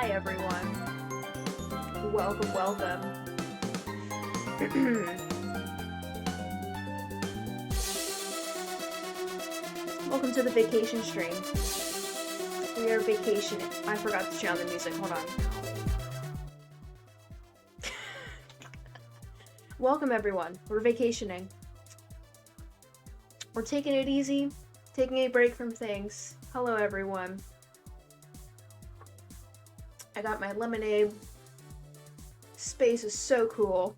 Hi everyone. Welcome, welcome. Welcome to the vacation stream. We are vacationing. I forgot to turn on the music. Hold on. Welcome everyone. We're vacationing. We're taking it easy, taking a break from things. Hello everyone. I got my lemonade. Space is so cool.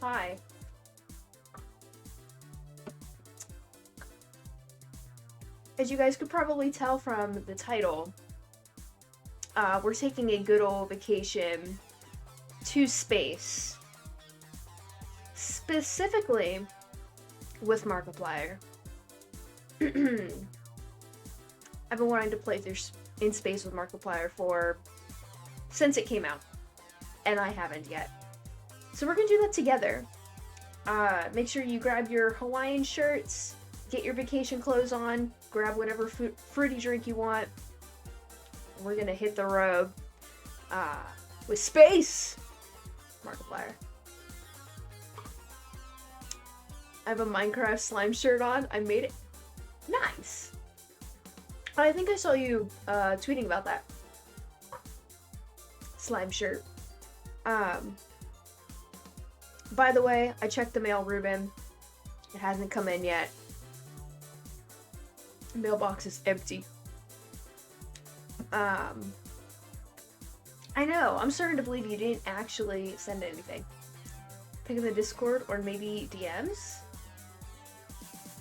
Hi. As you guys could probably tell from the title, we're taking a good old vacation to space. Specifically with Markiplier. I've been wanting to play through in space with Markiplier since it came out, and I haven't yet. So we're gonna do that together. Make sure you grab your Hawaiian shirts, get your vacation clothes on, grab whatever fruity drink you want. We're gonna hit the road with space! Markiplier. I have a Minecraft slime shirt on. I made it. Nice! I think I saw you tweeting about that. Slime shirt. By the way, I checked the mail, Ruben. It hasn't come in yet. The mailbox is empty. I know, I'm starting to believe you didn't actually send anything. Pick in the Discord or maybe DMs?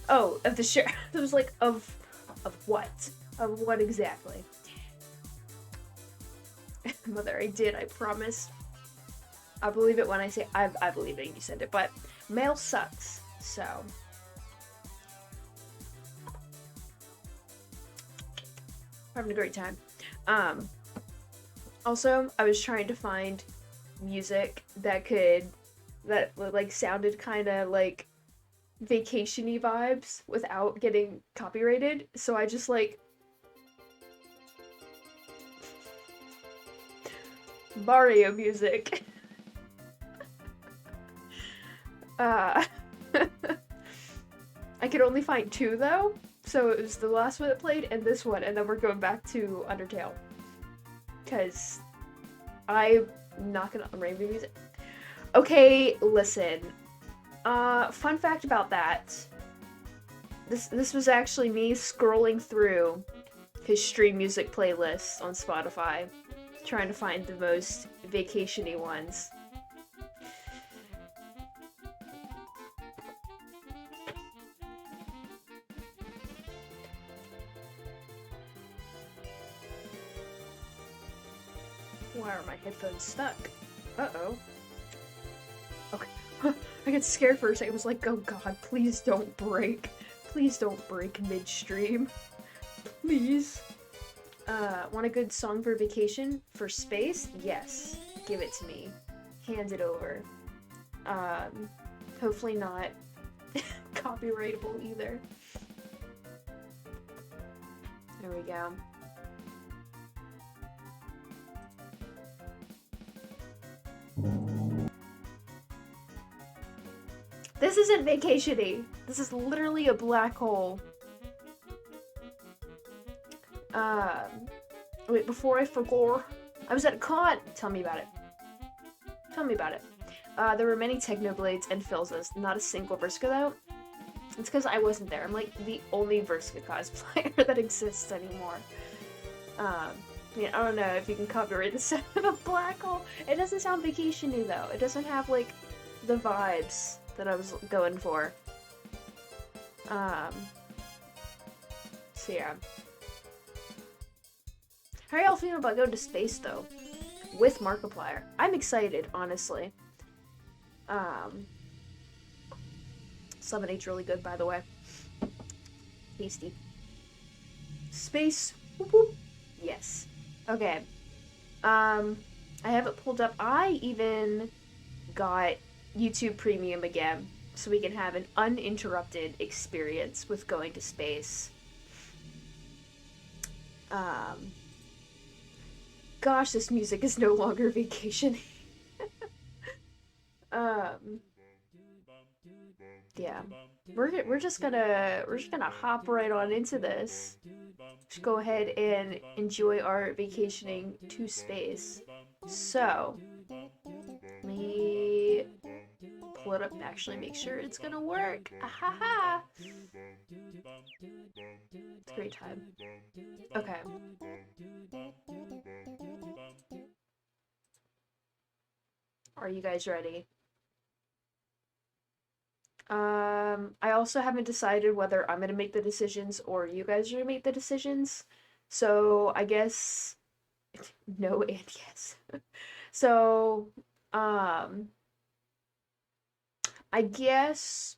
Oh, of the share. It was like, of what? Of what exactly? Mother, I did, I promise. I believe it when I say I believe it and you send it, but mail sucks, so. Having a great time. Also, I was trying to find music that like sounded kind of like vacation-y vibes without getting copyrighted, so I just like Mario music. I could only find two though, so it was the last one that played and this one, and then we're going back to Undertale. Cause I'm not gonna rainbow music. Okay, listen. Fun fact about that. This was actually me scrolling through his stream music playlist on Spotify, trying to find the most vacation-y ones. Why are my headphones stuck? Uh-oh. Okay. I got scared for a second. I was like, oh god, please don't break. Please don't break midstream. Please. Want a good song for vacation? For space? Yes. Give it to me. Hand it over. Hopefully not copyrightable either. There we go. This isn't vacation-y. This is literally a black hole. Wait, before I forgot, I was at a con. Tell me about it. Tell me about it. There were many Technoblades and Philzas, not a single Verska though. It's because I wasn't there. I'm like the only Verska cosplayer that exists anymore. I mean, I don't know if you can copyright the sound of a black hole. It doesn't sound vacation-y though. It doesn't have like the vibes that I was going for. So yeah. How are y'all feeling about going to space though? With Markiplier. I'm excited, honestly. 7H's really good, by the way. Tasty. Space. Whoop whoop. Yes. Okay. I have it pulled up. I even got YouTube Premium again, so we can have an uninterrupted experience with going to space. gosh, this music is no longer vacation. um, yeah, we're just gonna hop right on into this. Just go ahead and enjoy our vacationing to space. So, let me pull it up and actually make sure it's gonna work. Ahaha! It's a great time. Okay. Are you guys ready? I also haven't decided whether I'm gonna make the decisions or you guys are gonna make the decisions. So I guess no and yes. So, I guess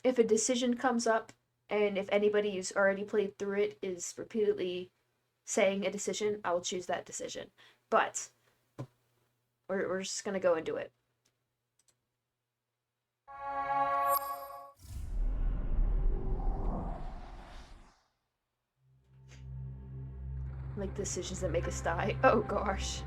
if a decision comes up and if anybody who's already played through it is repeatedly saying a decision, I'll choose that decision. But we're just gonna go and do it. Like decisions that make us die. Oh gosh.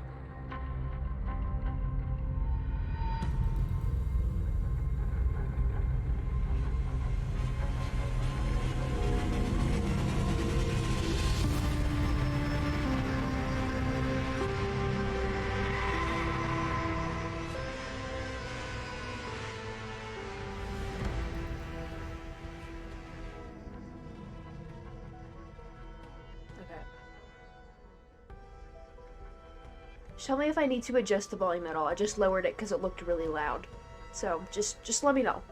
Tell me if I need to adjust the volume at all. I just lowered it because it looked really loud. So, just let me know.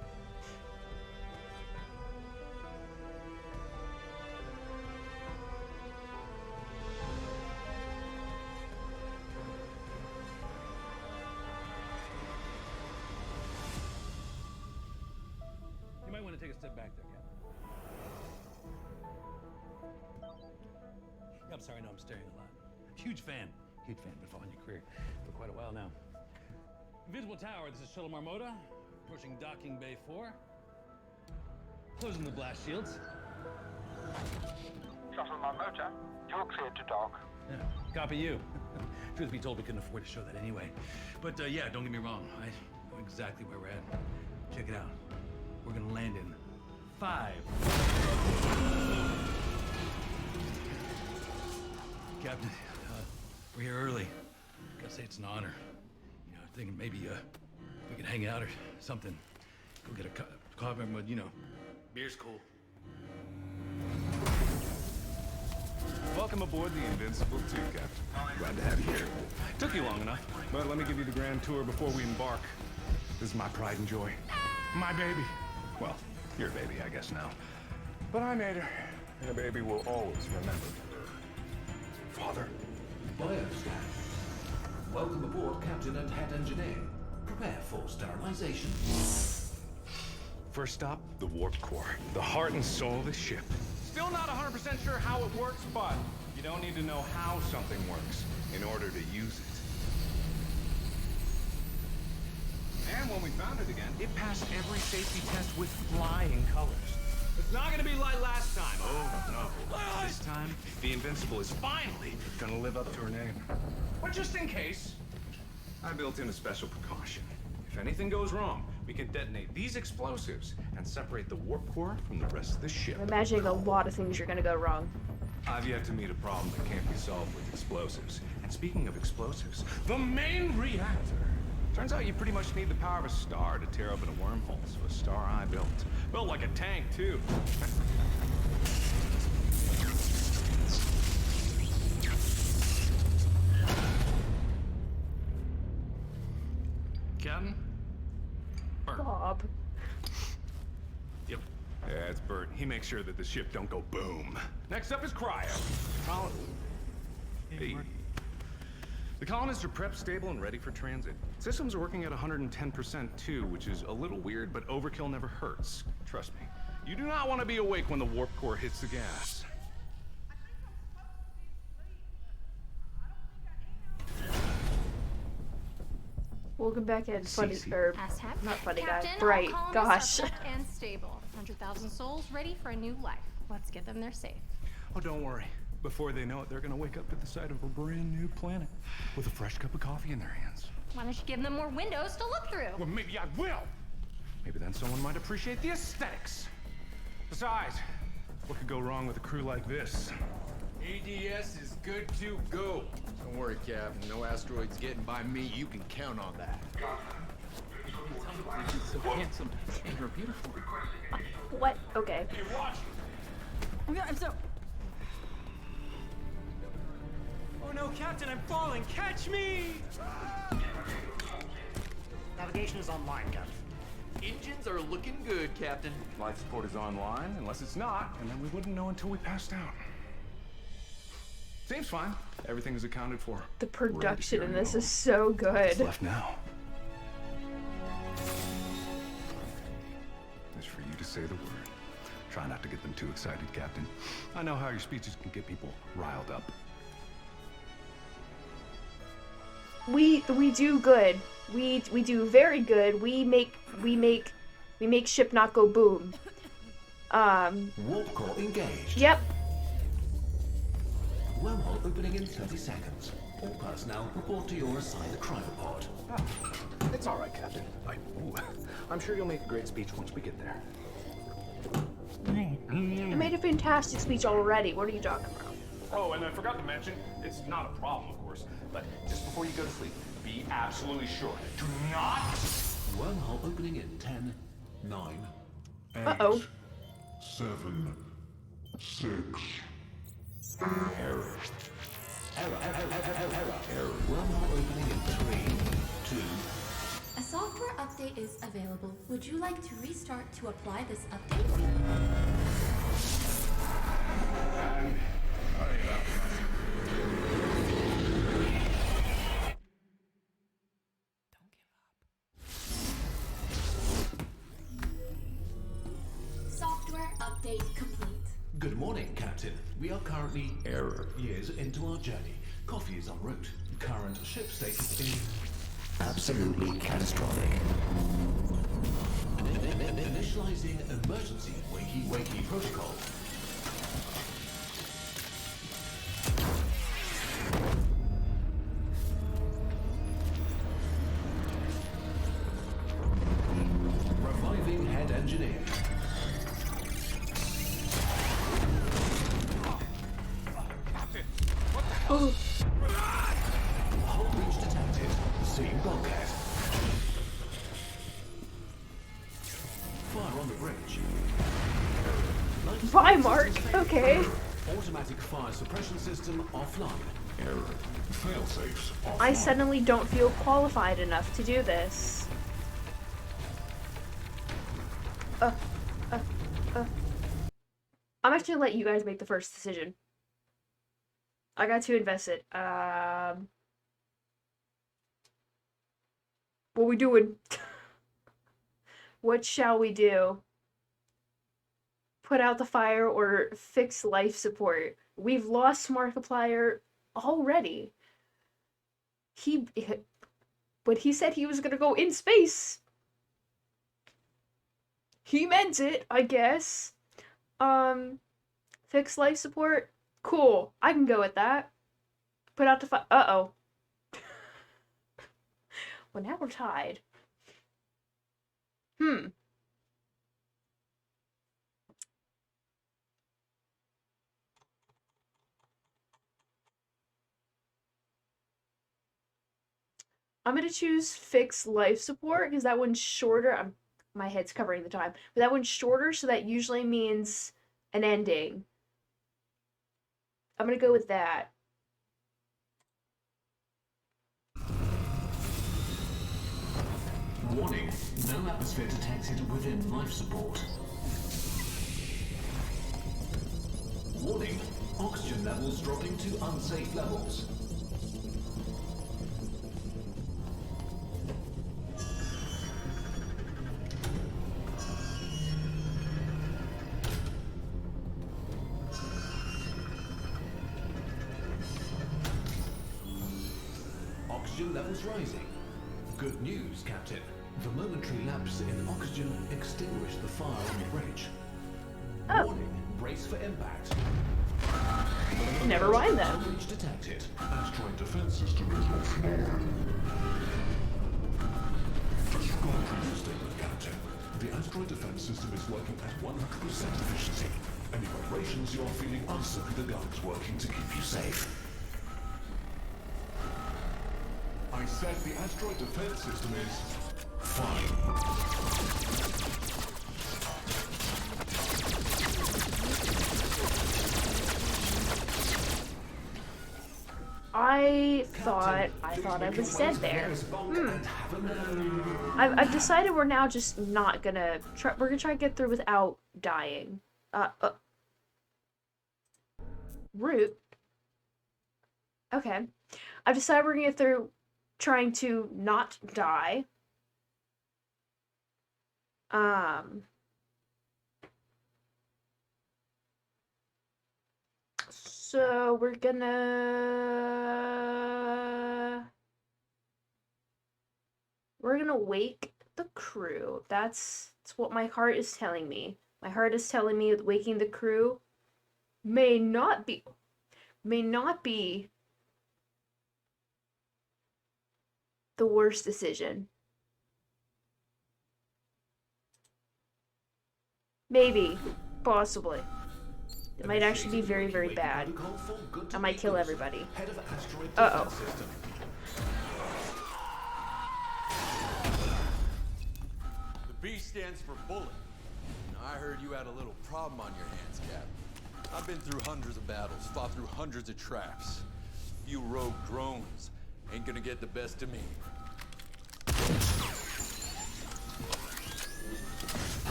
You might want to take a step back there, Captain. I'm sorry, no, I'm staring a lot. Huge fan. Huge fan. Been following your career for quite a while now. Invisible Tower, this is Shuttle Marmota. Approaching docking bay 4. Closing the blast shields. Shuttle Marmota, you're cleared to dock. Yeah, copy you. Truth be told, we couldn't afford to show that anyway. But yeah, don't get me wrong. I know exactly where we're at. Check it out. We're gonna land in 5. Captain, we're here early. Gotta say it's an honor. You know, thinking maybe we could hang out or something. Go get a coffee, but you know, beer's cool. Welcome aboard the Invincible 2, Captain. Glad to have you here. Took you long enough. But let me give you the grand tour before we embark. This is my pride and joy. My baby. Well, your baby, I guess now. But I made her, and a baby will always remember her father. Bioscan. Welcome aboard, Captain and Head Engineer. Prepare for sterilization. First stop, the warp core. The heart and soul of the ship. Still not 100% sure how it works, but you don't need to know how something works in order to use it. And when we found it again, it passed every safety test with flying colors. It's not gonna be like last time. Oh, no. This time, the Invincible is finally gonna live up to her name. But just in case, I built in a special precaution. If anything goes wrong, we can detonate these explosives and separate the warp core from the rest of the ship. I'm imagining a lot of things are gonna go wrong. I've yet to meet a problem that can't be solved with explosives. And speaking of explosives, the main reactor. Turns out you pretty much need the power of a star to tear open a wormhole, so a star I built. Built like a tank, too. Captain? Bert. Bob. Yep. Yeah, it's Bert. He makes sure that the ship don't go boom. Next up is Cryo. Hey. The colonists are prepped, stable, and ready for transit. Systems are working at 110% too, which is a little weird, but overkill never hurts. Trust me. You do not want to be awake when the warp core hits the gas. Welcome back in, funny, or Ashab. not funny Captain, guy. Bright. all Gosh. colonists are prepped and stable. 100,000 souls ready for a new life. Let's get them there safe. Oh, don't worry. Before they know it, they're gonna wake up at the sight of a brand new planet with a fresh cup of coffee in their hands. Why don't you give them more windows to look through? Well, maybe I will. Maybe then someone might appreciate the aesthetics. Besides, what could go wrong with a crew like this? ADS is good to go. Don't worry, Cap. No asteroids getting by me. You can count on that. He's so handsome and you're beautiful. What? Okay. I'm so. Oh no, Captain, I'm falling! Catch me! Navigation is online, Captain. Engines are looking good, Captain. Life support is online, unless it's not, and then we wouldn't know until we passed out. Seems fine. Everything is accounted for. The production in this is What's so good. left now is for you to say the word. Try not to get them too excited, Captain. I know how your speeches can get people riled up. We do good. We do very good. We make ship not go boom. Warp core engaged. Yep. Wormhole opening in 30 seconds. All personnel report to your assigned cryopod. It's all right, Captain. I'm sure you'll make a great speech once we get there. I made a fantastic speech already. What are you talking about? Oh, and I forgot to mention, it's not a problem, of course, but just before you go to sleep, be absolutely sure. Do not... Wormhole opening in 10, 9, Uh-oh. 7, 6. Error. Error. Wormhole opening in 3, 2. A software update is available. Would you like to restart to apply this update? Software update complete. Good morning, Captain. We are currently years into our journey. Coffee is en route. Current ship status is absolutely catastrophic. Initializing emergency wakey protocol. Reviving head engineer. Oh. Hull breach detected. Seeing bulkhead. Fire on the bridge. Bye, Mark. Okay. Automatic fire suppression system offline. Error. Failsafes offline. I suddenly don't feel qualified enough to do this. I'm actually gonna let you guys make the first decision. I got to invest it. What we doing? What shall we do? Put out the fire or fix life support? We've lost Markiplier already. But he said he was gonna go in space. He meant it, I guess. Fix life support? Cool. I can go with that. Put out the fire. Uh-oh. Well, now we're tied. I'm gonna choose fix life support because that one's shorter. My head's covering the time. But that one's shorter, so that usually means an ending. I'm gonna go with that. Warning. No atmosphere detected within life support. Warning. Oxygen levels dropping to unsafe levels. Oxygen levels rising. Good news, Captain. The momentary lapse in oxygen extinguished the fire on the bridge. Oh. Warning, brace for impact. Never mind then. Damage detected. Asteroid defense system is offline. Disregard previous statement, Captain. The asteroid defense system is working at 100% efficiency. Any vibrations you are feeling are simply the guns working to keep you safe. I said the asteroid defense system is fine. I thought I was dead there. I've decided we're now just not gonna try. We're gonna try to get through without dying. Root. Okay. I've decided we're gonna get through trying to not die. So we're gonna wake the crew. That's what my heart is telling me. My heart is telling me that waking the crew may not be the worst decision. Maybe, possibly. It might actually be very, very bad. I might kill everybody. Uh-oh. The B stands for bullet. I heard you had a little problem on your hands, Cap. I've been through hundreds of battles, fought through hundreds of traps. You rogue drones ain't gonna get the best of me.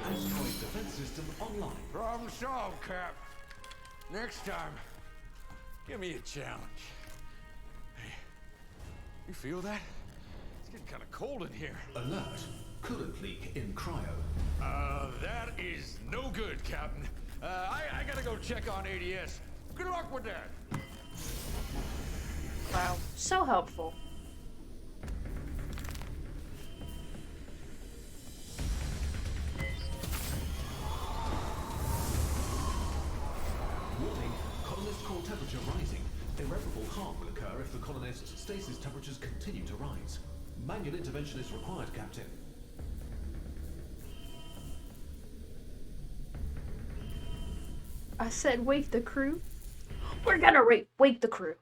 Asteroid defense system online. Problem solved, Cap. Next time, give me a challenge. Hey, you feel that? It's getting kind of cold in here. Alert. Coolant leak in cryo. That is no good, Captain. I gotta go check on ADS. Good luck with that. Wow, so helpful. Warning, colonist core temperature rising. Irreparable harm will occur if the colonist's stasis temperatures continue to rise. Manual intervention is required, Captain. I said wake the crew. We're gonna wake the crew.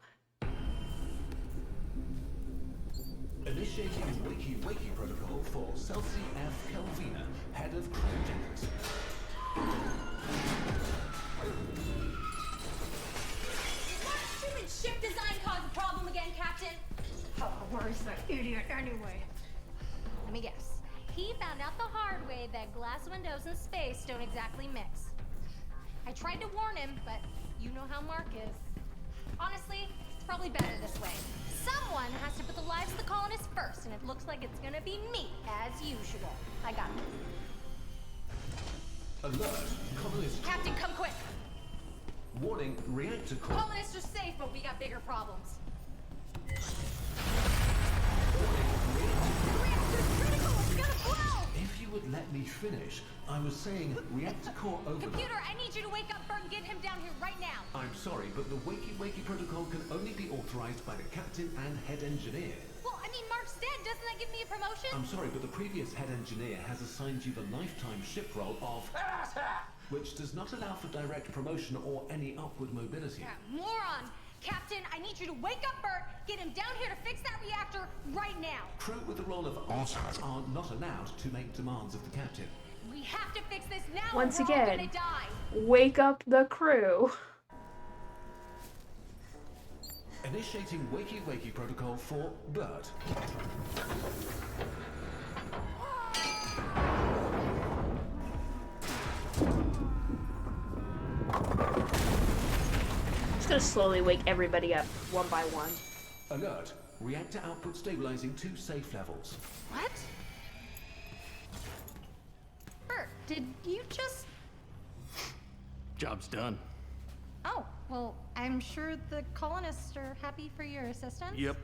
Initiating wakey protocol for Celsi F. Kelvina, head of cryogenics. Stupid ship design caused a problem again, Captain. Oh, where's that idiot anyway? Let me guess. He found out the hard way that glass windows in space don't exactly mix. I tried to warn him, but you know how Mark is. Honestly, it's probably better this way. Someone has to put the lives of the colonists first, and it looks like it's gonna be me, as usual. I got it. Alert, colonist. Captain, come quick! Warning, reactor core. Colonists are safe, but we got bigger problems. If you would let me finish, I was saying reactor core over. Computer, I need you to wake up Bert and get him down here right now. I'm sorry, but the wakey protocol can only be authorized by the captain and head engineer. Well, I mean, Mark's dead. Doesn't that give me a promotion? I'm sorry, but the previous head engineer has assigned you the lifetime ship role of... which does not allow for direct promotion or any upward mobility. Yeah, moron! Captain, I need you to wake up Bert, get him down here to fix that reactor right now. Crew with the role of officers are not allowed to make demands of the captain. We have to fix this now. Once or we're all again, gonna die. wake up the crew. Initiating wakey protocol for Bert. Just gonna slowly wake everybody up one by one. Alert. Reactor output stabilizing to safe levels. What? Bert, did you just... Job's done. Oh, well, I'm sure the colonists are happy for your assistance. Yep.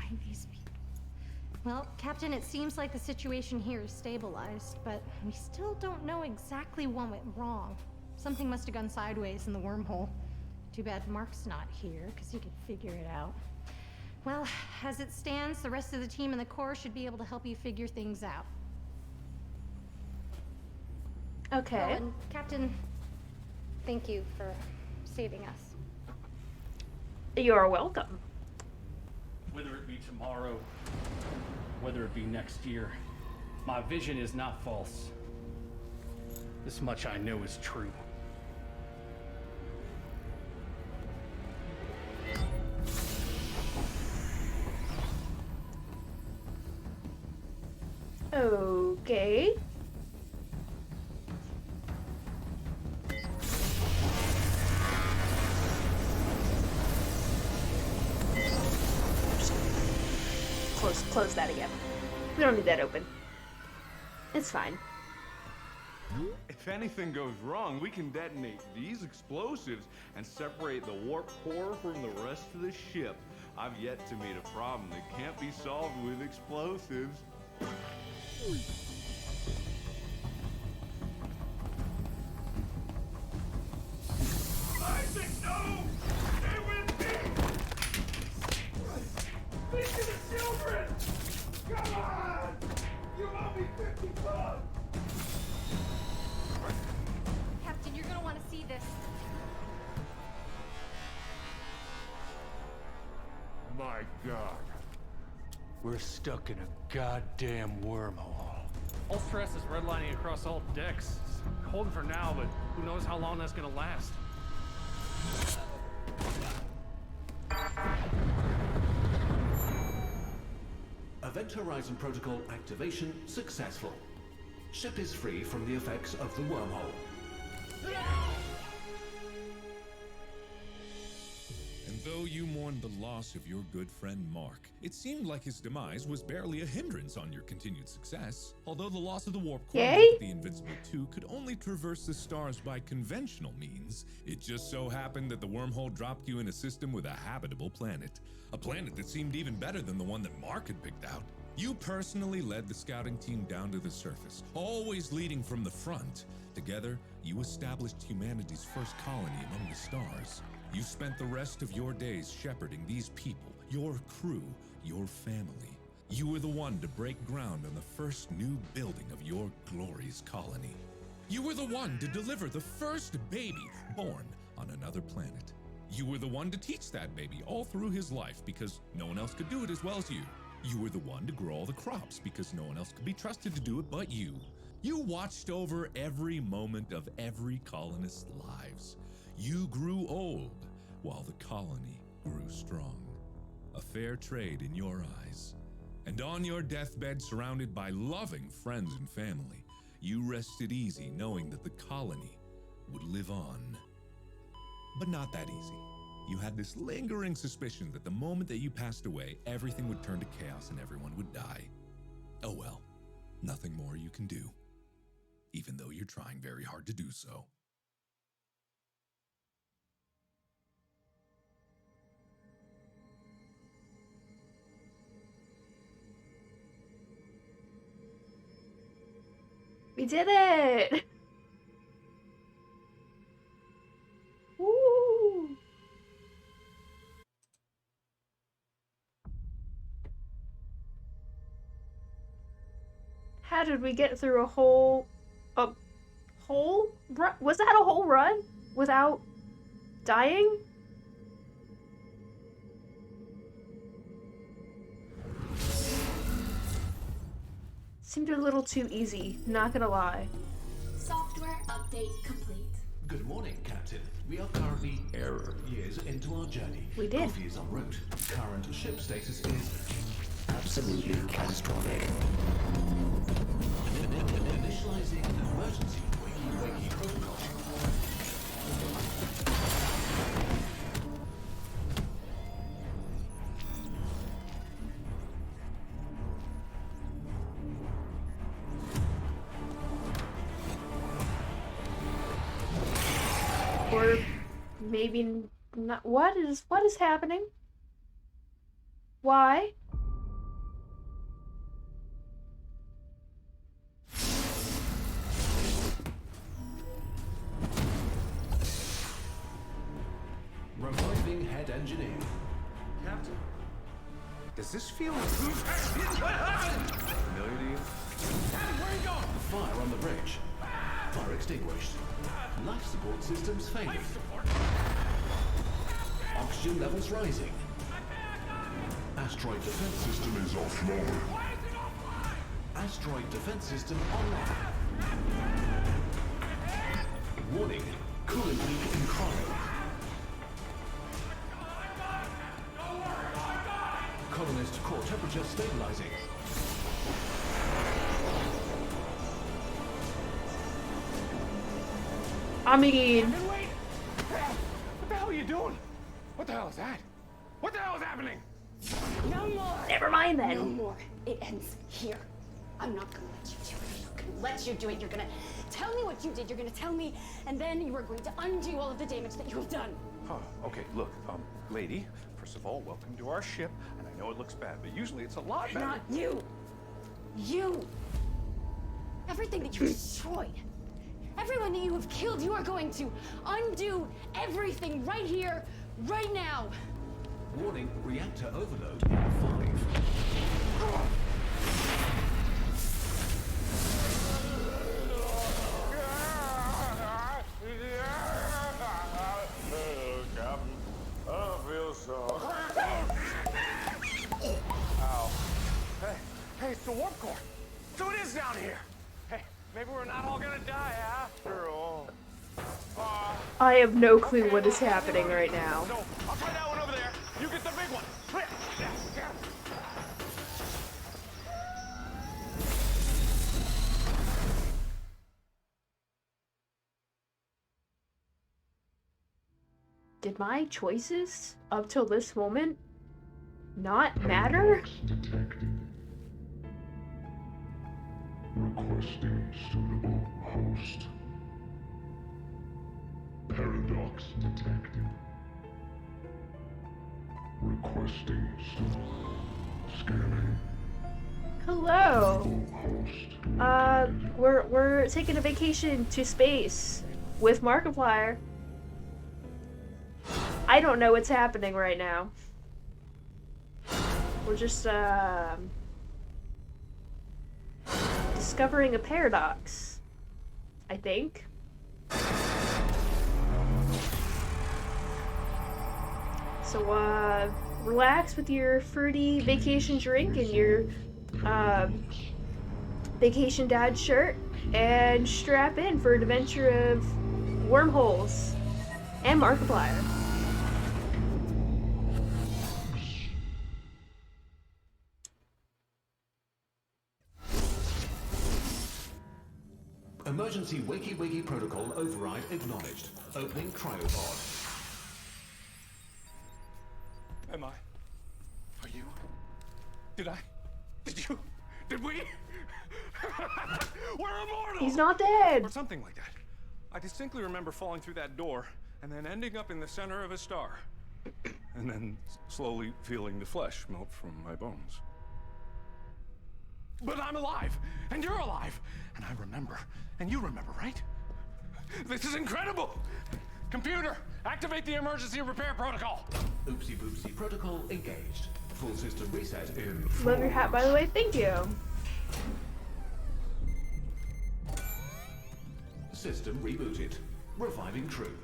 find these people. Well, Captain, it seems like the situation here is stabilized, but we still don't know exactly what went wrong. Something must have gone sideways in the wormhole. Too bad Mark's not here, because he could figure it out. Well, as it stands, the rest of the team and the Corps should be able to help you figure things out. Okay. Oh, and Captain, thank you for saving us. You're welcome. Whether it be tomorrow, whether it be next year, my vision is not false. This much I know is true. Okay. Close that again. We don't need that open. It's fine. If anything goes wrong, we can detonate these explosives and separate the warp core from the rest of the ship. I've yet to meet a problem that can't be solved with explosives. Isaac, no! Stay with me! Speak to the children! Come on! You owe me $50! Captain, you're gonna want to see this. My God. We're stuck in a goddamn wormhole. All stress is redlining across all decks. It's holding for now, but who knows how long that's gonna last. Event Horizon Protocol activation successful. Ship is free from the effects of the wormhole. And though you mourned the loss of your good friend Mark, it seemed like his demise was barely a hindrance on your continued success. Although the loss of the warp core meant that the Invincible 2 could only traverse the stars by conventional means, it just so happened that the wormhole dropped you in a system with a habitable planet. A planet that seemed even better than the one that Mark had picked out. You personally led the scouting team down to the surface, always leading from the front. Together, you established humanity's first colony among the stars. You spent the rest of your days shepherding these people, your crew, your family. You were the one to break ground on the first new building of your glorious colony. You were the one to deliver the first baby born on another planet. You were the one to teach that baby all through his life because no one else could do it as well as you. You were the one to grow all the crops because no one else could be trusted to do it but you. You watched over every moment of every colonist's lives. You grew old while the colony grew strong. A fair trade in your eyes. And on your deathbed, surrounded by loving friends and family, you rested easy knowing that the colony would live on. But not that easy. You had this lingering suspicion that the moment that you passed away, everything would turn to chaos and everyone would die. Oh well, nothing more you can do, even though you're trying very hard to do so. We did it! Woo! How did we get through a whole run? Was that a whole run without dying? Seemed a little too easy, not gonna lie. Software update complete. Good morning, Captain. We are currently error years into our journey. We did. Coffee is en route. Current ship status is absolutely catastrophic. Initializing an emergency wakey protocol. Or maybe not. What is happening? Why? Arriving head engineer. Captain, does this feel familiar to you? Captain, where are you going? Fire on the bridge. Fire extinguished. Life support systems failing. Life support. Oxygen levels rising. Asteroid defense system is offline. Why is it offline? Asteroid defense system online. Warning, coolant leak in cryo. Colonist core temperature stabilizing. I mean, Captain, wait! What the hell are you doing? What the hell is that? What the hell is happening? No more. never mind No then. more. It ends here. I'm not gonna let you do it. I'm not gonna let you do it. You're gonna tell me what you did. You're gonna tell me, and then you are going to undo all of the damage that you have done. Huh, okay, look, lady, first of all, welcome to our ship, and I know it looks bad, but usually it's a lot better. Not you. You. Everything that you destroyed. Everyone that you have killed, you are going to undo everything right here, right now. Warning, reactor overload in 5. Captain, I don't feel so. Ow. Hey, it's the warp core. So it is down here. Hey, maybe we're not all gonna die after all. I have no clue what is happening right now. No, I'll try that one over there. You get the big one. Clear. Yeah. Did my choices up till this moment not matter? Detected. Requesting suitable host. Paradox detected. Requesting scanning. Hello. Host. We're taking a vacation to space with Markiplier. I don't know what's happening right now. We're just discovering a paradox, I think. So relax with your fruity vacation drink and your vacation dad shirt and strap in for an adventure of wormholes and Markiplier. Emergency wakey protocol override acknowledged. Opening cryopod. Am I? Are you? Did I? Did you? Did we? We're immortal! He's not dead! Or something like that. I distinctly remember falling through that door and then ending up in the center of a star. And then slowly feeling the flesh melt from my bones. But I'm alive! And you're alive! And I remember. And you remember, right? This is incredible! Computer, activate the emergency repair protocol! Oopsie boopsie protocol engaged. Full system reset in 4. Love your hat, by the way. Thank you. System rebooted. Reviving crew.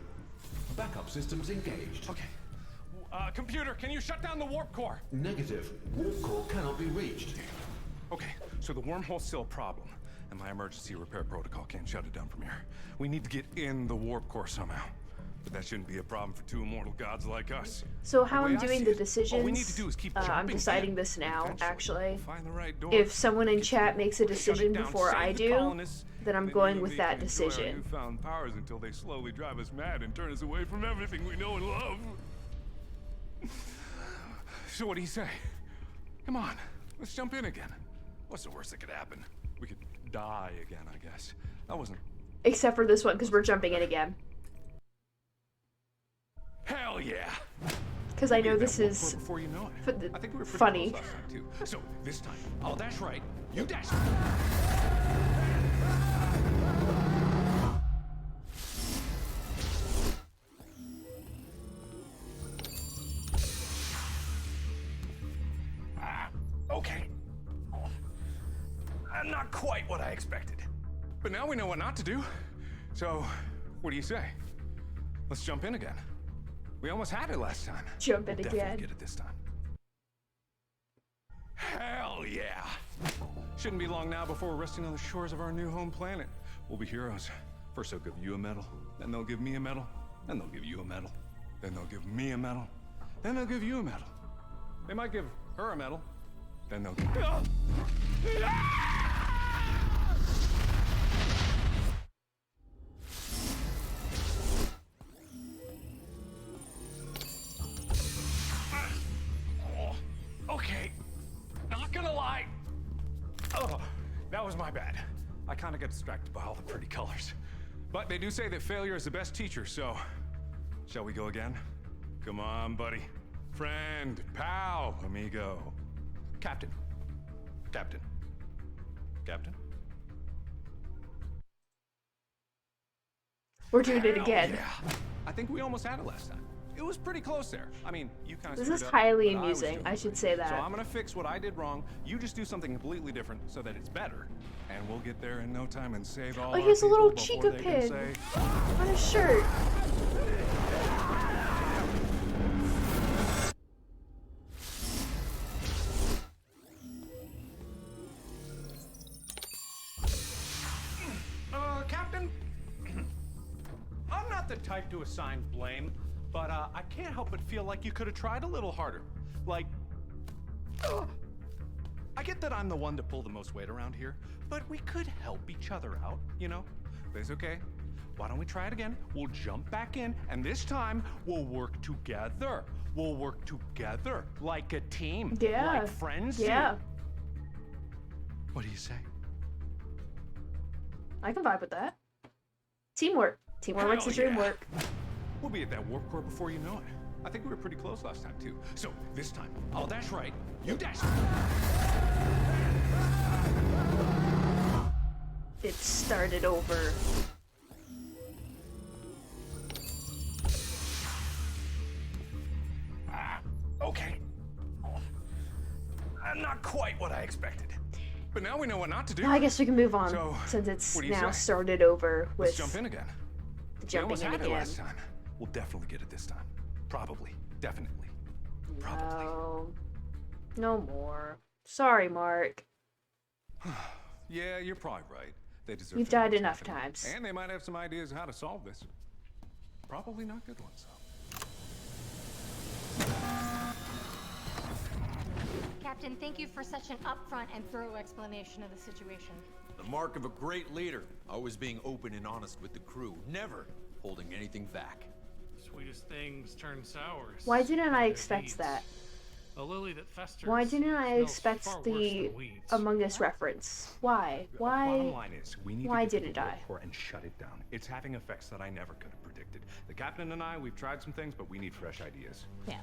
Backup systems engaged. Okay. Computer, can you shut down the warp core? Negative. Warp core cannot be reached. Okay, so the wormhole's still a problem, and my emergency repair protocol can't shut it down from here. We need to get in the warp core somehow. But that shouldn't be a problem for two immortal gods like us. So how The way I'm I doing see the it, decisions, all we need to do is keep I'm jumping deciding in. this now, Eventually, actually. we'll find the right door. If someone in Just chat makes a shut it decision down, before save I the do, colonists, then I'm then going you and with me that can enjoy our decision. newfound powers until they slowly drive us mad and turn us away from everything we know and love. So what do you say? Come on, let's jump in again. What's the worst that could happen? We could die again, I guess. That wasn't... Except for this one, because we're jumping in again. Hell yeah! Because I know this is Before you know it. I think we were pretty funny. close last time, too. So this time, I'll dash right, you dash. Not quite what I expected. But now we know what not to do. So, what do you say? Let's jump in again. We almost had it last time. Jump in We'll again. Definitely get it this time. Hell yeah! Shouldn't be long now before we're resting on the shores of our new home planet. We'll be heroes. First they'll give you a medal, then they'll give me a medal, then they'll give you a medal, then they'll give me a medal, then they'll give you a medal. They might give her a medal, then they'll give... Okay, not gonna lie. Oh, that was my bad. I kind of got distracted by all the pretty colors. But they do say that failure is the best teacher, so shall we go again? Come on, buddy. Friend, pal, amigo. Captain. Captain. Captain? We're doing it again. Yeah. I think we almost had it last time. It was pretty close there. I mean, you kind of This screwed is up, highly but amusing. I should say that. So I'm gonna fix what I did wrong. You just do something completely different so that it's better. And we'll get there in no time and save all Oh, our here's a little people Chica before they can pin say, on his shirt. Captain? I'm not the type to assign blame, but I can't help but feel like you could have tried a little harder. Like, I get that I'm the one to pull the most weight around here, but we could help each other out, you know? But it's okay. Why don't we try it again? We'll jump back in, and this time we'll work together. We'll work together like a team. Yeah. Like friends. Yeah. do. What do you say? I can vibe with that. Teamwork. Teamwork makes the Hell dream yeah. work. We'll be at that warp core before you know it. I think we were pretty close last time, too. So, this time, I'll dash right, you dash It started over. Okay. Not quite what I expected. But now we know what not to do. Now I guess we can move on, So, since it's what do you now say? started over with Let's jump in again. the We jumping almost in had it again. last time. We'll definitely get it this time. Probably. Definitely. Probably. No. No more. Sorry, Mark. Yeah, you're probably right. They deserve You've to know died what's enough happening. times. And they might have some ideas how to solve this. Probably not good ones, though. Captain, thank you for such an upfront and thorough explanation of the situation. The mark of a great leader, always being open and honest with the crew, never holding anything back. Sweetest things turn sour. Why didn't I Their expect deeds. that? A lily that festers. Why didn't I smells expect far worse the than weeds. Among Us reference? Why? Bottom Why? line is, we need Why to get didn't to the I? warp core and shut it down. It's having effects that I never could have predicted. The captain and I, we've tried some things, but we need fresh ideas. Yeah.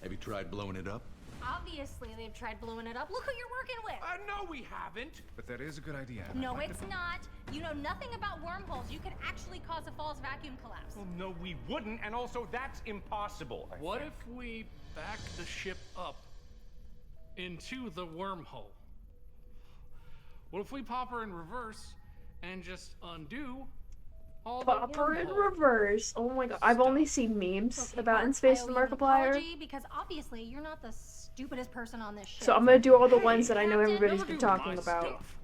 Have you tried blowing it up? Obviously, they've tried blowing it up. Look who you're working with. No, we haven't. But that is a good idea. and I'd No, like it's to- not. You know nothing about wormholes. You could actually cause a false vacuum collapse. Well, no, we wouldn't, and also that's impossible. What if we back the ship up into the wormhole? What if we pop her in reverse and just undo all the Pop her in wormhole? reverse. Oh my god. I've only seen memes about In Space with I owe you an Markiplier. apology because obviously you're not the stupidest person on this ship. So I'm gonna do all the ones that I know Captain, everybody's Never been do talking my about. stuff.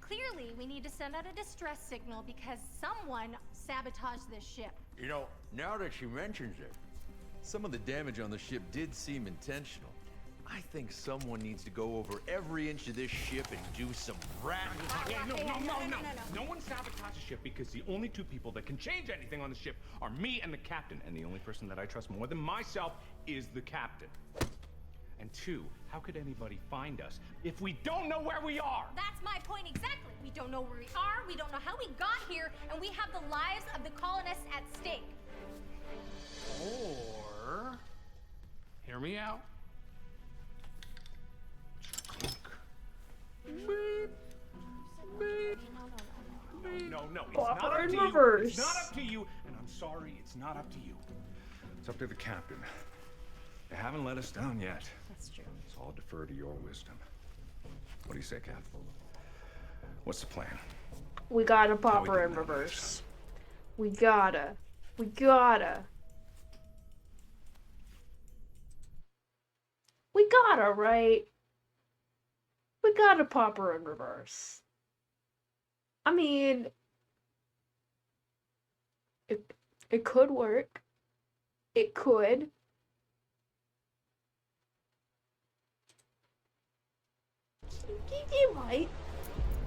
Clearly, we need to send out a distress signal because someone sabotaged this ship. You know, now that she mentions it, some of the damage on the ship did seem intentional. I think someone needs to go over every inch of this ship and do some rat. Yeah, no. No one sabotages the ship because the only two people that can change anything on the ship are me and the captain. And the only person that I trust more than myself is the captain. And two, how could anybody find us if we don't know where we are? That's my point exactly. We don't know where we are, we don't know how we got here, and we have the lives of the colonists at stake. Or, hear me out. No, it's Pop not her up in to you. reverse. It's not up to you, and I'm sorry, it's not up to you. It's up to the captain. They haven't let us down yet. That's true. So I'll defer to your wisdom. What do you say, Kath? What's the plan? We gotta How pop we her doing in on this reverse. We gotta. We gotta. We gotta, right? We gotta pop her in reverse. I mean, it could work. It could. It might.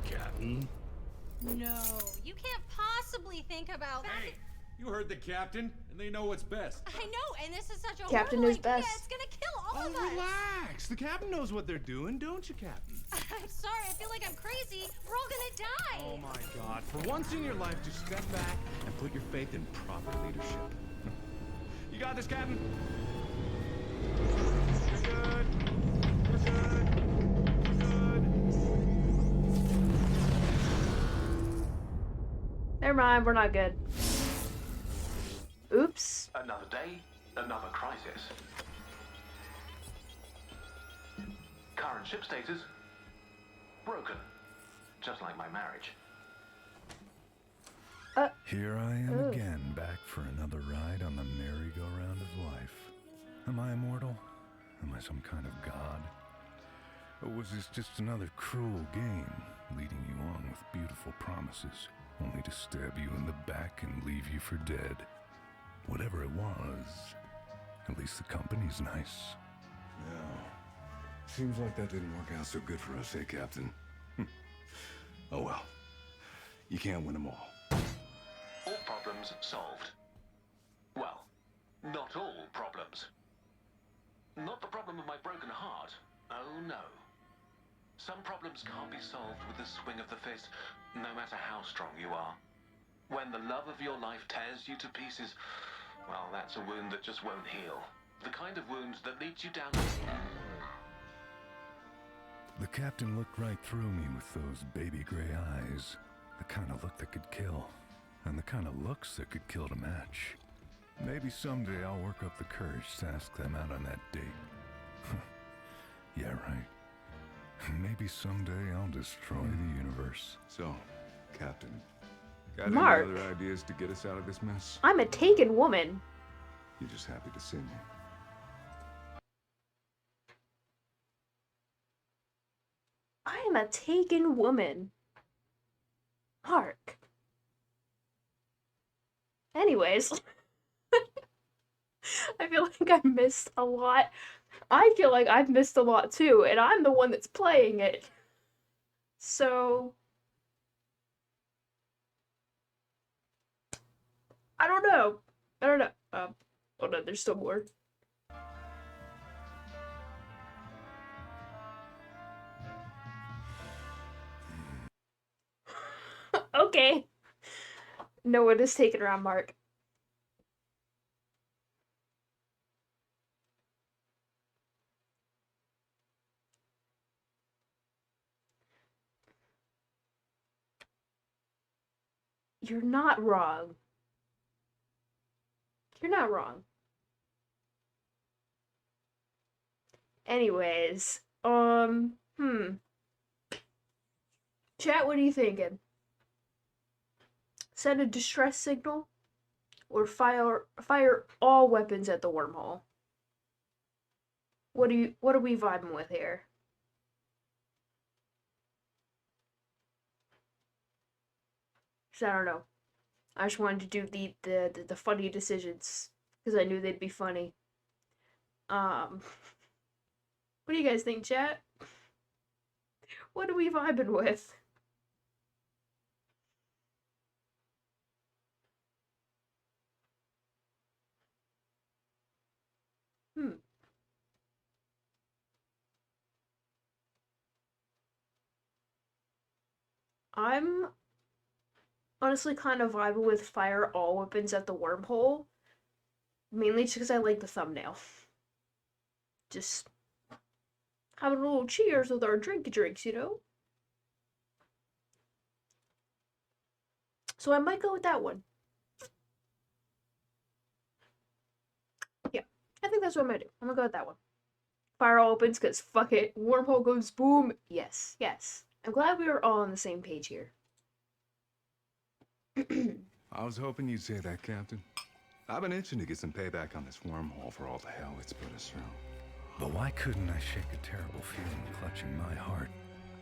Captain? No, you can't possibly think about. Hey, you heard the captain, and they know what's best. I know, and this is such a Captain horrible knows idea. best. It's gonna kill all of Oh, us. relax. The captain knows what they're doing, don't you, Captain? I'm sorry. I feel like I'm crazy. We're all gonna die. Oh my God. For once in your life, just step back and put your faith in proper leadership. You got this, Captain? You're good. You're good. You're good. Never mind, we're not good. Oops. Another day, another crisis. Current ship status, broken. Just like my marriage. Here I am again, back for another ride on the merry-go-round of life. Am I immortal? Am I some kind of god? Or was this just another cruel game, leading you on with beautiful promises, only to stab you in the back and leave you for dead? Whatever it was, at least the company's nice. Yeah. Seems like that didn't work out so good for us, eh, Captain? Oh well. You can't win them all. All problems solved. Well, not all problems. Not the problem of my broken heart. Oh no. Some problems can't be solved with a swing of the fist, no matter how strong you are. When the love of your life tears you to pieces, well, that's a wound that just won't heal. The kind of wound that leads you down. The captain looked right through me with those baby gray eyes. The kind of look that could kill. And the kind of looks that could kill to match. Maybe someday I'll work up the courage to ask them out on that date. Yeah, right. Maybe someday I'll destroy the universe. So, Captain, got Mark. any other ideas to get us out of this mess? I'm a taken woman. You're just happy to see me. I am a taken woman. Mark. Anyways. I feel like I missed a lot. I feel like I've missed a lot too, and I'm the one that's playing it. So... I don't know. Oh no, there's still more. Okay. No one is taken around Mark. You're not wrong. You're not wrong. Anyways, Chat, what are you thinking? Send a distress signal or fire all weapons at the wormhole? What are we vibing with here? So I don't know. I just wanted to do the funny decisions because I knew they'd be funny. What do you guys think, chat? What are we vibing with? I'm honestly kind of vibing with fire all weapons at the wormhole. Mainly just because I like the thumbnail. Just having a little cheers with our drinks, you know? So I might go with that one. Yeah, I think that's what I'm gonna do. I'm gonna go with that one. Fire all opens because fuck it. Wormhole goes boom. Yes, yes. I'm glad we were all on the same page here. I was hoping you'd say that, Captain. I've been itching to get some payback on this wormhole for all the hell it's put us through. But why couldn't I shake a terrible feeling clutching my heart?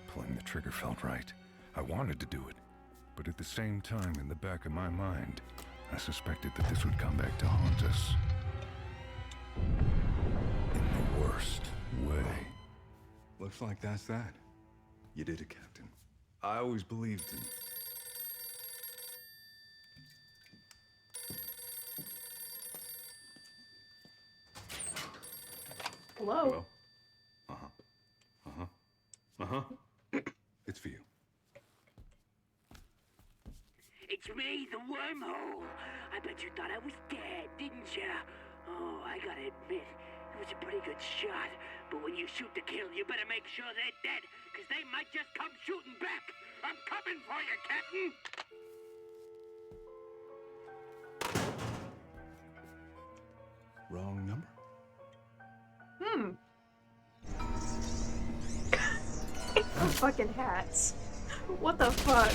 Pulling the trigger felt right. I wanted to do it. But at the same time, in the back of my mind, I suspected that this would come back to haunt us. In the worst way. Looks like that's that. You did it, Captain. I always believed in... Hello? It's for you. It's me, the wormhole. I bet you thought I was dead, didn't ya? Oh, I gotta admit, it was a pretty good shot. But when you shoot to kill, you better make sure they're dead, because they might just come shooting back. I'm coming for you, Captain! Wrong number? Fucking hats. What the fuck?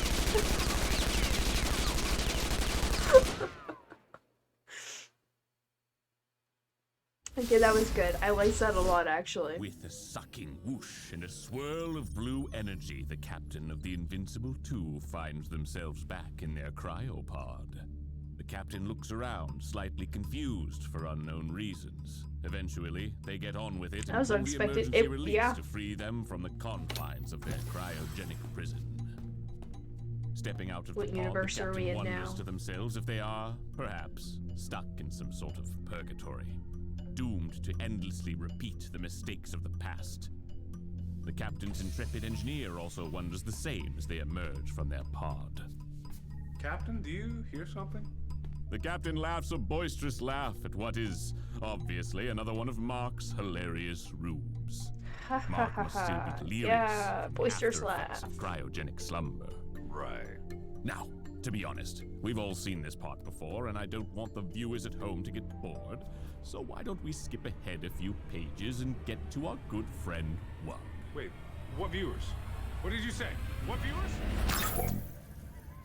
Okay, that was good. I liked that a lot, actually. With a sucking whoosh and a swirl of blue energy, the captain of the Invincible 2 finds themselves back in their cryopod. The captain looks around, slightly confused for unknown reasons. Eventually, they get on with it That was and pull the unexpected. emergency release Yeah. to free them from the confines of their cryogenic prison. Stepping out of What the pod, the universe are we captain in wonders now? to themselves if they are, perhaps, stuck in some sort of purgatory, doomed to endlessly repeat the mistakes of the past. The captain's intrepid engineer also wonders the same as they emerge from their pod. Captain, do you hear something? The captain laughs a boisterous laugh at what is, obviously, another one of Mark's hilarious rubes. Mark must still be delirious. Yeah, from the boisterous after-effects laugh. of cryogenic slumber. Right. Now, to be honest, we've all seen this part before, and I don't want the viewers at home to get bored. So why don't we skip ahead a few pages and get to our good friend Wug. Wait, what viewers? What did you say? What viewers?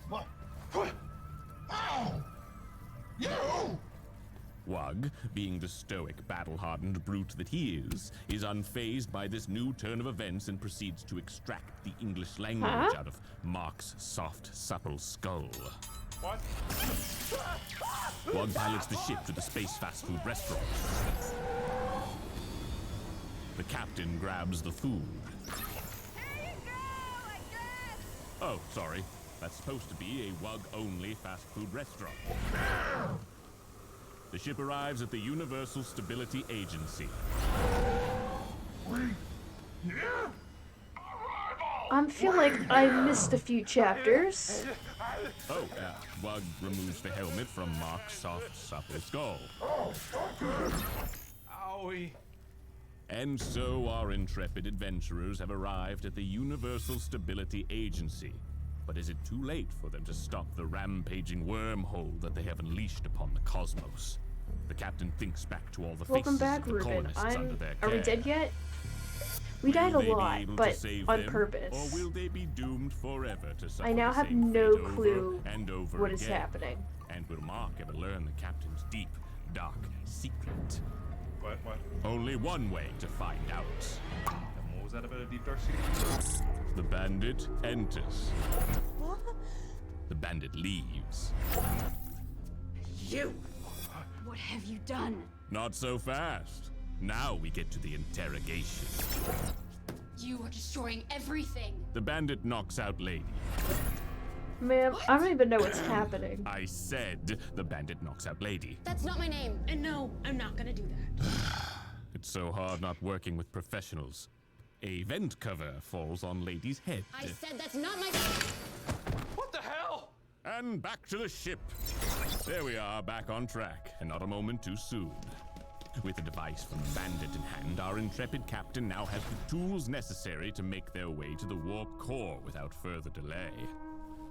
What? Ow! You! Wug, being the stoic, battle-hardened brute that he is unfazed by this new turn of events and proceeds to extract the English language out of Mark's soft, supple skull. What? Wug pilots the ship to the space fast food restaurant. The captain grabs the food. Oh, sorry. That's supposed to be a Wug-only fast food restaurant. The ship arrives at the Universal Stability Agency. I feel like I missed a few chapters. Oh, Wug removes the helmet from Mark's soft, supple skull. Owie. And so our intrepid adventurers have arrived at the Universal Stability Agency. But is it too late for them to stop the rampaging wormhole that they have unleashed upon the cosmos? The captain thinks back to all the Welcome faces back, of the Ruben. colonists under their care. Are we dead yet? We died a Will they be lot, able to but save on them, purpose. Or will they be doomed forever to suffer I now the have same no fate clue over and over what is again? happening. And will Mark ever learn the captain's deep, dark secret? What? Only one way to find out. And what was that about a deep dark secret? The bandit enters. The bandit leaves. You! What have you done? Not so fast. Now we get to the interrogation. You are destroying everything. The bandit knocks out Lady. Ma'am, I don't even know what's happening. I said the bandit knocks out Lady. That's not my name. And no, I'm not gonna do that. It's so hard not working with professionals. A vent cover falls on Lady's head. I said that's not my... What the hell? And back to the ship. There we are, back on track, and not a moment too soon. With the device from the bandit in hand, our intrepid captain now has the tools necessary to make their way to the warp core without further delay.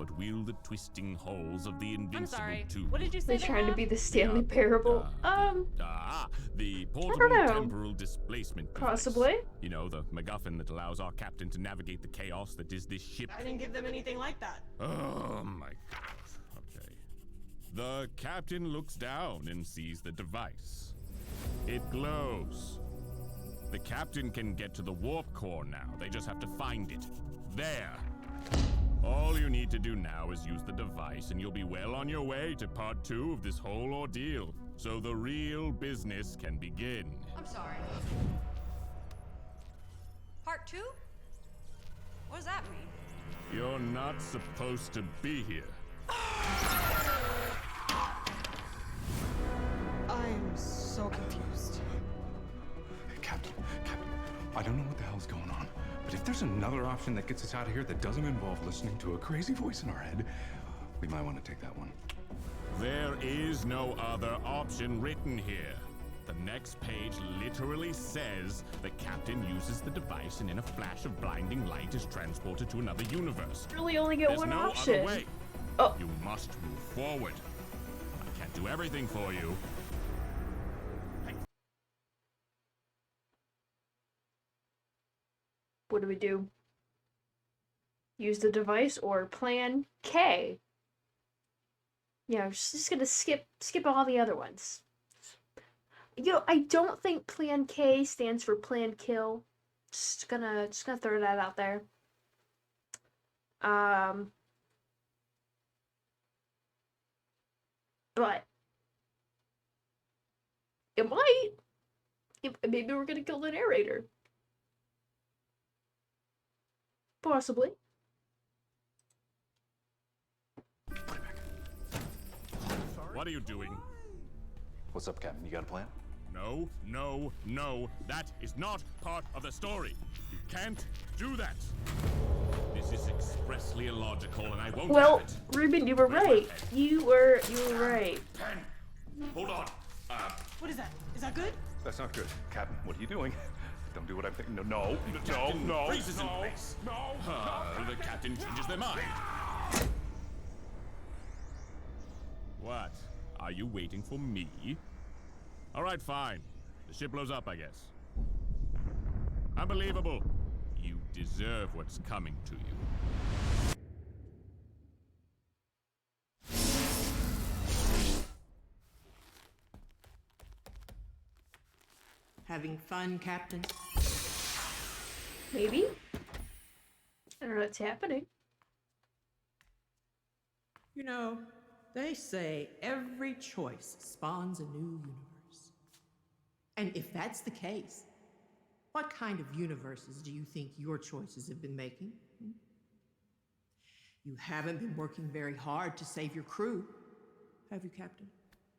but wield the twisting halls of the Invincible too. What did you say? They're trying to be the Stanley Parable. The I portable don't know. temporal displacement device. Possibly. You know, the MacGuffin that allows our captain to navigate the chaos that is this ship. I didn't give them anything like that. Oh my gosh. Okay. The captain looks down and sees the device. It glows. The captain can get to the warp core now. They just have to find it. There. All you need to do now is use the device, and you'll be well on your way to part 2 of this whole ordeal. So the real business can begin. I'm sorry. Part 2? What does that mean? You're not supposed to be here. I'm so confused. Captain, I don't know what the hell's going on, but if there's another option that gets us out of here that doesn't involve listening to a crazy voice in our head, we might want to take that one. There is no other option written here. The next page literally says the captain uses the device and in a flash of blinding light is transported to another universe. Really only get There's one no option. other way. Oh. You must move forward. I can't do everything for you. What do we do? Use the device or plan K? Yeah, I'm just gonna skip all the other ones. You know, I don't think plan K stands for plan kill. Just gonna throw that out there. But it might. Maybe we're gonna kill the narrator. Possibly. What are you doing? What's up, Captain? You got a plan? No, no, no. That is not part of the story. You can't do that. This is expressly illogical, and I won't Well, have it. Ruben, you were right. You were right. Pen. Hold on. What is that? Is that good? That's not good. Captain, what are you doing? Don't do what I'm thinking. No, Captain no, freezes in no, place. no. The captain changes their mind. What? Are you waiting for me? All right, fine. The ship blows up, I guess. Unbelievable. You deserve what's coming to you. Having fun, Captain? Maybe. I don't know what's happening. You know, they say every choice spawns a new universe. And if that's the case, what kind of universes do you think your choices have been making? You haven't been working very hard to save your crew, have you, Captain?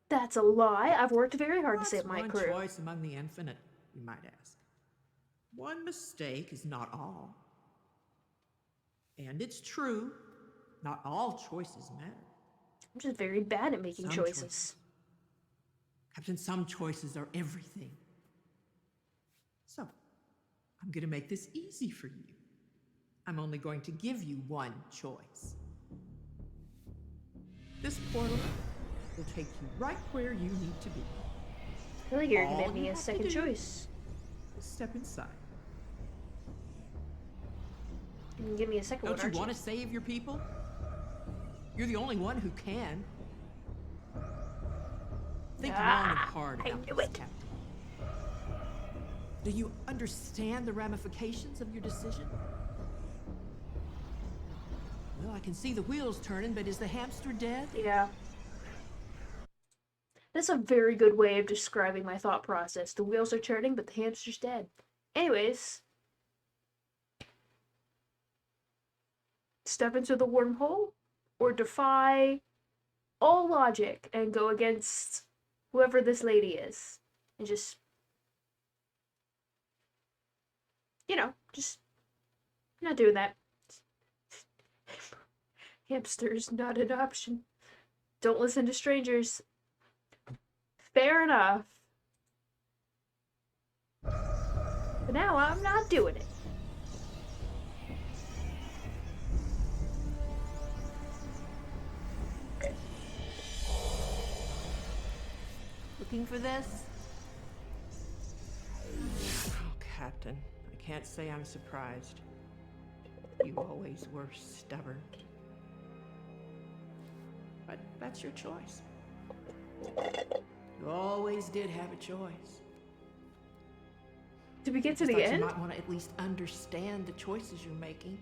That's a lie. I've worked very hard to save my one crew. Choice among the infinite, you might ask. One mistake is not all. And it's true, not all choices matter. I'm just very bad at making choices. Captain, some choices are everything. So, I'm going to make this easy for you. I'm only going to give you one choice. This portal will take you right where you need to be. I feel like you're gonna give me a second choice. Step inside. You can give me a second one, Don't aren't you want to save your people? You're the only one who can. Think long and hard about this, Captain. Do you understand the ramifications of your decision? Well, I can see the wheels turning, but is the hamster dead? Yeah. That's a very good way of describing my thought process. The wheels are turning, but the hamster's dead. Anyways. Step into the wormhole, or defy all logic and go against whoever this lady is. And just, you know, just not doing that. Hamster's not an option. Don't listen to strangers. Fair enough. But now I'm not doing it. for this? Oh, Captain, I can't say I'm surprised. You always were stubborn. But that's your choice. You always did have a choice. Did we get to Just the thought end? you might want to at least understand the choices you're making.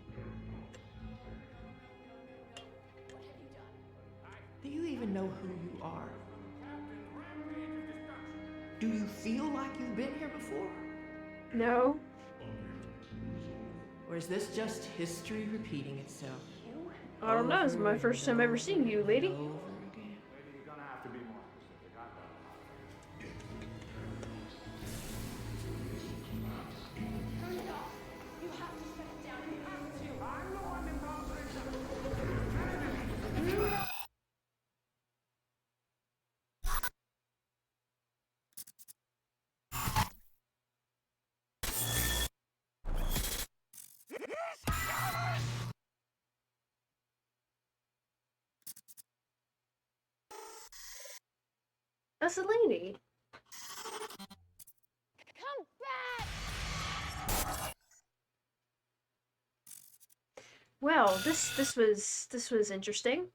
Do you even know who you are? Do you feel like you've been here before? No. Or is this just history repeating itself? I don't know. It's my first time ever seeing you, lady. Over again. Maybe you're gonna have to be more specific. I know. Turn it off. You have to shut it down. You have to. I'm the one that calls this. That's a lady. Come back! Well, this was interesting.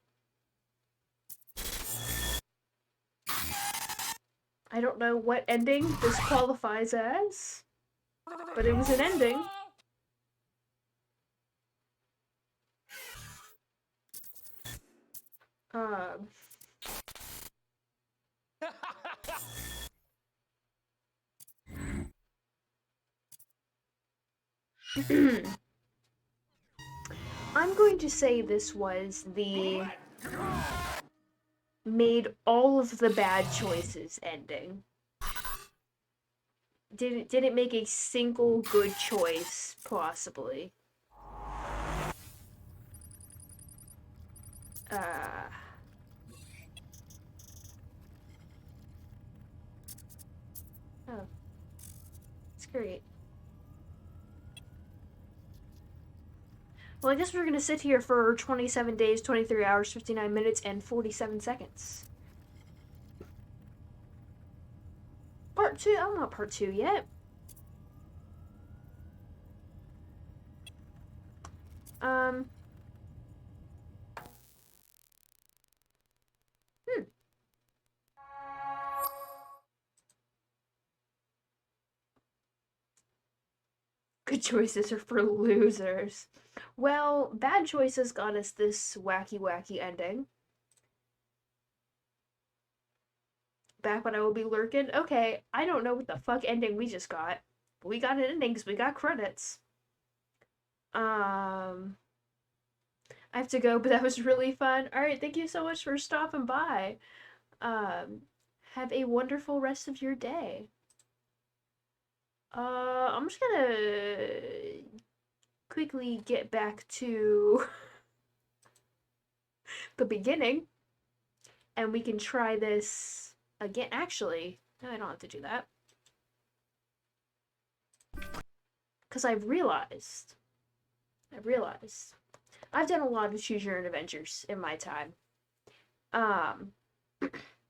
I don't know what ending this qualifies as, but it was an ending. Um. I'm going to say this was the made all of the bad choices ending. Didn't make a single good choice, possibly. Oh. It's great. Well, I guess we're gonna sit here for 27 days, 23 hours, 59 minutes, and 47 seconds. Part 2? I'm not part 2 yet. Good choices are for losers. Well, bad choices got us this wacky ending. Back when I will be lurking. Okay, I don't know what the fuck ending we just got. But we got an ending because we got credits. I have to go, but that was really fun. Alright, thank you so much for stopping by. Have a wonderful rest of your day. I'm just gonna quickly get back to the beginning, and we can try this again. Actually, no, I don't have to do that. Because I've realized I've done a lot of Choose Your Own Adventures in my time. And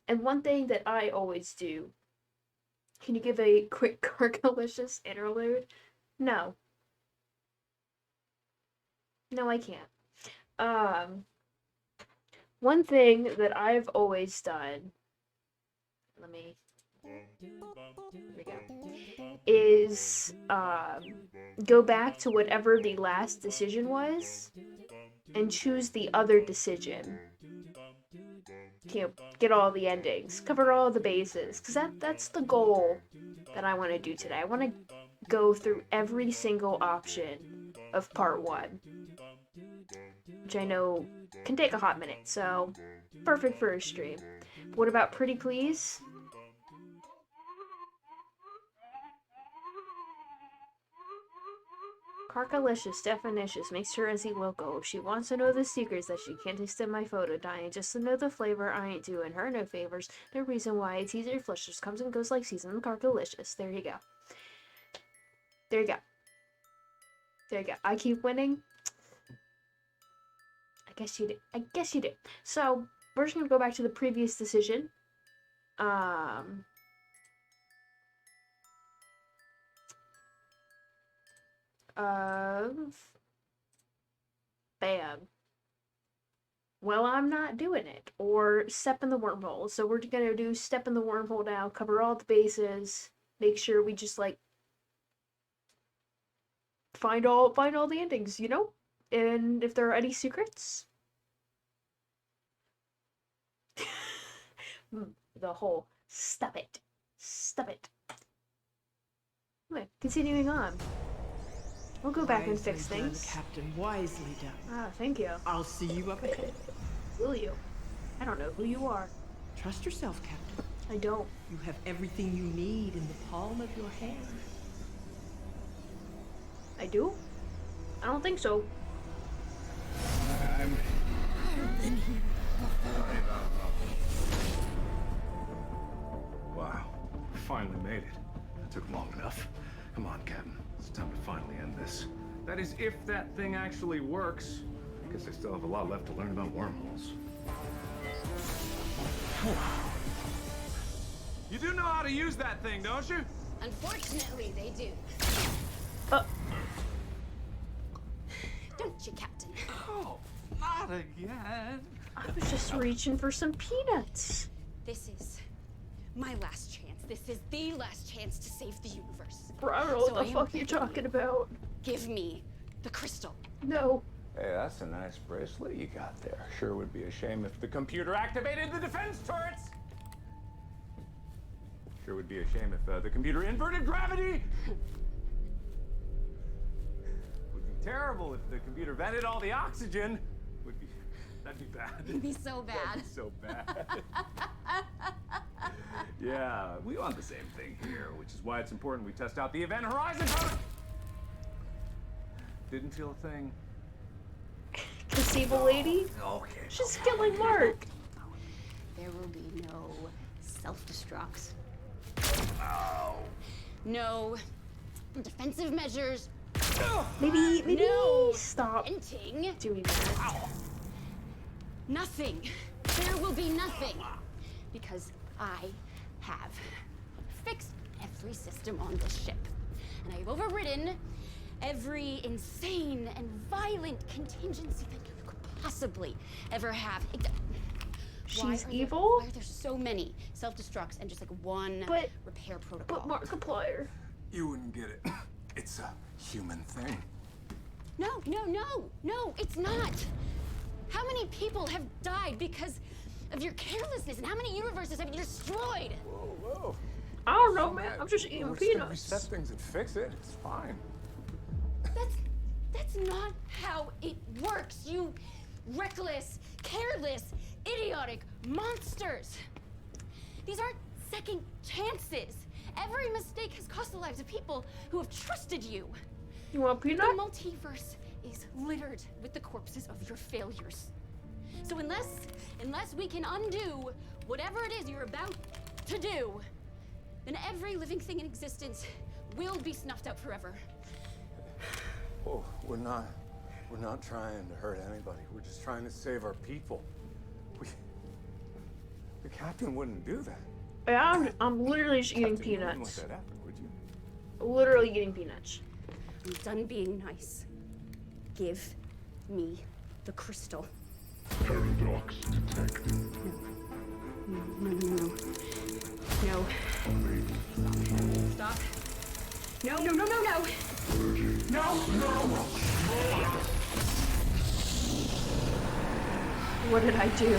one thing that I always do, can you give a quick Gargalicious interlude? No. No, I can't. One thing that I've always done, there we go, is go back to whatever the last decision was and choose the other decision. You know, get all the endings, cover all the bases, because that's the goal that I want to do today. I want to go through every single option of part 1, which I know can take a hot minute, so perfect for a stream. But what about Pretty Please? Carcalicious, Definitious, makes her as he loco. She wants to know the secrets that she can't extend my photo, dying just to know the flavor. I ain't doing her no favors. No reason why a teaser flush just comes and goes like season. Carcalicious. There you go. There you go. There you go. I keep winning. I guess you do. I guess you do. So we're just gonna go back to the previous decision. Bam. Well, I'm not doing it. Or step in the wormhole. So we're gonna do step in the wormhole now, cover all the bases, make sure we just like find all the endings, you know? And if there are any secrets. The whole stop it. Stop it. Okay, continuing on. We'll go back and fix Wisely done, things. Captain, wisely done. Ah, thank you. I'll see you up ahead. Will you? I don't know who you are. Trust yourself, Captain. I don't. You have everything you need in the palm of your hand. I do? I don't think so. Wow, we finally made it. That took long enough. Come on, Captain. It's time to finally end this. That is, if that thing actually works. I guess I still have a lot left to learn about wormholes. You do know how to use that thing, don't you? Unfortunately, they do. Don't you, Captain? Oh, not again. I was just reaching for some peanuts. This is my last chance. This is the last chance to save the universe. Bro, I don't know what the fuck you're talking about. Give me the crystal. No. Hey, that's a nice bracelet you got there. Sure would be a shame if the computer activated the defense turrets. Sure would be a shame if the computer inverted gravity. Would be terrible if the computer vented all the oxygen. That'd be bad. It'd be so bad. That'd be so bad. Yeah, we want the same thing here, which is why it's important we test out the event horizon. Didn't feel a thing. This evil lady? Okay. She's killing Mark. There will be no self-destructs. Oh. No defensive measures. Maybe no stop venting. doing that. Nothing. There will be nothing. Because I have fixed every system on this ship. And I've overridden every insane and violent contingency that you could possibly ever have. She's evil? Why are there so many self-destructs and just like one repair protocol? But Markiplier. You wouldn't get it. It's a human thing. No, it's not. How many people have died because of your carelessness, and how many universes have you destroyed? Whoa. I don't know, man. I'm just eating We're just gonna peanuts. reset things and fix it. It's fine. That's not how it works, you reckless, careless, idiotic monsters. These aren't second chances. Every mistake has cost the lives of people who have trusted you. You want peanut? The multiverse is littered with the corpses of your failures. So unless we can undo whatever it is you're about to do, then every living thing in existence will be snuffed out forever. Oh, we're not trying to hurt anybody. We're just trying to save our people. The captain wouldn't do that. Yeah, I'm literally just eating Captain, you wouldn't peanuts. let that happen, would you? Literally eating peanuts. I'm done being nice. Give me the crystal. Paradox detected. No. Stop. No. What did I do?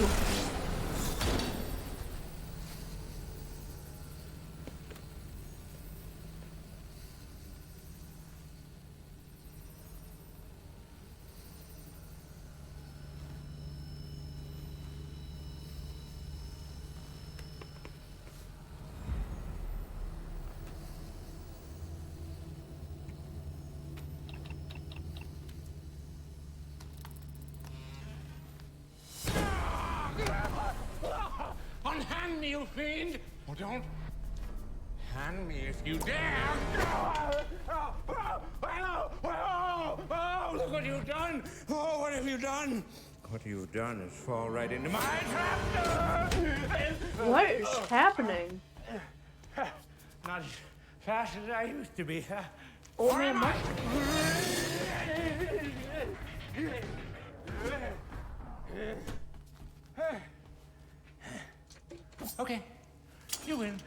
Unhand me, you fiend! Oh, don't hand me if you dare! Look what you've done! Oh, what have you done? What you've done is fall right into my trap! What is happening? Not as fast as I used to be, huh? Old man Mark. Okay, you win.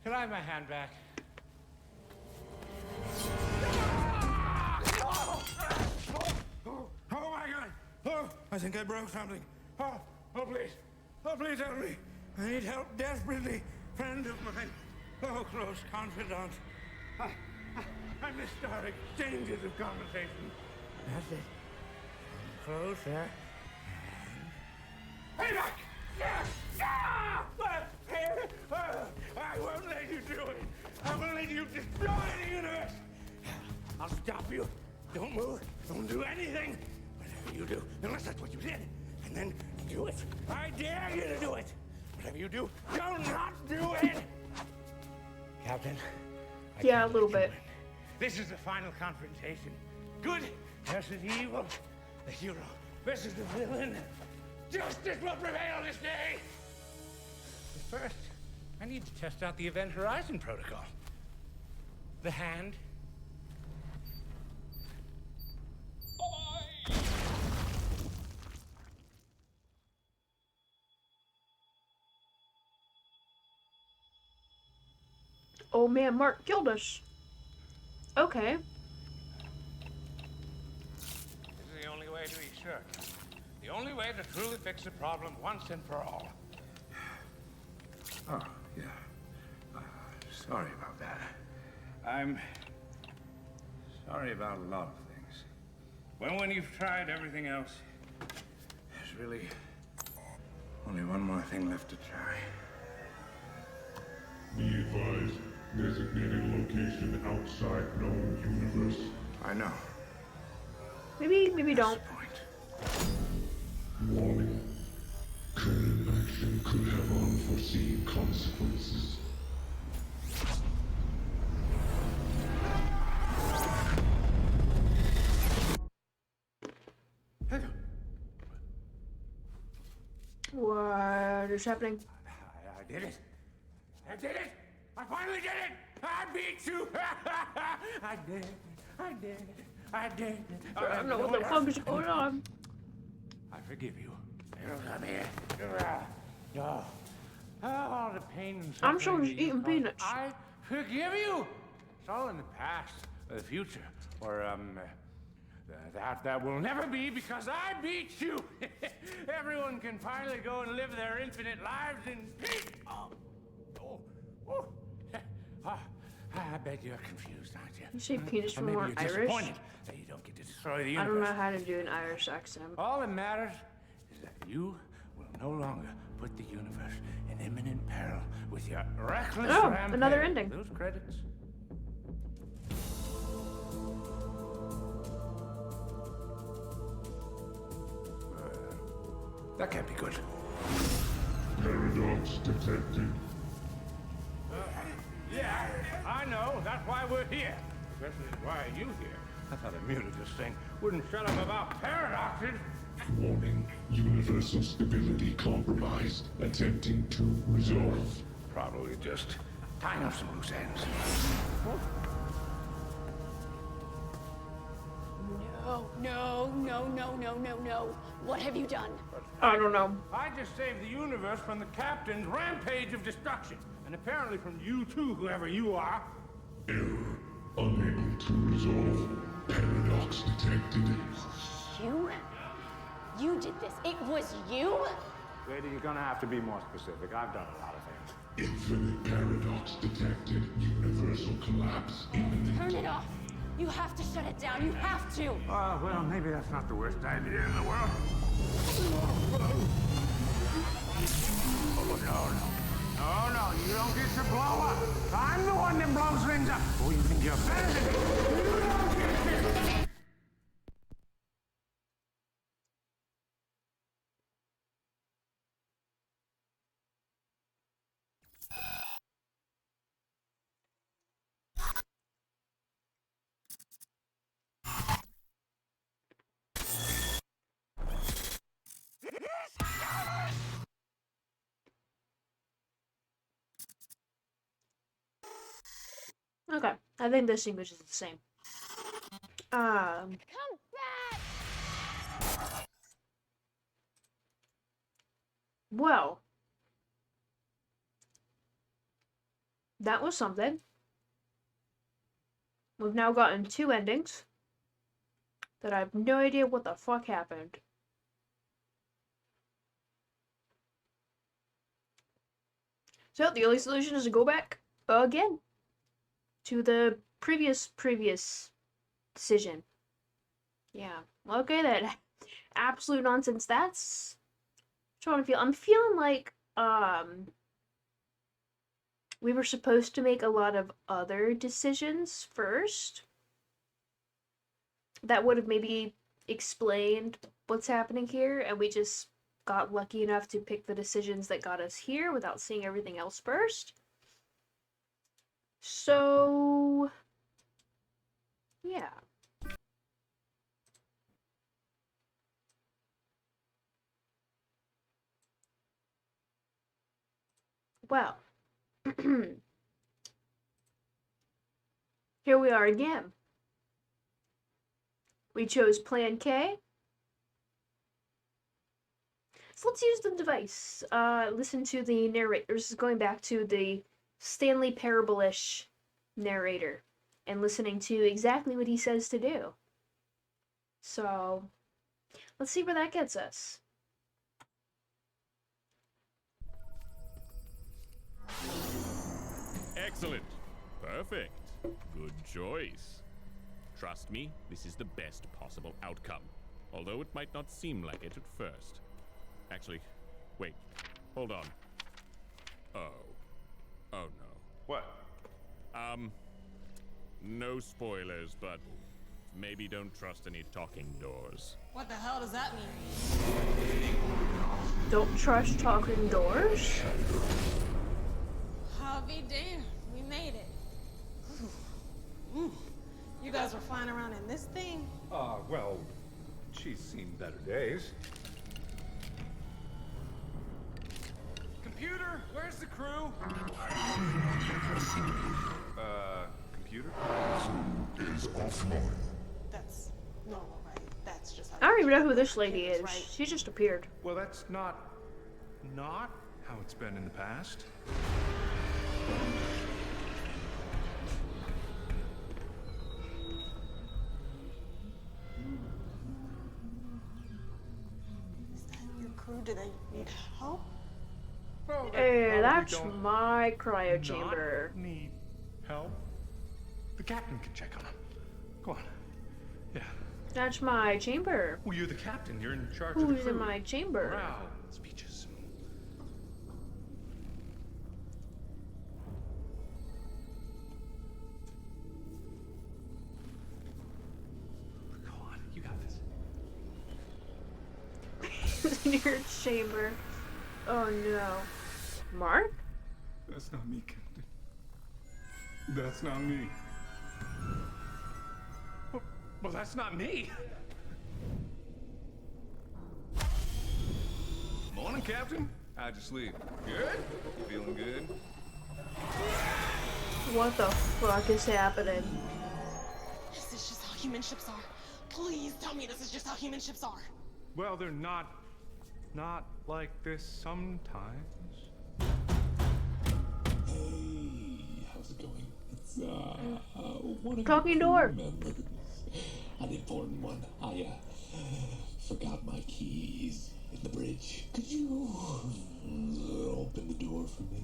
Can I have my hand back? Oh my God! Oh, I think I broke something. Oh, please help me. I need help desperately. Friend of mine. Oh, close confidant. I missed our exchanges of conversation. That's it. Close there. Hey, back! I won't let you do it. I won't let you destroy the universe. I'll stop you. Don't move. Don't do anything. Whatever you do, unless that's what you did, and then do it. I dare you to do it. Whatever you do, do not do it. Captain. Yeah, a little bit. This is the final confrontation. Good versus evil. The hero versus the villain. Justice will prevail this day. But first, I need to test out the Event Horizon protocol. The hand. Oh man, Mark killed us. Okay. This is the only way to be sure. The only way to truly fix the problem once and for all. Oh, yeah. Sorry about that. I'm sorry about a lot of things. Well, when you've tried everything else, there's really only one more thing left to try. Be advised, designated location outside known universe. I know. Maybe don't. Warning. Current action could have unforeseen consequences. What is happening? I did it. I did it. I finally did it. I beat you. I did. I did. I did. I don't know what the fuck is going on. I forgive you. Come here. Oh, all the pain and suffering. I'm sure just eating peanuts. I forgive you. It's all in the past, or the future, or that will never be because I beat you. Everyone can finally go and live their infinite lives in peace. I bet you're confused, aren't you? You say penis from Maybe more you're Irish? disappointed that you don't get to destroy the universe. I don't know how to do an Irish accent. All that matters is that you will no longer put the universe in imminent peril with your reckless rampage. Another ending. Those credits. That can't be good. Paradox detected. Yeah, I know. That's why we're here. Especially why are you here? I thought I muted this thing. Wouldn't shut up about paradoxes. Warning. Universal stability compromised. Attempting to resolve. Probably just tying up some loose ends. No. What have you done? I don't know. I just saved the universe from the captain's rampage of destruction. And apparently from you too, whoever you are. Error. Unable to resolve. Paradox detected. You? You did this. It was you? Lady, you're gonna have to be more specific. I've done a lot of things. Infinite paradox detected. Universal collapse imminent. Turn it off. You have to shut it down. You have to. Well, maybe that's not the worst idea in the world. Oh, no, you don't get to blow up. I'm the one that blows things up. Oh, you think you're better than me? You don't get to. Okay, I think this English is the same. Come back! Well, that was something. We've now gotten 2 endings that I have no idea what the fuck happened. So the only solution is to go back again to the previous decision. Yeah. Okay then. Absolute nonsense. That's trying to feel. I'm feeling like we were supposed to make a lot of other decisions first. That would have maybe explained what's happening here, and we just got lucky enough to pick the decisions that got us here without seeing everything else first. So, yeah. Well, here we are again. We chose Plan K. So let's use the device. Listen to the narrator. This is going back to the Stanley Parable-ish narrator and listening to exactly what he says to do. So, let's see where that gets us. Excellent. Perfect. Good choice. Trust me, this is the best possible outcome, although it might not seem like it at first. Actually, wait. Hold on. Oh. Oh no. What? No spoilers, but maybe don't trust any talking doors. What the hell does that mean? Don't trust talking doors? I'll be damned. We made it. You guys were flying around in this thing? Well, she's seen better days. Computer, where's the crew? Computer? Is offline. That's normal, right? That's just how I don't even know who this lady kids, is. right? She just appeared. Well, that's not how it's been in the past. Is that your crew? Do they need help? Well, Hey, that's my cryo chamber. Need help? The captain can check on him. Go on. Yeah. That's my chamber. Well, you're the captain. You're in charge of the Who's crew. in my chamber? Morale, speeches. Go on. You got this. In your chamber. Oh no. Mark? That's not me, Captain. That's not me. Well, that's not me. Morning, Captain. How'd you sleep? Good? You feeling good? What the fuck is happening? Is this just how human ships are? Please tell me this is just how human ships are. Well, they're not like this sometimes. Hey, how's it going? It's one of Talking your door. crew members. An important one. I forgot my keys in the bridge. Could you open the door for me?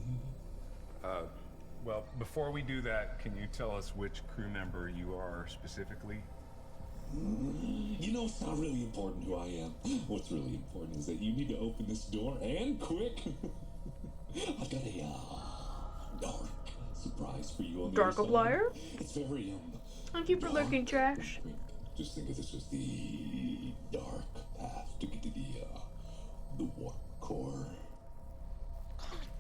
Well, before we do that, can you tell us which crew member you are specifically? You know, it's not really important who I am. What's really important is that you need to open this door, and quick. I've got a dark surprise for you on the other side. Darkiplier? It's very Thank you for looking trash. Just think of this as the dark path to get to the warp core.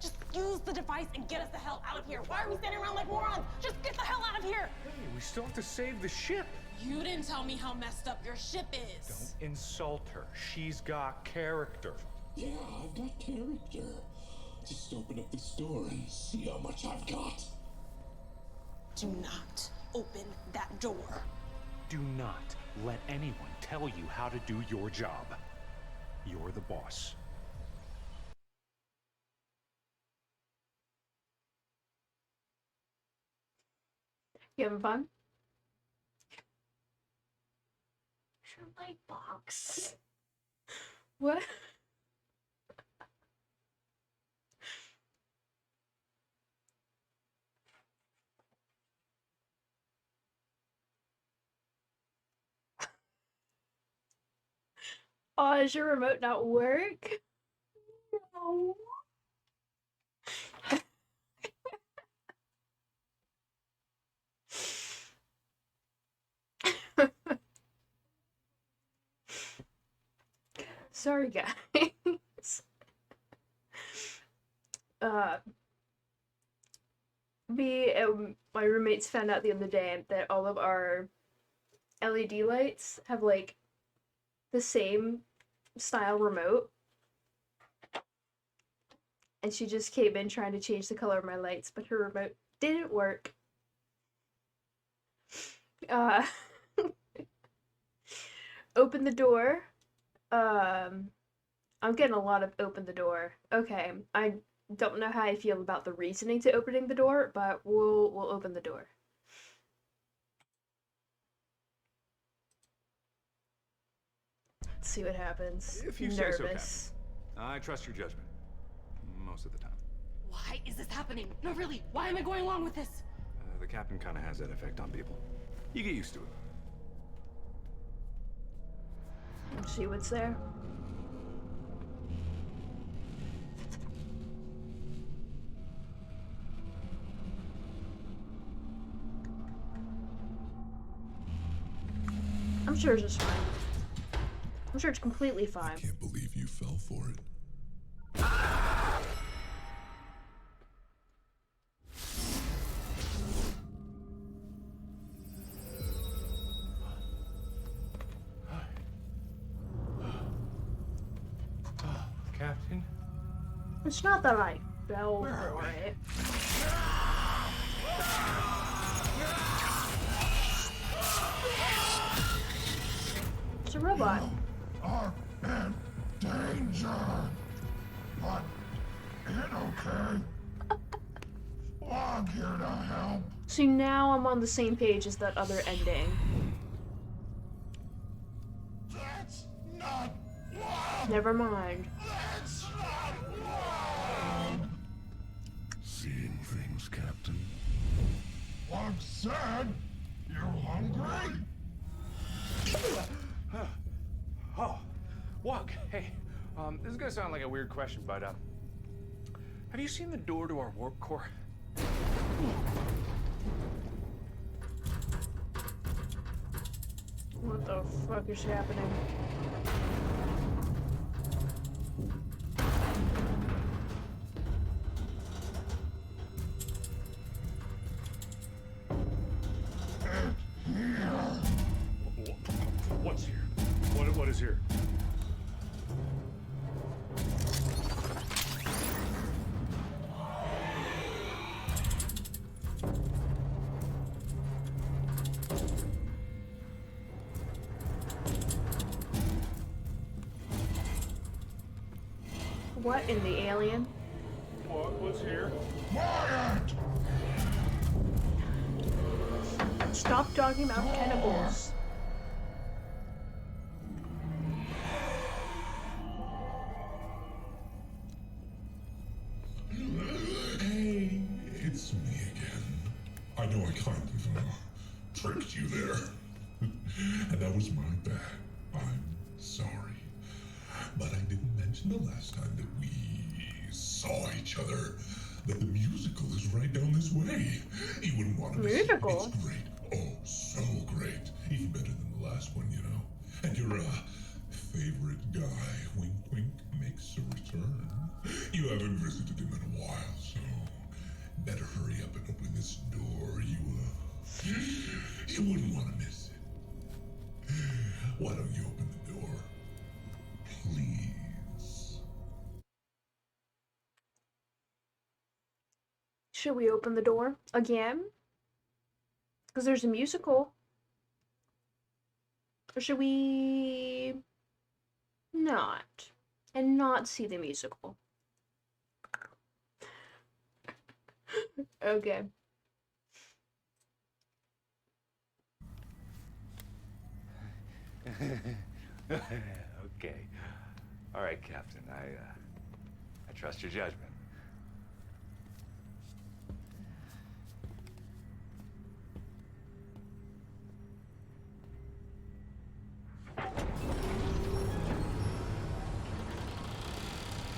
Just use the device and get us the hell out of here. Why are we standing around like morons? Just get the hell out of here. Hey, we still have to save the ship. You didn't tell me how messed up your ship is. Don't insult her. She's got character. Yeah, I've got character. Just open up this door and see how much I've got. Do not open that door. Do not let anyone tell you how to do your job. You're the boss. You having fun? My box. What? Oh, does your remote not work? No. Sorry, guys. Me and my roommates found out the other day that all of our LED lights have like the same style remote. And she just came in trying to change the color of my lights, but her remote didn't work. Open the door. I'm getting a lot of open the door. Okay, I don't know how I feel about the reasoning to opening the door, but we'll open the door. Let's see what happens. If you say so, Captain. I trust your judgment. Most of the time. Why is this happening? No, really, why am I going along with this? The captain kind of has that effect on people. You get used to it. Let's see what's there. I'm sure it's just fine. I'm sure it's completely fine. I can't believe you fell for it. Captain? It's not that I fell for it. It's a robot. Are in danger. But it okay. I'm here to help. See, now I'm on the same page as that other ending. That's not love. Never mind. That's not love. Seeing things, Captain. I'm sad. You hungry? Oh, Walk. Hey, this is gonna sound like a weird question, but have you seen the door to our warp core? What the fuck is happening? What's here? What is here? What in the alien? What's here? Quiet! Stop talking about tentacles. Hey, it's me again. I know I kind of tricked you there. And that was my bad. I'm sorry. But I didn't mention the last time that we saw each other that the musical is right down this way. You wouldn't want to miss it. Musical? It's great. Oh, so great. Even better than the last one, you know. And your favorite guy, Wink Wink, makes a return. You haven't visited him in a while, so better hurry up and open this door. You wouldn't want to miss it. Why don't you open the door? Please. Should we open the door again? Because there's a musical. Or should we not? And not see the musical? Okay. Okay. All right, Captain. I trust your judgment.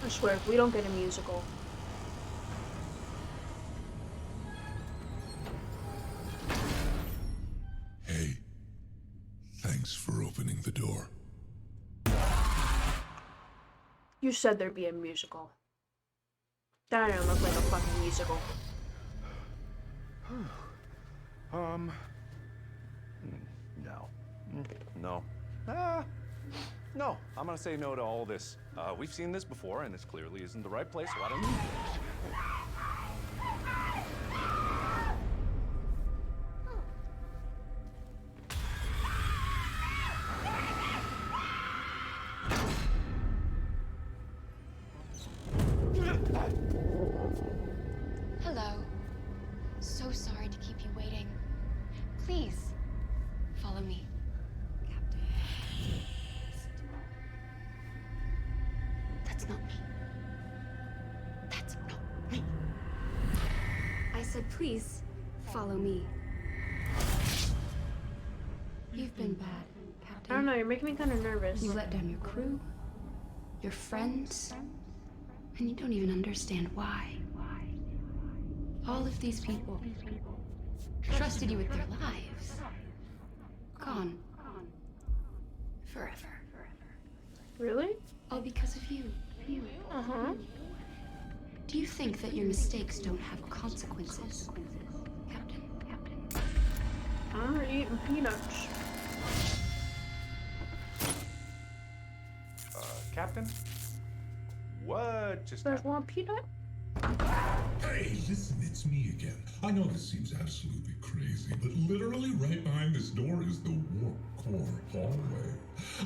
I swear, if we don't get a musical. Hey, thanks for opening the door. You said there'd be a musical. That didn't look like a fucking musical. No. No. No. I'm gonna say no to all this. We've seen this before, and this clearly isn't the right place, so I don't... Hello. So sorry to keep you waiting. Please, follow me. Captain. That's not me. That's not me. I said, please, follow me. You've been bad, Captain. I don't know, you're making me kind of nervous. You let down your crew, your friends, and you don't even understand why. All of these people trusted you with their lives. Gone. Forever. Really? All because of you. Uh-huh. Do you think that your mistakes don't have consequences, Captain? I'm eating peanuts. Captain? What just There's one peanut? Hey, listen, it's me again. I know this seems absolutely crazy, but literally right behind this door is the warp core hallway.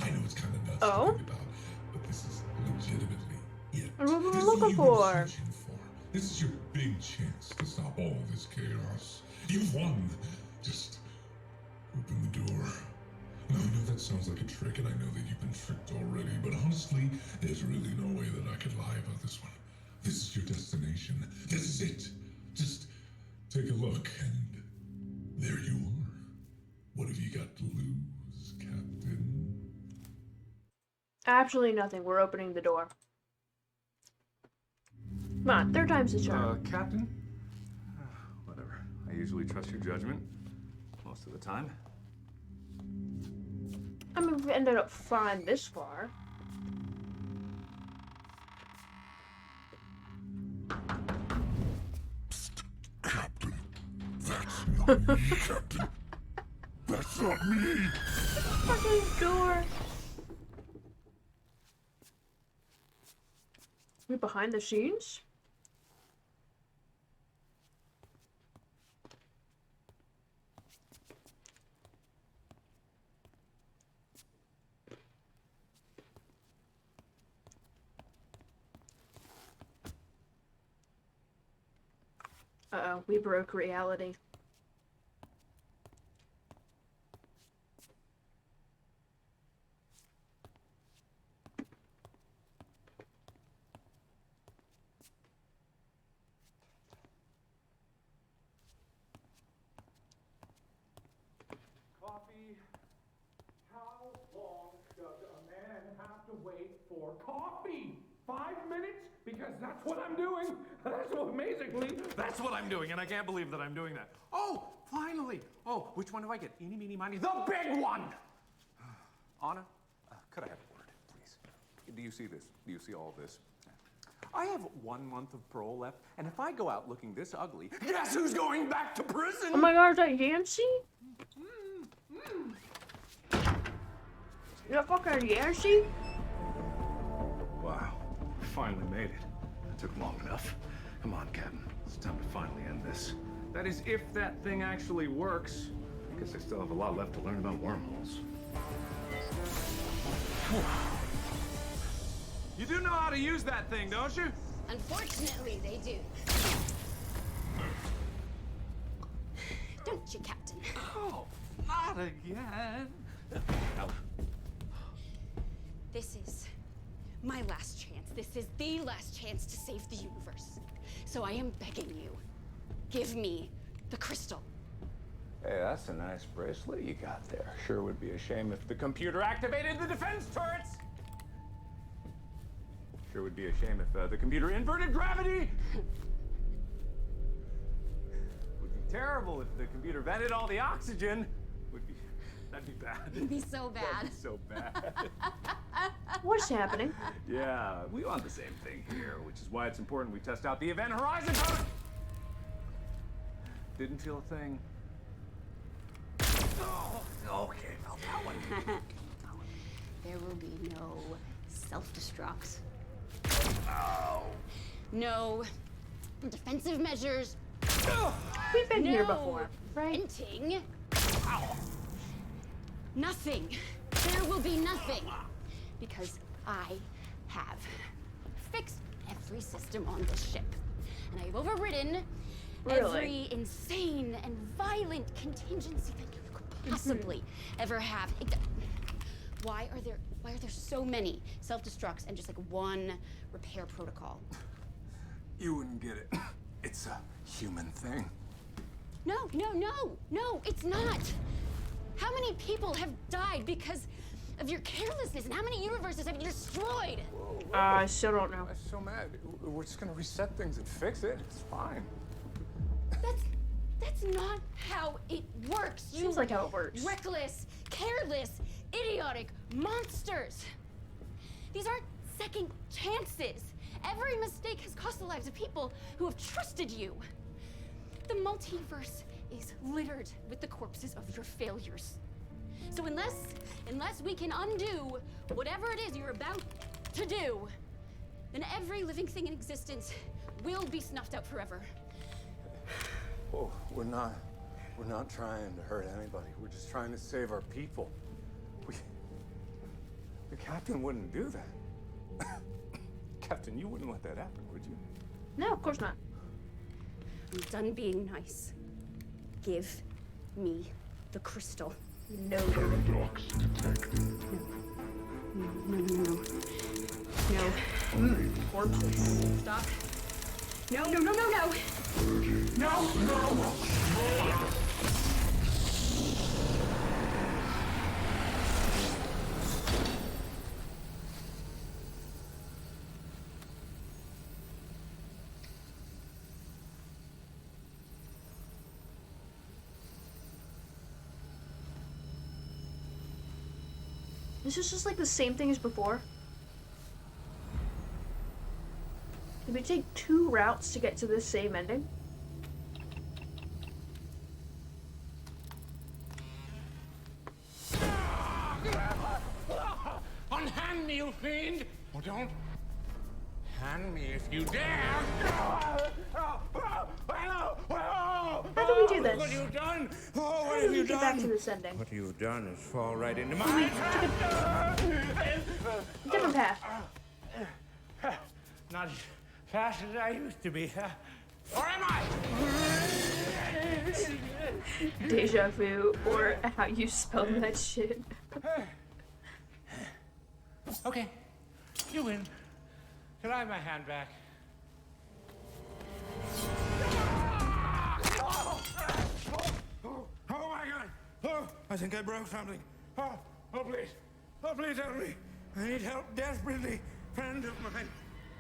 I know it's kind of nuts to think about, but this is legitimately it. What are we This is looking what you've been for? searching for. This is your big chance to stop all of this chaos. You've won. Just open the door. Now, I know that sounds like a trick, and I know that you've been tricked already, but honestly, there's really no way that I could lie about this one. This is your destination. This is it. Just take a look, and there you are. What have you got to lose, Captain? Absolutely nothing. We're opening the door. Come on, third time's the charm. Captain? Whatever. I usually trust your judgment. Most of the time. I mean, we ended up fine this far. Captain, that's not me, Captain. That's not me. Fucking door. We behind the scenes? Uh-oh, we broke reality. Coffee? How long does a man have to wait for coffee? 5 minutes? Because that's what I'm doing. That's what, amazingly, that's what I'm doing, and I can't believe that I'm doing that. Oh, finally. Oh, which one do I get? Eeny, meeny, miny, the big one. Anna, could I have a word, please? Do you see this? Do you see all this? I have 1 month of parole left, and if I go out looking this ugly, guess who's going back to prison? Oh my god, is that Yancy? Is that fucking Yancy? Wow. Finally made it. That took long enough. Come on, Captain. It's time to finally end this. That is, if that thing actually works. Guess I still have a lot left to learn about wormholes. You do know how to use that thing, don't you? Unfortunately, they do. Don't you, Captain? Oh, not again. This is my last chance. This is the last chance to save the universe. So I am begging you, give me the crystal. Hey, that's a nice bracelet you got there. Sure would be a shame if the computer activated the defense turrets. Sure would be a shame if the computer inverted gravity. Would be terrible if the computer vented all the oxygen. That'd be bad. It'd be so bad. That'd be so bad. What's happening? Yeah, we want the same thing here, which is why it's important we test out the event horizon code. Didn't feel a thing. Oh, okay, felt that one. There will be no self-destructs. Oh. No defensive measures. We've been here before, right? Venting. Nothing. There will be nothing. Because I have fixed every system on this ship. And I've overridden every insane and violent contingency that you could possibly ever have. Why are there so many self-destructs and just like one repair protocol? You wouldn't get it. It's a human thing. No, it's not. How many people have died because of your carelessness, and how many universes have you destroyed? I still don't know. I'm so mad. We're just gonna reset things and fix it. It's fine. That's not how it works. Seems like how it works. Reckless, careless, idiotic monsters. These aren't second chances. Every mistake has cost the lives of people who have trusted you. The multiverse is littered with the corpses of your failures. So unless we can undo whatever it is you're about to do, then every living thing in existence will be snuffed out forever. Oh, we're not trying to hurt anybody. We're just trying to save our people. The captain wouldn't do that. Captain, you wouldn't let that happen, would you? No, of course not. I'm done being nice. Give me the crystal. No. Paradox detected. No. Corpses. Stop. No. No. This is just like the same thing as before. Did we take 2 routes to get to this same ending? Unhand me, you fiend! Or don't hand me if you dare! How do we do this? What have you done? Oh, How what do have we you get done? back to this ending? What you've done is fall right into my Different path. Not as fast as I used to be, huh? Or am I? Deja vu, or how you spell that shit. Okay, you win. Can I have my hand back? Oh my God! Oh, I think I broke something. Oh, please. Oh, please help me. I need help desperately. Friend of mine.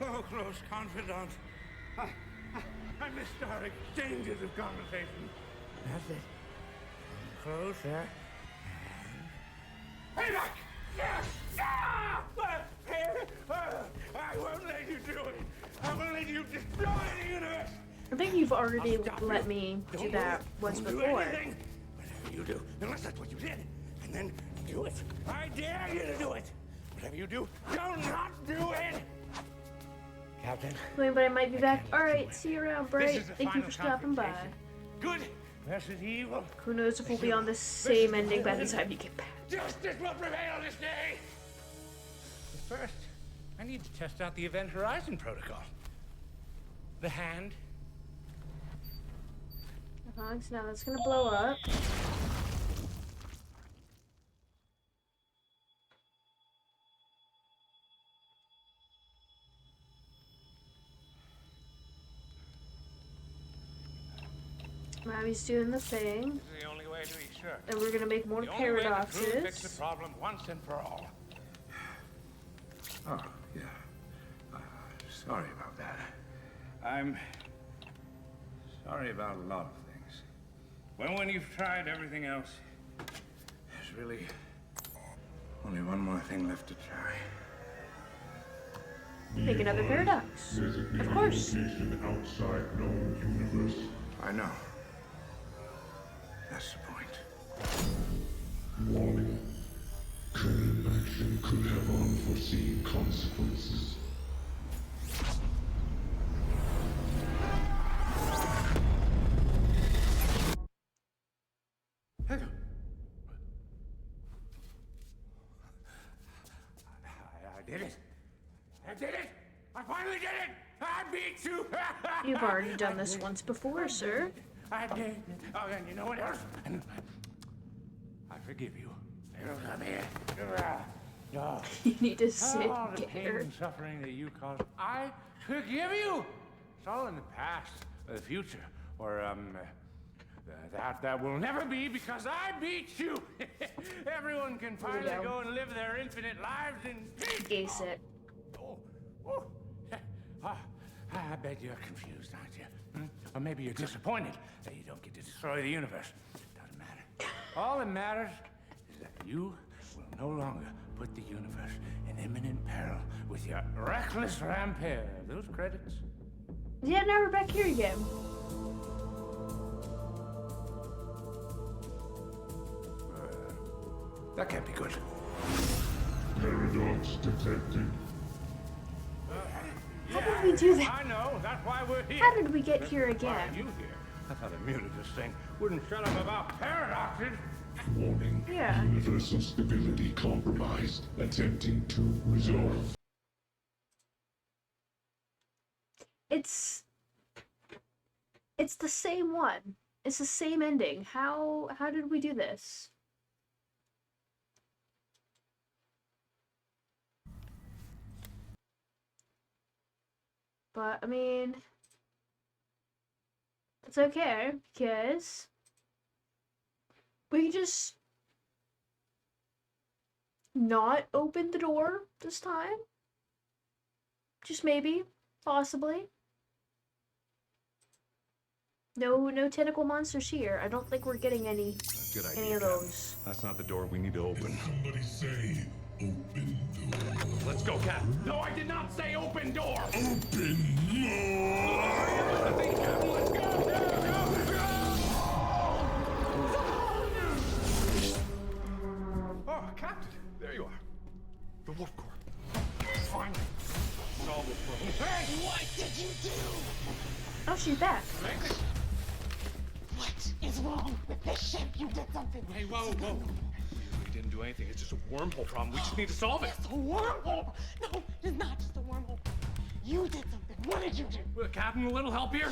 Oh, close confidant. I missed our exchanges of conversation. That's it. Closer. Payback! Yes! I won't let you do it. I won't let you destroy the universe. I think you've already let me do that once before. Whatever you do, unless that's what you did, and then do it. I dare you to do it. Whatever you do, do not do it. Captain. Wait, but I might be back. Alright, see you around, Bright. Thank you for stopping by. Good versus evil. Who knows if we'll be on the same ending by the time you get back. Justice will prevail this day! But first, I need to test out the Event Horizon protocol. The hand. So now that's gonna blow up. Mavi's doing the thing. This is the only way to be sure. And we're gonna make more The only way to paradoxes. truly fix the problem once and for all. Oh, yeah. Sorry about that. I'm sorry about a lot of things. Well, when you've tried everything else, there's really only one more thing left to try. Make another paradox. Of course. Outside known universe. I know. That's the point. Warning. Current action could have unforeseen consequences. I did it. I did it. I finally did it. I beat you. You've already done this once before, sir. I did. Oh, and you know what else? I forgive you. Come here. Oh. You need to sit all the pain there. and suffering that you caused. I forgive you. It's all in the past, or the future, or that will never be because I beat you. Everyone can finally go and live their infinite lives in peace. Gace it. I bet you're confused, aren't you? Hmm? Or maybe you're disappointed that you don't get to destroy the universe. Doesn't matter. All that matters is that you will no longer put the universe in imminent peril with your reckless rampage. Those credits? Yeah, now we're back here again. That can't be good. Paradox detected. How did we do that? I know. That's why we're here. How did we get here Why again? are you here? I thought I muted this thing. Wouldn't shut up about paradoxes. Warning. Yeah. Universal stability compromised. Attempting to resolve. It's the same one. It's the same ending. How did we do this? But I mean, it's okay because we can just not open the door this time. Just maybe, possibly. No tentacle monsters here. I don't think we're getting any Good idea, any of Captain. those. That's not the door we need to open. Somebody say, open door. Let's go, Captain. No, I did not say open door. Open Oh, Captain, there you are. The Warp Core. Finally. Solve this problem. Hey, what did you do? Oh, she's back. What is wrong with this ship? You did something. Hey, whoa. We didn't do anything. It's just a wormhole problem. We just need to solve it. It's a wormhole. No, it is not just a wormhole. You did something. What did you do? Captain, a little help here?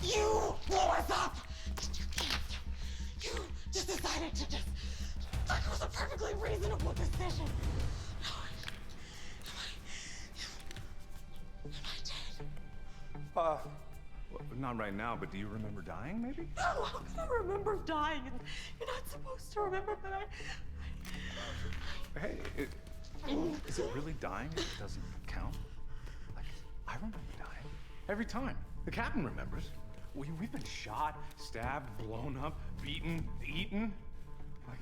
You blew us up. You just decided to just. That was a perfectly reasonable decision. Well, not right now, but do you remember dying, maybe? No, how can I remember dying? And you're not supposed to remember that. Hey, is it really dying if it doesn't count? Like, I remember dying. Every time. The captain remembers. We've been shot, stabbed, blown up, beaten, eaten. Like,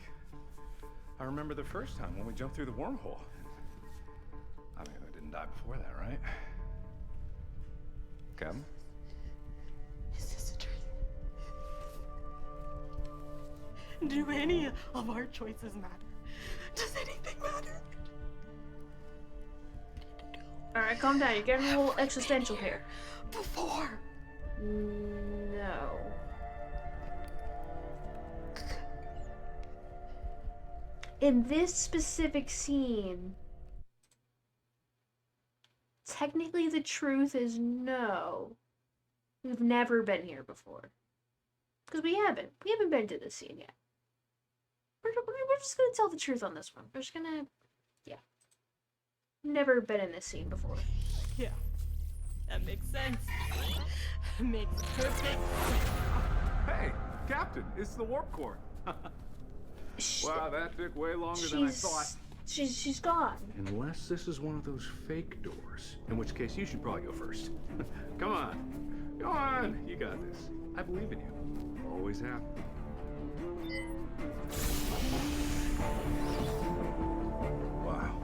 I remember the first time when we jumped through the wormhole. I mean, I didn't die before that, right? Captain? Is this a dream? Do any of our choices matter? Does anything matter? Alright, calm down. You're getting a little existential here. Before. No. in this specific scene, technically the truth is no. We've never been here before. Because we haven't. We haven't been to this scene yet. We're just gonna tell the truth on this one. We're just gonna, yeah. Never been in this scene before. Yeah, that makes sense. Makes perfect sense. Hey, Captain, it's the warp core. Wow, that took way longer than I thought. She's gone. Unless this is one of those fake doors, in which case you should probably go first. Come on. Go on. You got this. I believe in you. Always have. Wow.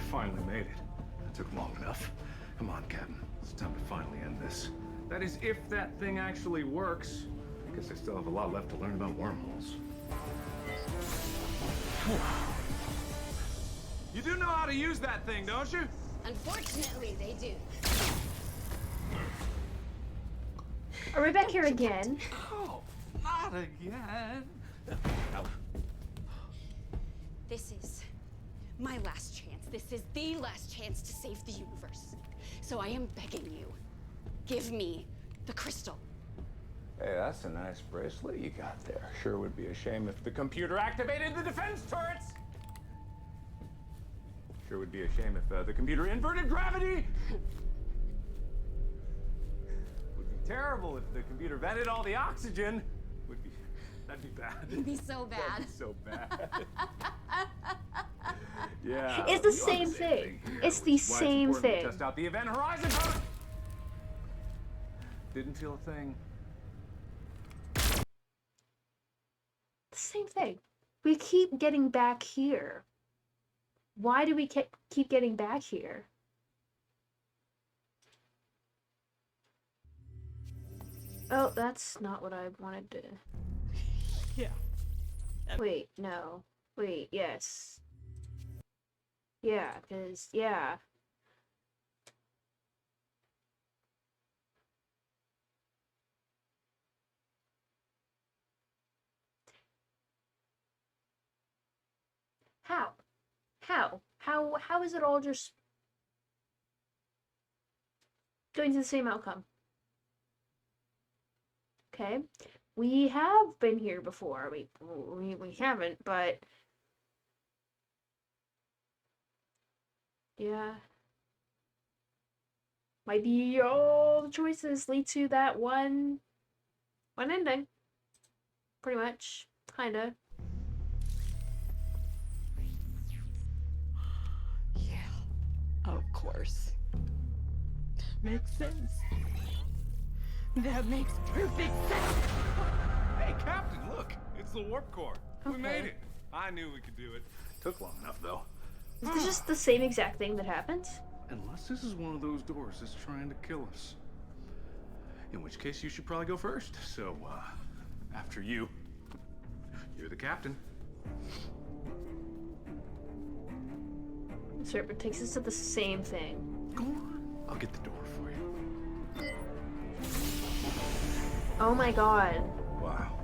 Finally made it. That took long enough. Come on, Captain. It's time to finally end this. That is, if that thing actually works. Guess I still have a lot left to learn about wormholes. You do know how to use that thing, don't you? Unfortunately, they do. Are we back here again? Oh, not again. This is my last chance. This is the last chance to save the universe. So I am begging you, give me the crystal. Hey, that's a nice bracelet you got there. Sure would be a shame if the computer activated the defense turrets. Sure would be a shame if the computer inverted gravity. Would be terrible if the computer vented all the oxygen. That'd be bad. It'd be so bad. That'd be so bad. Yeah. It's the same thing. It's the same thing. Test out the event horizon. Didn't feel a thing. Same thing. We keep getting back here. Why do we keep getting back here? Oh, that's not what I wanted to... Yeah. Wait, no. Wait, yes. Yeah, because, yeah. How? How is it all just going to the same outcome? Okay. We have been here before. We haven't, but yeah. Might be all the choices lead to that one ending. Pretty much. Kinda. Of course. Makes sense. That makes perfect sense. Hey, Captain, look. It's the warp core. Okay. We made it. I knew we could do it. Took long enough, though. Is this just the same exact thing that happened? Unless this is one of those doors that's trying to kill us. In which case, you should probably go first. So, after you. You're the captain. Serpent takes us to the same thing. Go on. I'll get the door for you. Oh my god. Wow.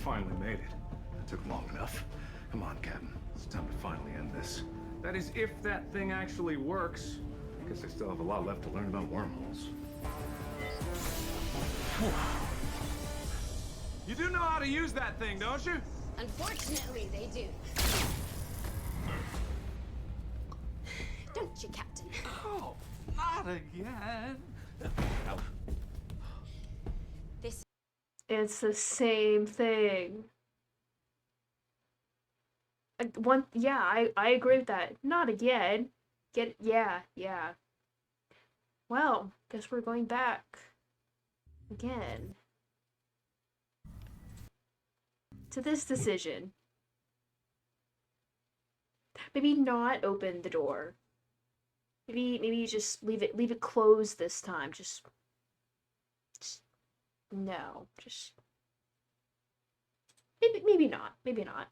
Finally made it. That took long enough. Come on, Captain. It's time to finally end this. That is, if that thing actually works. Guess I still have a lot left to learn about wormholes. You do know how to use that thing, don't you? Unfortunately, they do. Don't you, Captain? Oh, not again. This. It's the same thing. I agree with that. Not again. Yeah. Well, guess we're going back again to this decision. Maybe not open the door. Maybe just leave it closed this time. Just no. Just maybe not. Maybe not.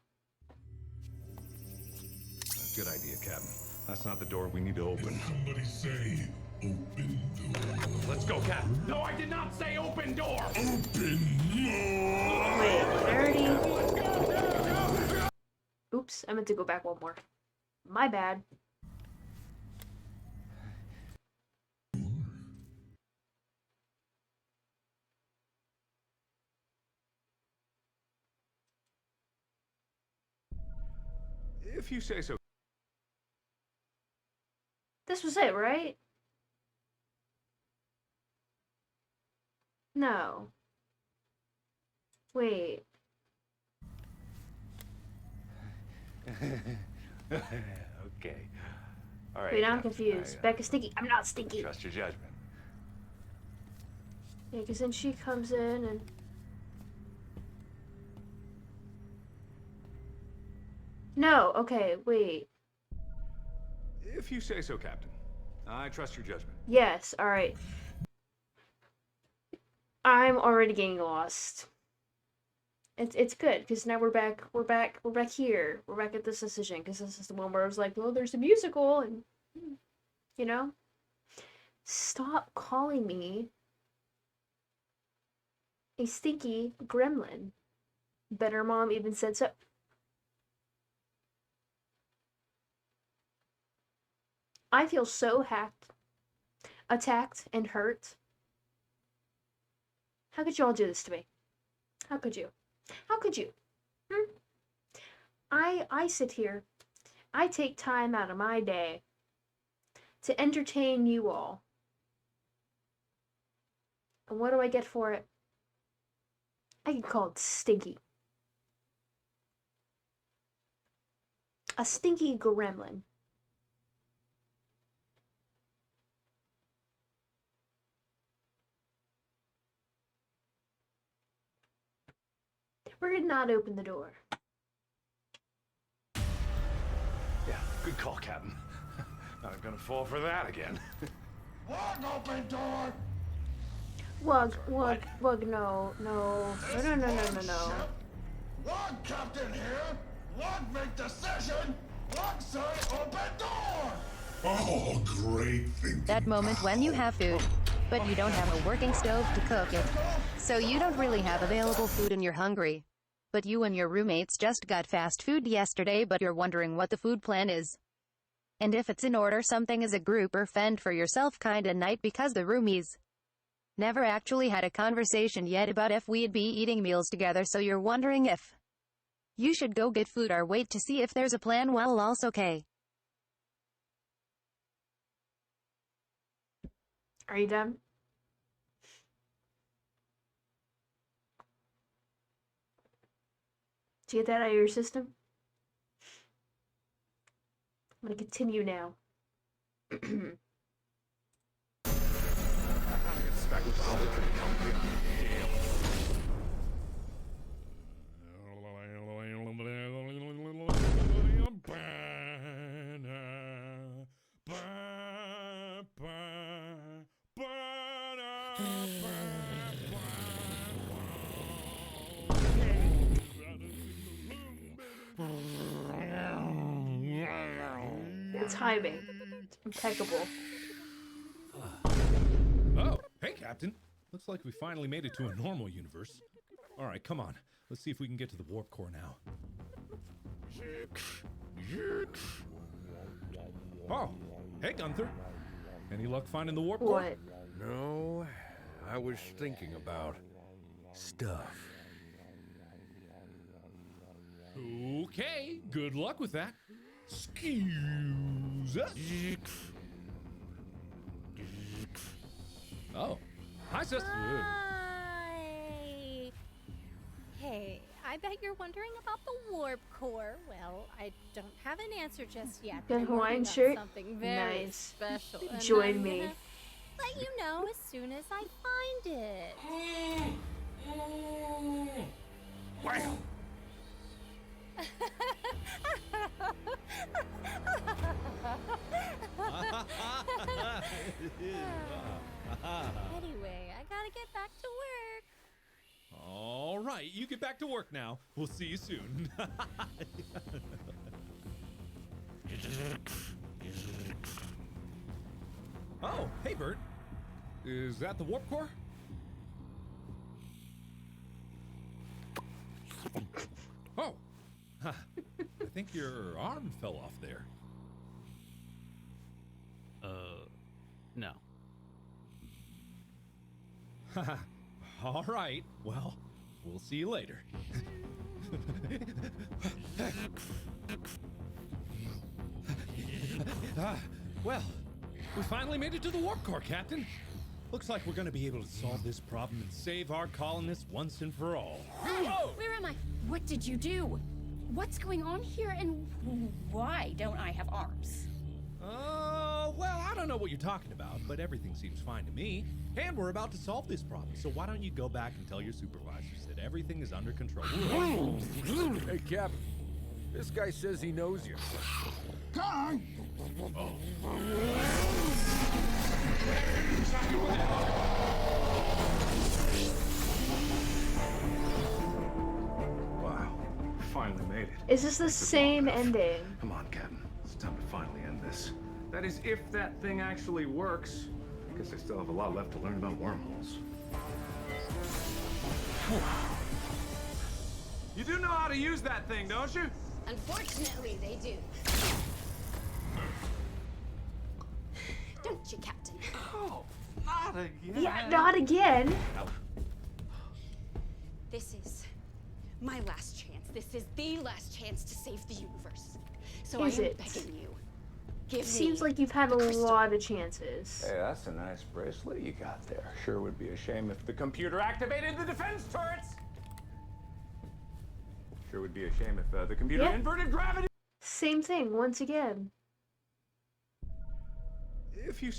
Good idea, Captain. That's not the door we need to open. Somebody say, open door. Let's go, Captain. No, I did not say open door. Open door. Wait, I already... Oop. Oops, I meant to go back one more. My bad. If you say so. This was it, right? No. Wait. Okay. All right. Wait, I'm Captain, confused. Becca's stinky. I'm not stinky. Trust your judgment. Yeah, because then she comes in and... No, okay, wait. If you say so, Captain. I trust your judgment. Yes, alright. I'm already getting lost. It's good, because now we're back here. We're back at this decision, because this is the one where I was like, well, there's a musical, and... You know? Stop calling me a stinky gremlin. Better Mom even said so. I feel so hacked, attacked, and hurt. How could you all do this to me? How could you? How could you? I sit here. I take time out of my day to entertain you all. And what do I get for it? I get called stinky. A stinky gremlin. We're gonna not open the door. Yeah, good call, Captain. Not gonna fall for that again. Walk open door! Wug, no. Wug captain here! Wug make decision! Wug say open door! Oh, great thinking. That moment when you have food, but you don't have a working stove to cook it. So you don't really have available food and you're hungry. But you and your roommates just got fast food yesterday, but you're wondering what the food plan is. And if it's in order something as a group or fend for yourself kinda night, because the roomies never actually had a conversation yet about if we'd be eating meals together, so you're wondering if you should go get food or wait to see if there's a plan. Well, also okay. Are you done? Did you get that out of your system? I'm gonna continue now. The timing. It's impeccable. Oh, hey, Captain. Looks like we finally made it to a normal universe. All right, come on. Let's see if we can get to the warp core now. Oh, hey, Gunther. Any luck finding the warp core? What? No, I was thinking about stuff. Okay, good luck with that. Excuse us. Oh, hi, sister. Hi. Hey, I bet you're wondering about the warp core. Well, I don't have an answer just yet. Good I'm working Hawaiian on shirt? something very Nice. special. and Join I'm me. gonna let you know as soon as I find it. Wow. Anyway, I gotta get back to work. All right, you get back to work now. We'll see you soon. Oh, hey, Bert. Is that the warp core? Oh, I think like your arm fell off there. No. All right, well, we'll see you later. Well, we finally made it to the warp core, Captain. Looks like we're gonna be able to solve this problem and save our colonists once and for all. Hey, where am I? What did you do? What's going on here, and why don't I have arms? Well, I don't know what you're talking about, but everything seems fine to me. And we're about to solve this problem, so why don't you go back and tell your supervisors that everything is under control. Hey, Cap. This guy says he knows you. Guy! Wow, we finally made it. Is this the same ending? Come on, Captain. It's time to finally end this. That is, if that thing actually works. I guess I still have a lot left to learn about wormholes. You do know how to use that thing, don't you? Unfortunately, they do. Don't you, Captain? Oh, not again. Yeah, not again. This is my last chance. This is the last chance to save the universe. So Is I am it? begging you. Give Seems me like you've had a lot of chances. Hey, that's a nice bracelet you got there. Sure would be a shame if the computer activated the defense turrets. Sure would be a shame if the computer Yeah. inverted gravity. Same thing once again. If you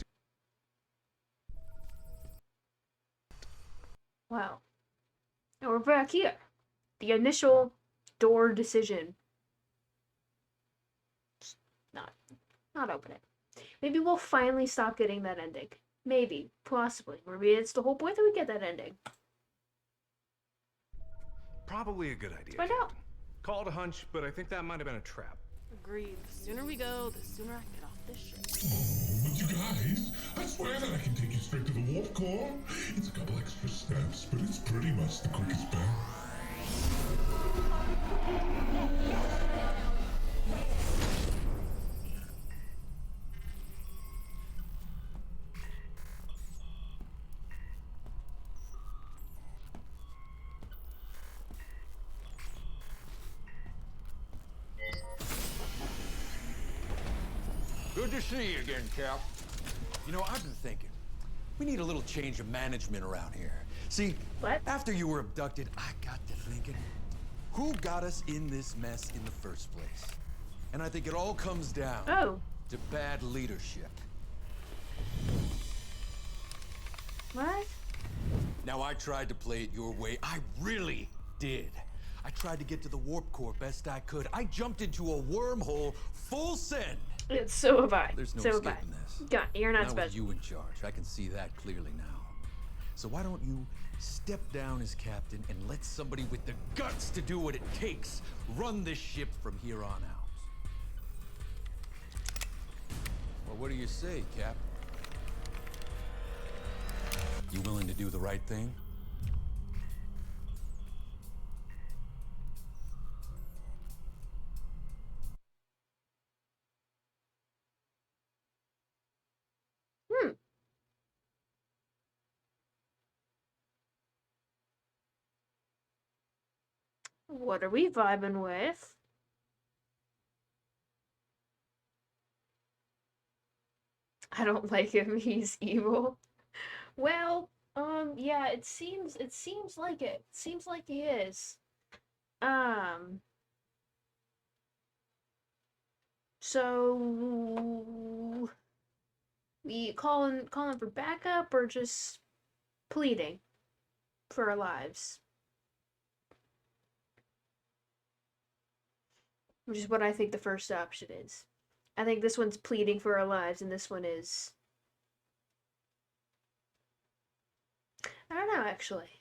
Wow. And we're back here. The initial door decision. Just not open it. Maybe we'll finally stop getting that ending. Maybe. Possibly. Maybe it's the whole point that we get that ending. Probably a good idea. Find out. Called a hunch, but I think that might have been a trap. Agreed. The sooner we go, the sooner I can get off this ship. Oh, but you guys, I swear that I can take you straight to the warp core. It's a couple extra steps, but it's pretty much the quickest bet. Good to see you again, Cap. You know, I've been thinking, we need a little change of management around here. See, after you were abducted, I got to thinking, who got us in this mess in the first place? And I think it all comes down to bad leadership. What? Now, I tried to play it your way. I really did. I tried to get to the warp core best I could. I jumped into a wormhole full send. So have I. There's no So have I. escaping this. God, you're not Now with special. you in charge, I can see that clearly now. So why don't you step down as captain and let somebody with the guts to do what it takes run this ship from here on out? Well, what do you say, Cap? You willing to do the right thing? What are we vibing with? I don't like him. He's evil. Well, yeah, it seems like it. Seems like he is. So we calling for backup or just pleading for our lives? Which is what I think the first option is. I think this one's pleading for our lives, and this one is... I don't know, actually.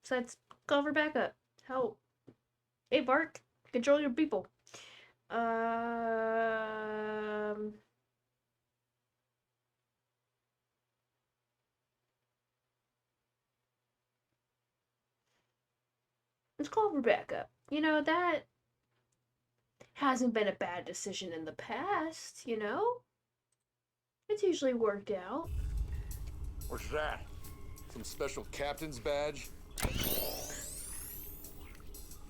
So let's call for backup. Help. Hey, Bark. Control your people. Let's call for backup. You know, that... Hasn't been a bad decision in the past, you know? It's usually worked out. What's that? Some special captain's badge?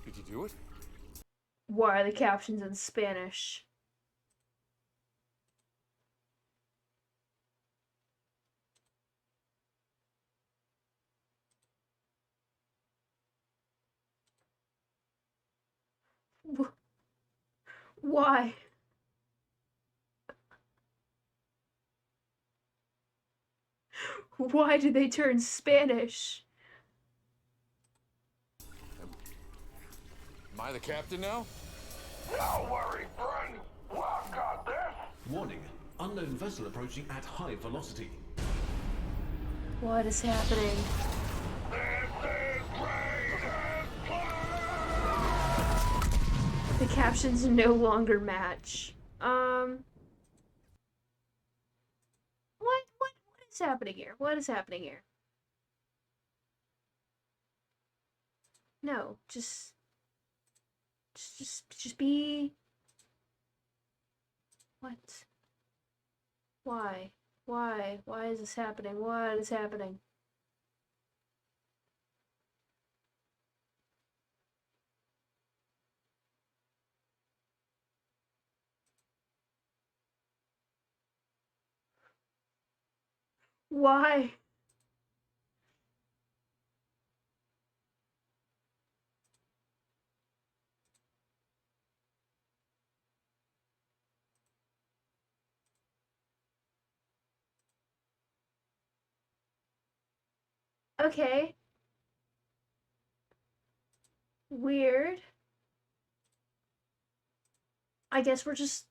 Did you do it? Why are the captions in Spanish? Why? Why did they turn Spanish? Am I the captain now? Don't worry, friend. I've got this. Warning. Unknown vessel approaching at high velocity. What is happening? The captions no longer match. What is happening here? What is happening here? No, just be. What? Why? Why is this happening? What is happening? Why? Okay. Weird. I guess we're just...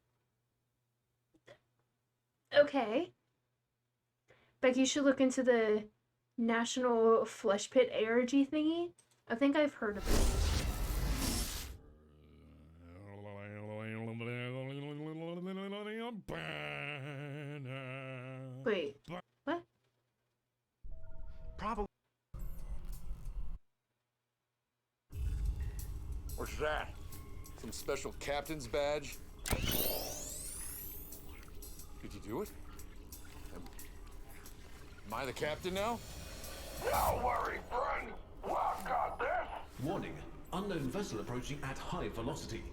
Okay. Becky, you should look into the National Flesh Pit ARG thingy. I think I've heard of it. Wait, what? Probably. What's that? Some special captain's badge? Did you do it? Am I the captain now? Don't worry, friend. I've got this. Warning. Unknown vessel approaching at high velocity.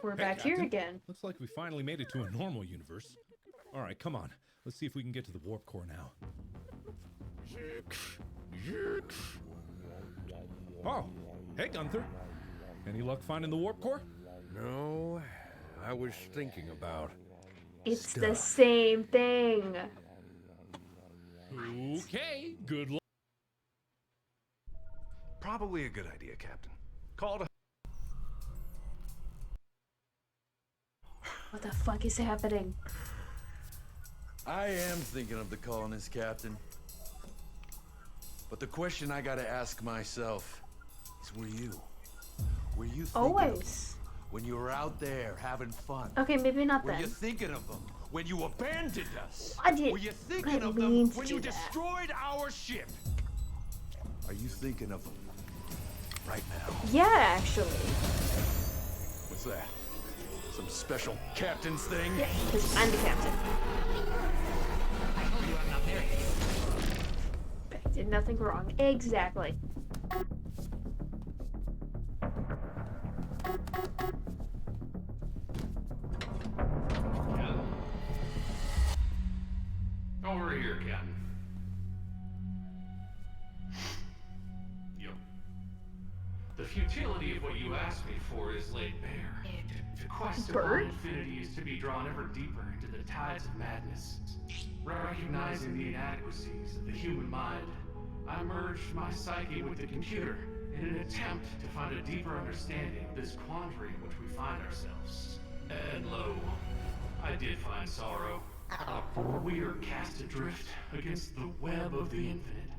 We're back here again. Looks like we finally made it to a normal universe. All right, come on. Let's see if we can get to the warp core now. Oh, hey Gunther. Any luck finding the warp core? No, I was thinking about It's stuff. the same thing. Okay, good luck. Probably a good idea, Captain. Call to... What the fuck is happening? I am thinking of the colonist, Captain. But the question I gotta ask myself is, were you? Were you thinking Always. of them when you were out there having fun? Okay, maybe not Were then. you thinking of them when you abandoned us? I didn't- Were you I thinking didn't of mean them to when do you that. destroyed our ship? Are you thinking of them right now? Yeah, actually. What's that? Some special captain's thing? Yeah, because I'm the captain. I hope you are not married. Beck did nothing wrong. Exactly. Over here, Captain. Yep. The futility of what you asked me for is laid bare. The quest of Bird? infinity is to be drawn ever deeper into the tides of madness. Recognizing the inadequacies of the human mind, I merged my psyche with the computer in an attempt to find a deeper understanding of this quandary in which we find ourselves. And lo, I did find sorrow. For we are cast adrift against the web of the infinite.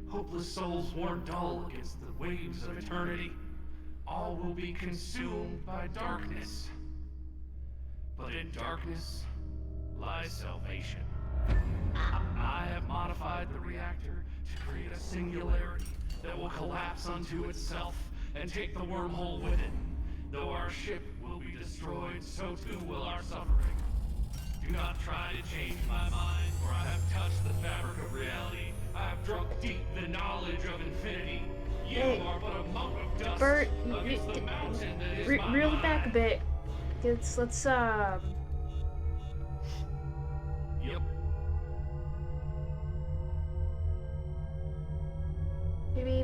Hopeless souls worn dull against the waves of eternity. All will be consumed by darkness. But in darkness lies salvation. I have modified the reactor to create a singularity that will collapse unto itself and take the wormhole with it. Though our ship will be destroyed, so too will our suffering. Do not try to change my mind, for I have touched the fabric of reality. I have drunk deep the knowledge of infinity. You are but a mote of dust Bert, against the mountain that is my reel it mind. back a bit. Let's Yep.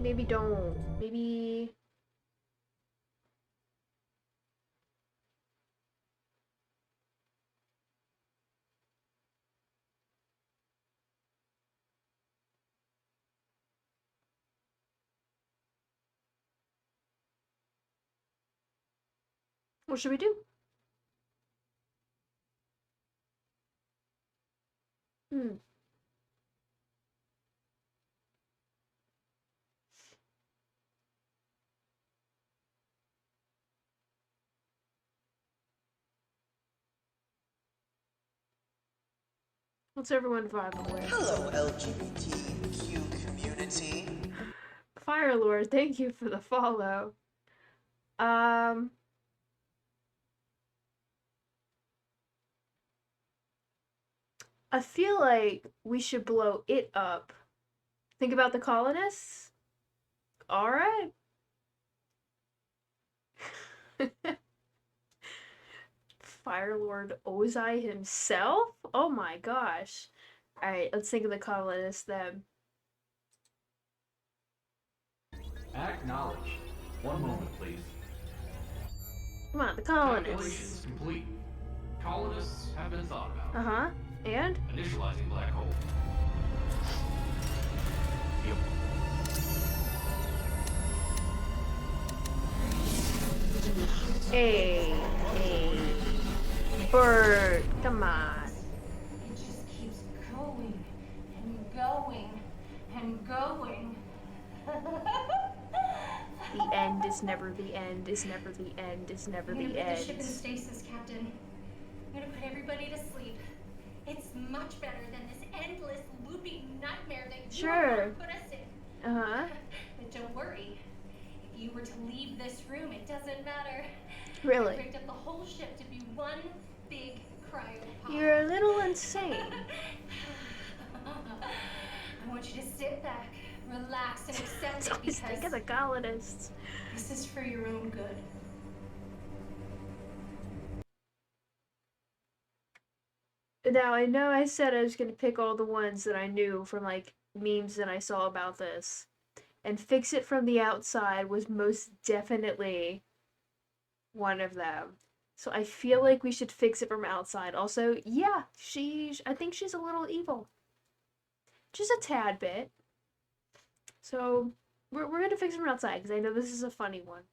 maybe don't. Maybe. What should we do? What's everyone vibing with? Hello, LGBTQ community. Fire Lord, thank you for the follow. I feel like we should blow it up. Think about the colonists? Alright. Firelord Ozai himself? Oh my gosh. Alright, let's think of the colonists then. Acknowledged. One moment, please. Come on, the colonists. Calculations complete. Colonists have been thought about. Uh-huh. And? Initializing black hole. Yep. Hey. Bird, come on. It just keeps going and going and going. The end is never the end, is never the end, is never I'm gonna the put end. the ship in stasis, Captain. I'm gonna put everybody to sleep. It's much better than this endless looping nightmare that you put us in. Uh-huh. But don't worry. If you were to leave this room, it doesn't matter. Really? I rigged up the whole ship to be one big cryopod. You're a little insane. I want you to sit back, relax, and accept it Always think of the colonists. this is for your own good. Now, I know I said I was going to pick all the ones that I knew from, like, memes that I saw about this. And Fix It From the Outside was most definitely one of them. So I feel like we should fix it from outside. Also, yeah, I think she's a little evil. Just a tad bit. So, we're going to fix it from outside, because I know this is a funny one.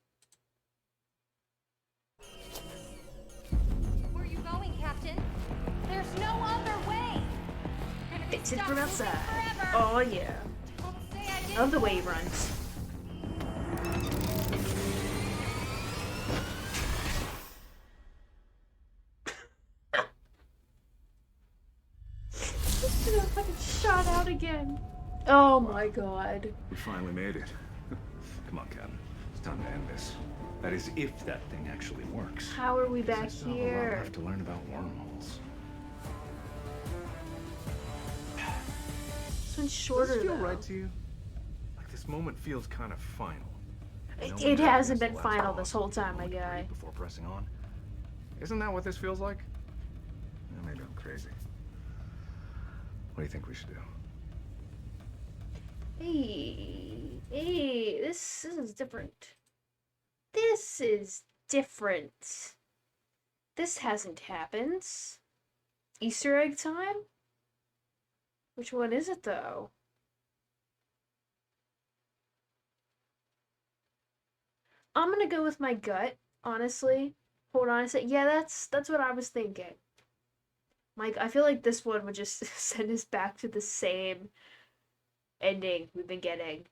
Where are you going, Captain? There's no other way. Fix it from outside. Oh, yeah. Love the way he runs. Fucking shot out again. Oh my god. We finally made it. Come on, Captain. It's time to end this. That is, if that thing actually works. How are we back I still have a lot here? left to learn about wormholes. This one's shorter Does this feel though. right to you? Like this moment feels kind of final. It hasn't been final this whole time, my guy. Before pressing on. Isn't that what this feels like? Maybe I'm crazy. What do you think we should do? Hey, this is different. This is different. This hasn't happened. Easter egg time? Which one is it though? I'm gonna go with my gut, honestly. Hold on a sec. Yeah, that's what I was thinking. Mike, I feel like this one would just send us back to the same ending we've been getting.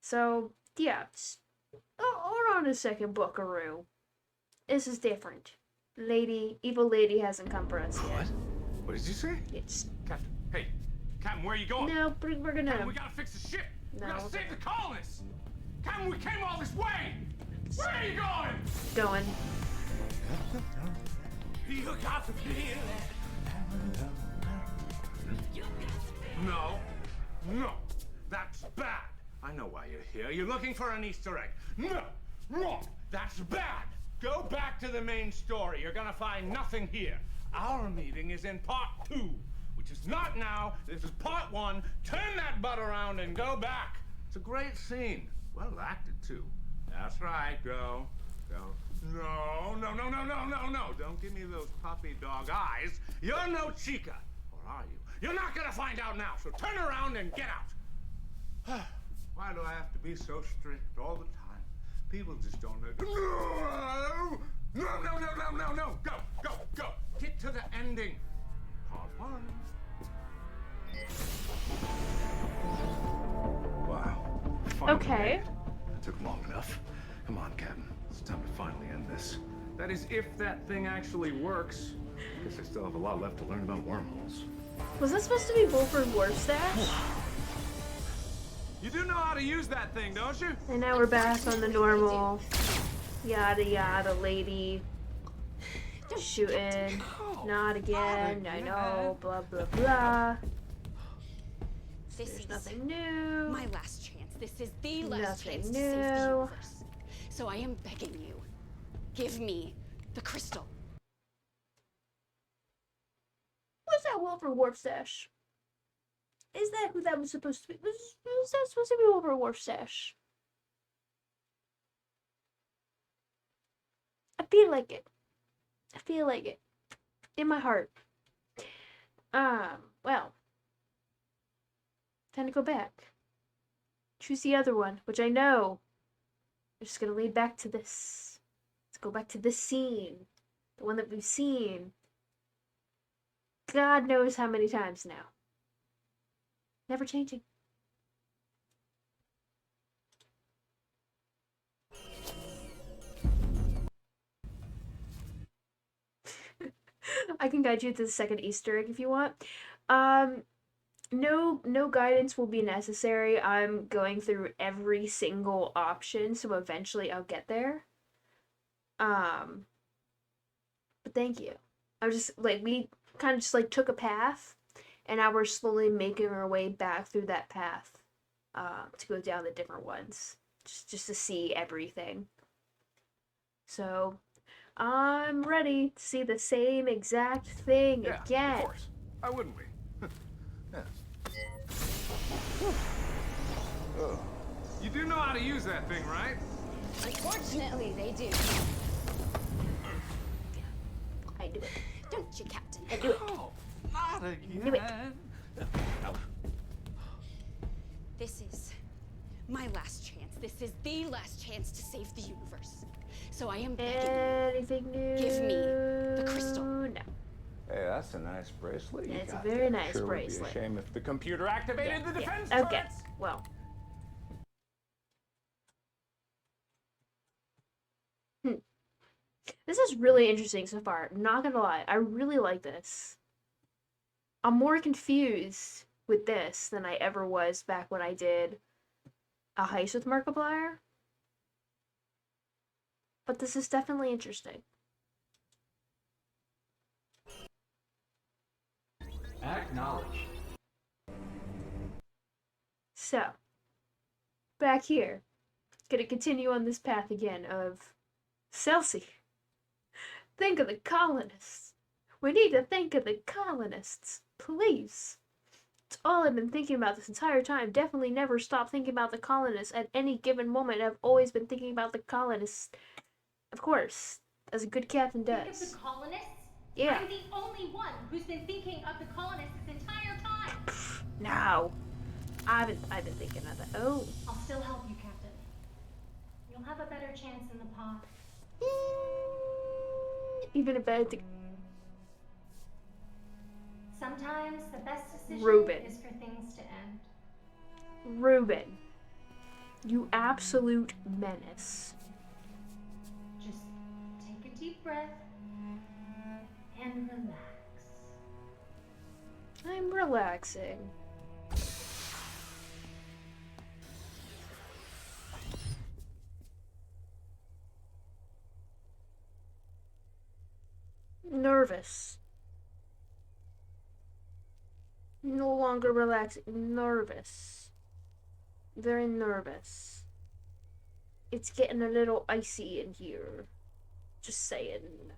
So, yeah. Hold on a second, Buckaroo. This is different. Evil lady hasn't come for us yet. What did you say? It's... Captain, hey. Captain, where are you going? No, we're gonna... Captain, we gotta fix the ship. No, we gotta save the colonists. Captain, we came all this way. Where are you going? Going. You got to feel it. No. No. That's bad. I know why you're here. You're looking for an Easter egg. No. Wrong. That's bad. Go back to the main story. You're gonna find nothing here. Our meeting is in part 2, which is not now. This is part 1. Turn that butt around and go back. It's a great scene. Well acted, too. That's right. Go. Go. No. Don't give me those puppy dog eyes. You're no Chica. Or are you? You're not gonna find out now, so turn around and get out. Why do I have to be so strict all the time? People just don't know. No. Go. Get to the ending. Part 1. Wow. Finally Okay. made it. That took long enough. Come on, Captain. It's time to finally end this. That is, if that thing actually works. Guess I still have a lot left to learn about wormholes. Was that supposed to be Wolford Warstash? You do know how to use that thing, don't you? And now we're back on the normal yada yada lady shooting. Not again. I know. Blah blah blah. There's nothing new. My last chance. This is the last Nothing chance to new. save the universe. So I am begging you, give me the crystal. Was that Wilbur Warstash? Is that who that was supposed to be? Was that supposed to be Wilbur Warstash? I feel like it. I feel like it. In my heart. Well. Time to go back. Choose the other one, which I know is just gonna lead back to this. Let's go back to this scene. The one that we've seen God knows how many times now. Never changing. I can guide you to the second Easter egg if you want. No guidance will be necessary. I'm going through every single option, so eventually I'll get there. But thank you. I was just like, we kind of just like took a path, and now we're slowly making our way back through that path to go down the different ones, just to see everything. So I'm ready to see the same exact thing again. Of course. Why wouldn't we? Yes. You do know how to use that thing, right? Unfortunately, they do. I do it. Don't you, Captain? I do it. Oh, not again. Do it. This is my last chance. This is the last chance to save the universe. So I am begging Anything new? Give me the crystal. No. Hey, that's a nice bracelet. It's a very nice sure bracelet. Would be a shame if the computer activated the defense Okay. turrets. Well. This is really interesting so far. Not gonna lie, I really like this. I'm more confused with this than I ever was back when I did a heist with Markiplier. But this is definitely interesting. Acknowledge. So, back here. Gonna continue on this path again of Celsi. Think of the colonists. We need to think of the colonists. Please. It's all I've been thinking about this entire time. Definitely never stop thinking about the colonists. At any given moment, I've always been thinking about the colonists. Of course, as a good captain Think does. of the colonists? Yeah. I'm the only one who's been thinking of the colonists this entire time. No. I've been thinking of that. Oh. I'll still help you, Captain. You'll have a better chance in the pod. Even a better thing. Sometimes the best decision Ruben. is for things to end. Ruben. You absolute menace. Just take a deep breath and relax. I'm relaxing. Nervous. No longer relaxing. Nervous. Very nervous. It's getting a little icy in here. Just saying.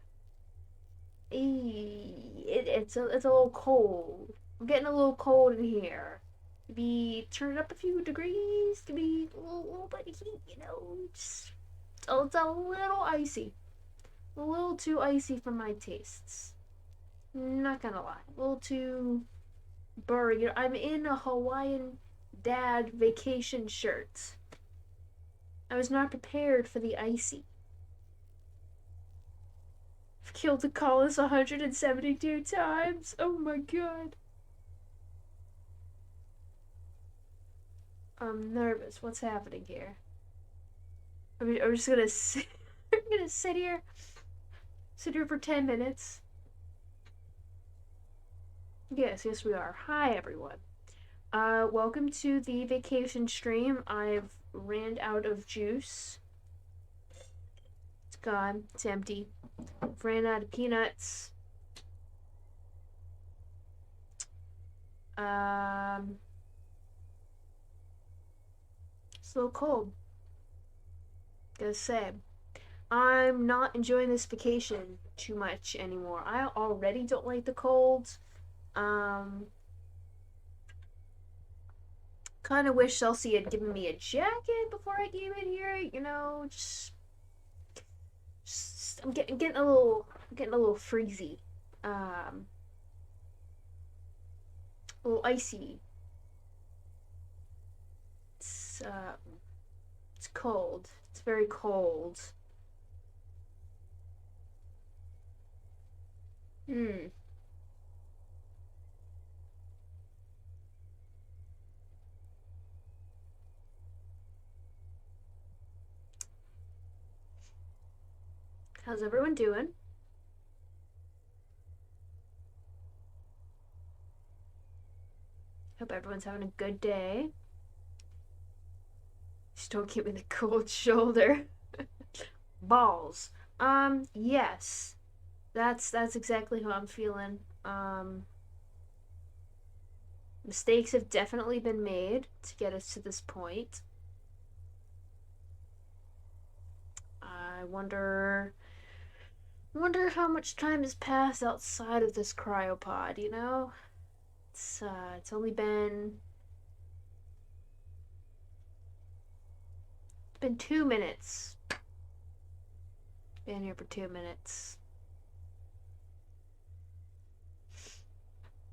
It's a little cold. I'm getting a little cold in here. Maybe turn it up a few degrees. Give me a little bit of heat, you know. It's a little icy. A little too icy for my tastes. Not gonna lie. A little too burry. You know, I'm in a Hawaiian dad vacation shirt. I was not prepared for the icy. I've killed the colonists 172 times. Oh my god. I'm nervous. What's happening here? I'm just gonna sit. I'm gonna sit here for 10 minutes. Yes, we are. Hi, everyone. Welcome to the vacation stream. I've ran out of juice. It's gone. It's empty. I've ran out of peanuts. It's a little cold. Gotta say. I'm not enjoying this vacation too much anymore. I already don't like the cold. Kind of wish Chelsea had given me a jacket before I came in here. You know, just I'm getting a little freezy. A little icy. It's cold. It's very cold. How's everyone doing? Hope everyone's having a good day. Just don't give me the cold shoulder. Balls. Yes. That's exactly how I'm feeling. Mistakes have definitely been made to get us to this point. I wonder how much time has passed outside of this cryopod, you know? It's only been 2 minutes. Been here for 2 minutes.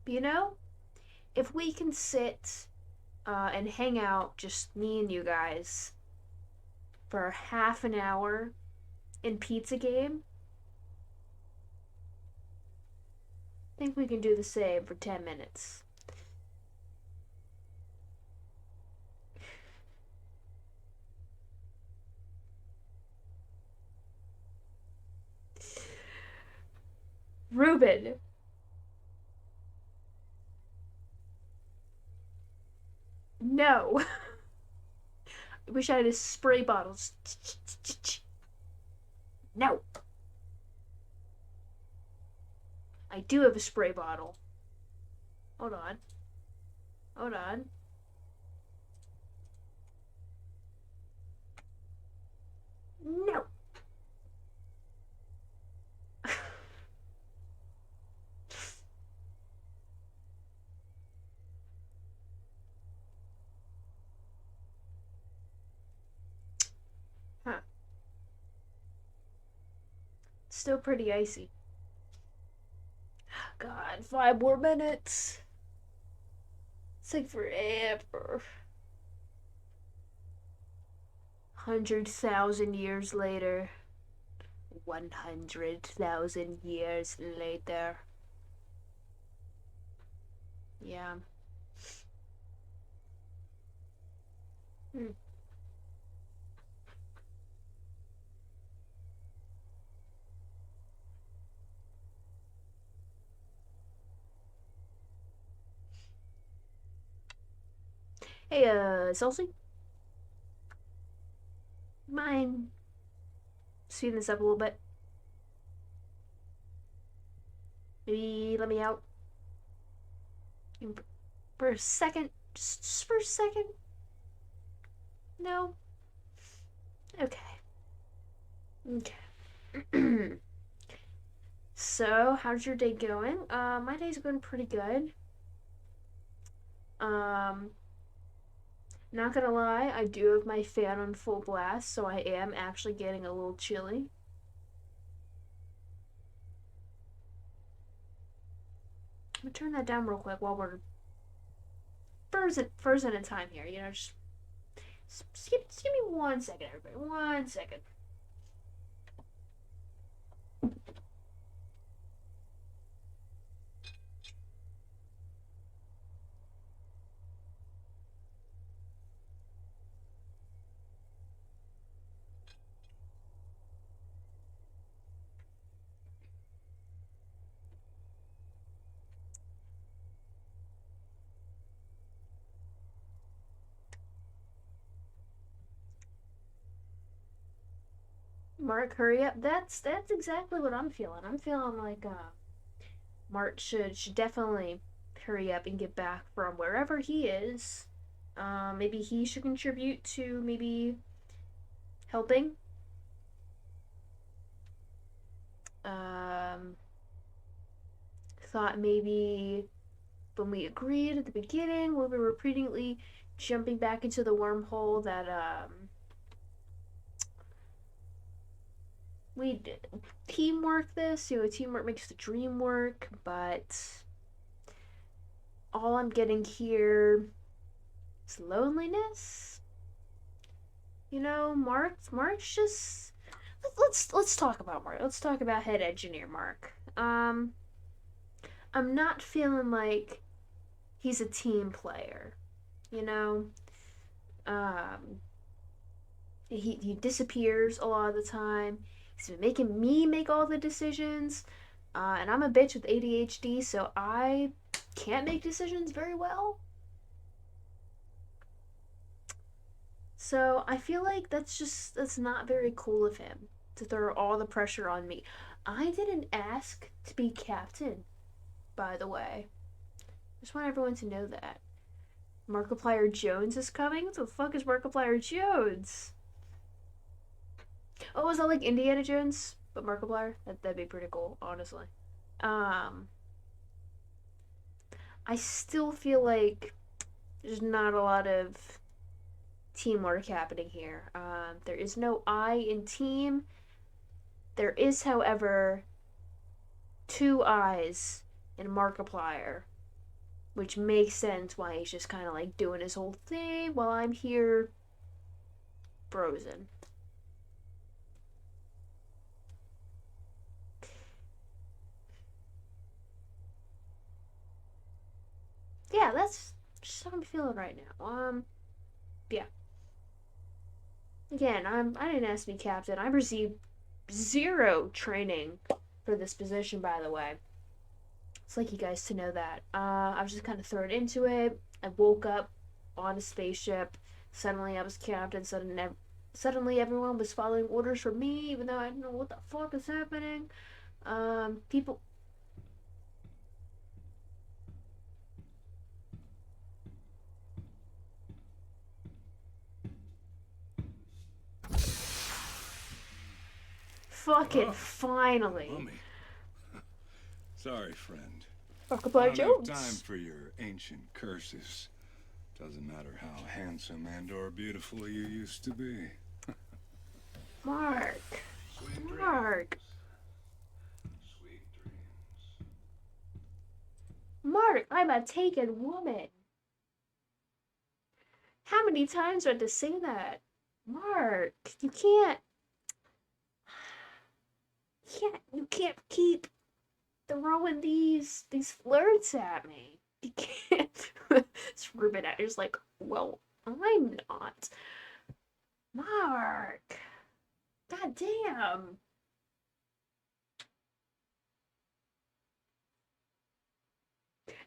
But you know, if we can sit and hang out, just me and you guys, for half an hour in Pizza Game, I think we can do the same for 10 minutes. Ruben. No. I wish I had a spray bottle. No. I do have a spray bottle. Hold on. Hold on. No. Huh. Still pretty icy. God, 5 more minutes. It's like forever. 100,000 years later. 100,000 years later. Yeah. Hey, Celsi? Mind speeding this up a little bit? Maybe let me out for a second. Just for a second. No? Okay. Okay. So, how's your day going? My day's going pretty good. Not gonna lie, I do have my fan on full blast, so I am actually getting a little chilly. I'm gonna turn that down real quick while we're frozen in time here. You know, just give me 1 second, everybody. 1 second. Mark, hurry up. That's exactly what I'm feeling. I'm feeling like Mark should definitely hurry up and get back from wherever he is. Maybe he should contribute to maybe helping. Thought maybe when we agreed at the beginning, when we were repeatedly jumping back into the wormhole, that we teamwork this. You know, teamwork makes the dream work. But all I'm getting here is loneliness. You know, Mark's just. Let's talk about Mark. Let's talk about head engineer Mark. I'm not feeling like he's a team player. You know, he disappears a lot of the time. He's been making me make all the decisions, and I'm a bitch with ADHD, so I can't make decisions very well. So I feel like that's not very cool of him to throw all the pressure on me. I didn't ask to be captain, by the way. Just want everyone to know that. Markiplier Jones is coming? What the fuck is Markiplier Jones? Oh, is that like Indiana Jones? But Markiplier? That'd be pretty cool, honestly. I still feel like there's not a lot of teamwork happening here. There is no I in team. There is, however, 2 eyes in Markiplier, which makes sense why he's just kind of like doing his whole thing while I'm here frozen. Yeah, that's just how I'm feeling right now. Yeah. Again, I didn't ask to be captain. I received 0 training for this position, by the way. It's like you guys to know that. I was just kind of thrown into it. I woke up on a spaceship. Suddenly I was captain. Suddenly everyone was following orders from me, even though I didn't know what the fuck is happening. People. Fucking finally. Mummy. Sorry, friend. Markiplier Jones. Time for your ancient curses. Doesn't matter how handsome and/or beautiful you used to be. Mark. Sweet Mark. Sweet dreams. Mark, I'm a taken woman. How many times do I have to say that? Mark, you can't keep throwing these flirts at me. You can't. It's Ruben actor's like, well, I'm not. Mark. God damn.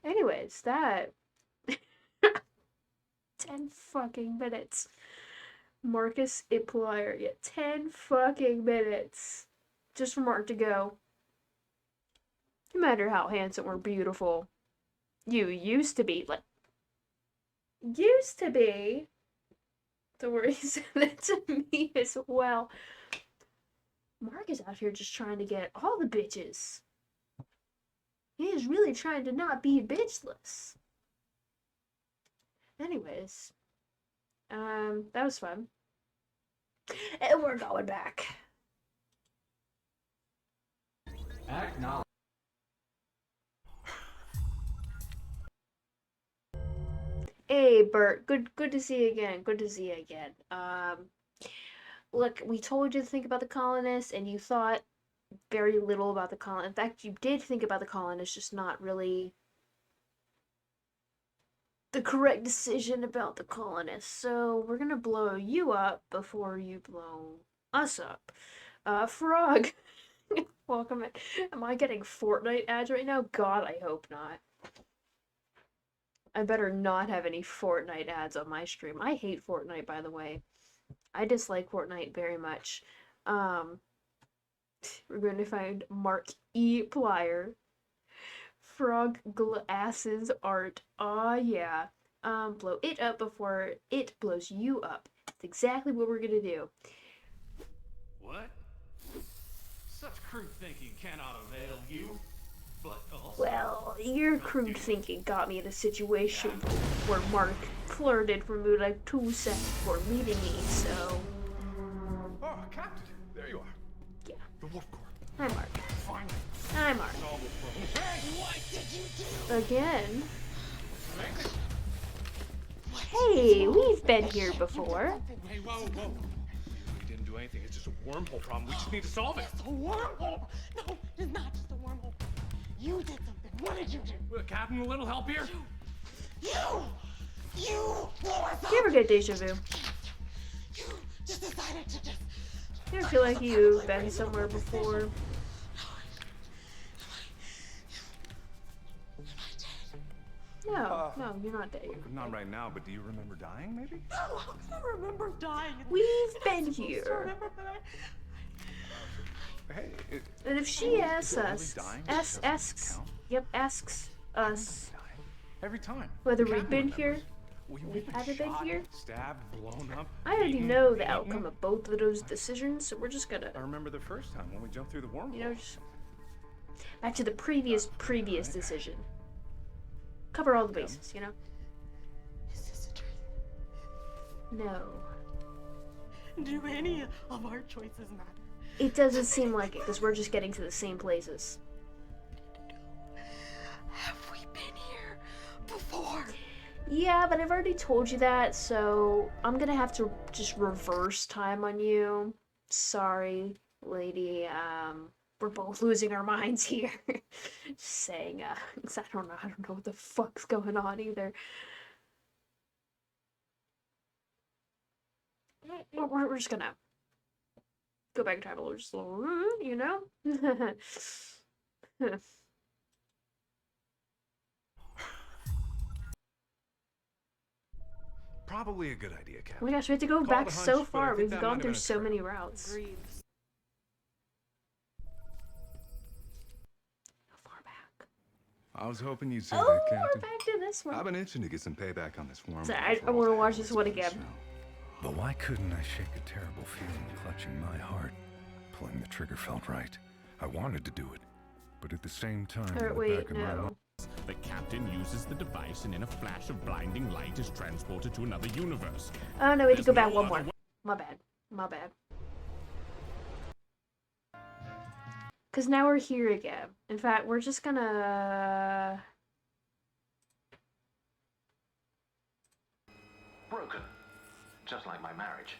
Anyways, that 10 fucking minutes. Markiplier, yeah, 10 fucking minutes. Just for Mark to go. No matter how handsome or beautiful you used to be, like, used to be. The way he said that to me as well. Mark is out here just trying to get all the bitches. He is really trying to not be bitchless. Anyways, that was fun. And we're going back. Acknowledge. Hey, Bert. Good to see you again. Good to see you again. Look, we told you to think about the colonists, and you thought very little about the colonists. In fact, you did think about the colonists, just not really the correct decision about the colonists. So we're gonna blow you up before you blow us up. Frog. Welcome in. Am I getting Fortnite ads right now? God, I hope not. I better not have any Fortnite ads on my stream. I hate Fortnite, by the way. I dislike Fortnite very much. We're going to find Markiplier. Frog glasses art. Aw, yeah. Blow it up before it blows you up. That's exactly what we're gonna do. What? Such crude thinking cannot avail you. But also, Well, your crude thinking got me in a situation where Mark flirted for me like 2 seconds before leaving me, so... Oh, Captain, there you are. Yeah. The Warp Core. Hi, Mark. Finally. Hi, Mark. What did you do? Again? Hey, we've been here before. Hey, whoa. We didn't do anything. It's just a wormhole problem. We just need to solve it. It's a wormhole. No, it's not just a wormhole. You did something. What did you do? Captain, a little help here? You blew us up. You ever get deja vu? You just decided to just... You ever feel like you've been somewhere before? No, you're not dead. Not right now, but do you remember dying, maybe? No, I remember dying. We've been here. Hey, And if she asks really us, dying asks us every time whether The we've Captain been remembers. here, We haven't been shot, here. stabbed, blown up. I already beaten, know the beaten. outcome of both of those decisions, so we're just gonna, I remember the first time when we jumped through the wormhole. you know, just back to the previous decision. Cover all the bases, you know? Is this a dream? No. Do any of our choices matter? It doesn't seem like it, because we're just getting to the same places. Have we been here before? Yeah, but I've already told you that, so I'm gonna have to just reverse time on you. Sorry, lady. We're both losing our minds here. Just saying, 'cause I don't know what the fuck's going on either. We're just gonna go back in time a little, just a little, you know? Probably a good idea, Oh Captain. my gosh, we have to go Call back it a hunch, so but I far. think We've that gone might have through been a so trap. many routes. Agreed. I was hoping you'd say Oh, that, we're Captain. back to this one. I've been itching to get some payback on this worm. So I want to watch this one again. But why couldn't I shake a terrible feeling clutching my heart? Pulling the trigger felt right. I wanted to do it, but at the same time, in the Wait, back of my no. mind, The captain uses the device and in a flash of blinding light is transported to another universe. Oh no, we have to go There's back no one more. other My bad. My bad. Because now we're here again. In fact, we're just gonna... broken. Just like my marriage.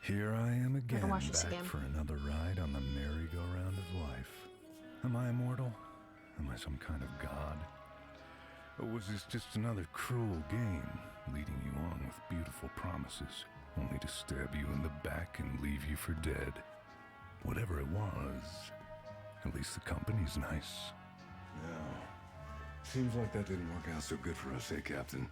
Here I am again, watch this back again. for another ride on the merry-go-round of life. Am I immortal? Am I some kind of god? Or was this just another cruel game, leading you on with beautiful promises, only to stab you in the back and leave you for dead? Whatever it was, at least the company's nice. Yeah. Seems like that didn't work out so good for us, eh, Captain?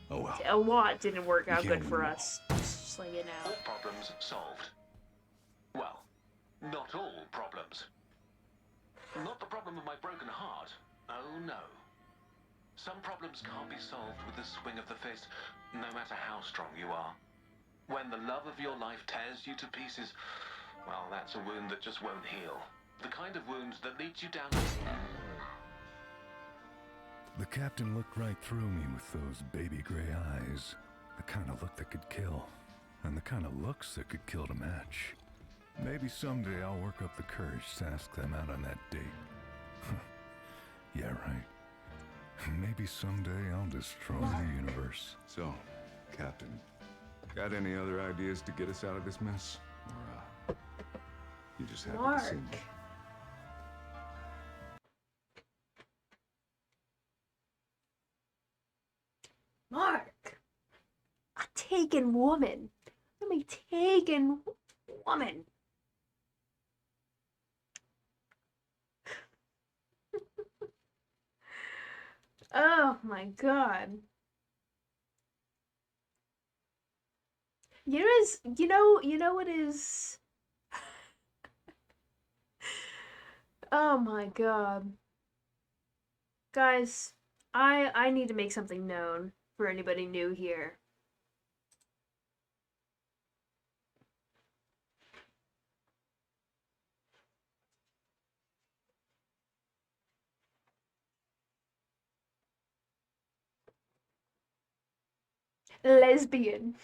Oh well. A lot didn't work out can't good for win them us. Just like it All out. problems solved. Well, not all problems. Not the problem of my broken heart. Oh no. Some problems can't be solved with the swing of the fist, no matter how strong you are. When the love of your life tears you to pieces, well, that's a wound that just won't heal. The kind of wound that leads you down. The captain looked right through me with those baby gray eyes. The kind of look that could kill, and the kind of looks that could kill to match. Maybe someday I'll work up the courage to ask them out on that date. Yeah, right. Maybe someday I'll destroy the universe. So, Captain, got any other ideas to get us out of this mess? Or, you just happy to see me? Mark! A taken woman. I'm a taken woman. Oh my god. You know what is Oh my god. Guys, I need to make something known for anybody new here. Lesbian.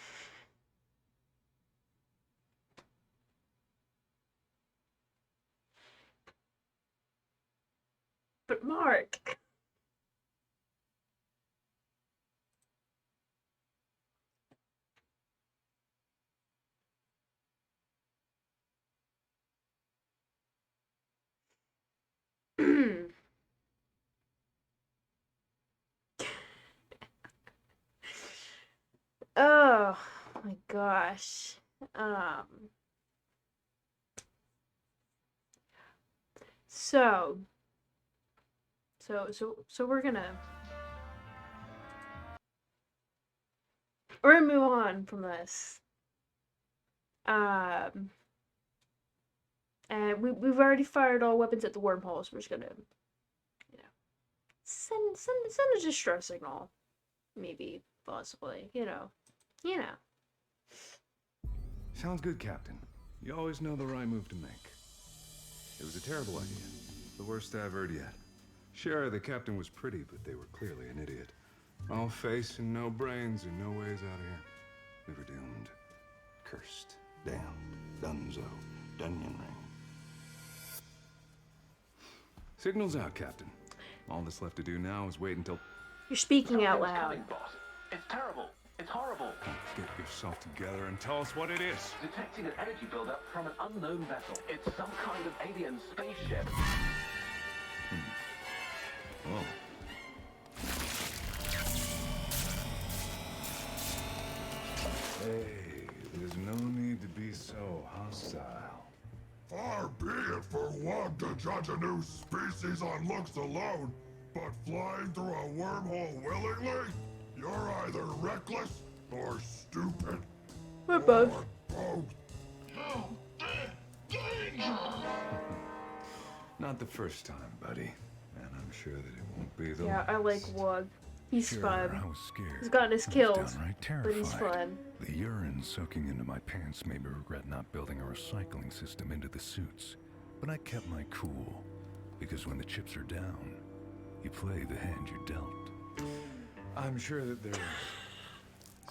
But Mark. Oh my gosh. So we're gonna move on from this. And we've already fired all weapons at the wormhole, so we're just gonna, you know, send a distress signal, maybe, possibly, you know. Sounds good, Captain. You always know the right move to make. It was a terrible idea. The worst I've heard yet. Sure, the captain was pretty, but they were clearly an idiot. All face and no brains and no ways out of here. We were doomed. Cursed. Damned. Dunzo. Dunyan ring. Signal's out, Captain. All that's left to do now is wait until... You're speaking out loud. Coming, boss. It's terrible. It's horrible. Get yourself together and tell us what it is. Detecting an energy buildup from an unknown vessel. It's some kind of alien spaceship. Whoa. Hey, there's no need to be so hostile. Far be it for one to judge a new species on looks alone, but flying through a wormhole willingly? You're either reckless or stupid. We're both. Or both. Not the first time, buddy. And I'm sure that it won't be the Yeah, I like Wug. He's Sure, fun. I was scared. He's gotten his I was kills, downright but he's terrified. fun. The urine soaking into my pants made me regret not building a recycling system into the suits. But I kept my cool, because when the chips are down, you play the hand you're dealt. I'm sure that there's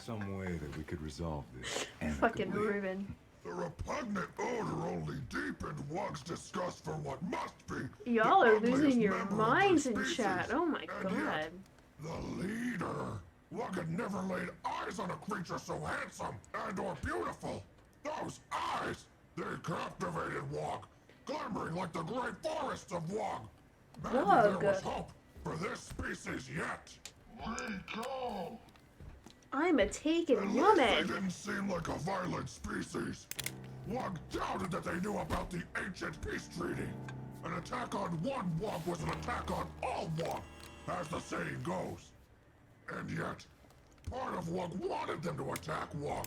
some way that we could resolve this. Fucking amicably. Ruben. The repugnant odor only deepened Wug's disgust for what must be. Y'all the are ugliest losing your member of the minds in species. chat. Oh my And god. yet, The leader! One had never laid eyes on a creature so handsome and or beautiful. Those eyes! They captivated Wog, glimmering like the great forests of Wog. Maybe there was hope for this species yet. We go! I'm a taken At woman. least they didn't seem like a violent species. Wog doubted that they knew about the ancient peace treaty. An attack on one Wog was an attack on all Wog, as the saying goes. And yet, part of Wog wanted them to attack Wog.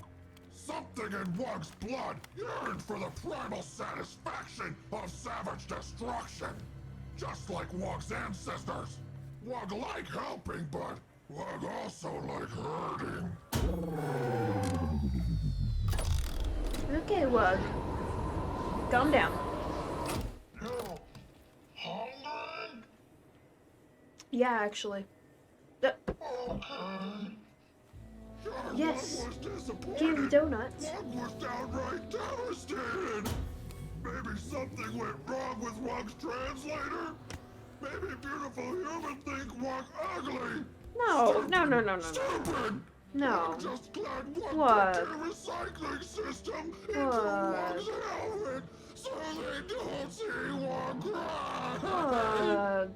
Something in Wog's blood yearned for the primal satisfaction of savage destruction. Just like Wog's ancestors. Wog like helping, but Wog also like hurting. Okay, Wug. Calm down. You hungry? Yeah, actually. Okay. Yes. Wog was disappointed. Give donuts. Wog was downright devastated. Maybe something went wrong with Wog's translator. Maybe beautiful humans think Wog ugly. No, Stupid. no. Stupid. No. I'm just glad Wog What? put their recycling system into Wog's helmet so they don't see Wog cry.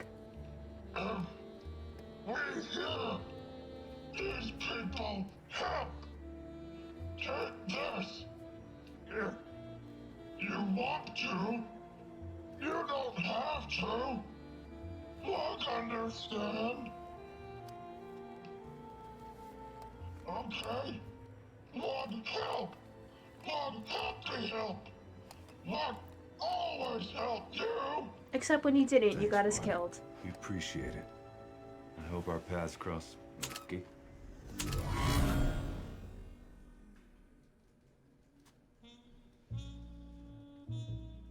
Wug. We here. These people help. Take this. If you want to, you don't have to. Wog understand. Okay? Wog help. Wog happy help. Wog always help you. Except when you didn't, you got us killed. We appreciate it. I hope our paths cross. Okay?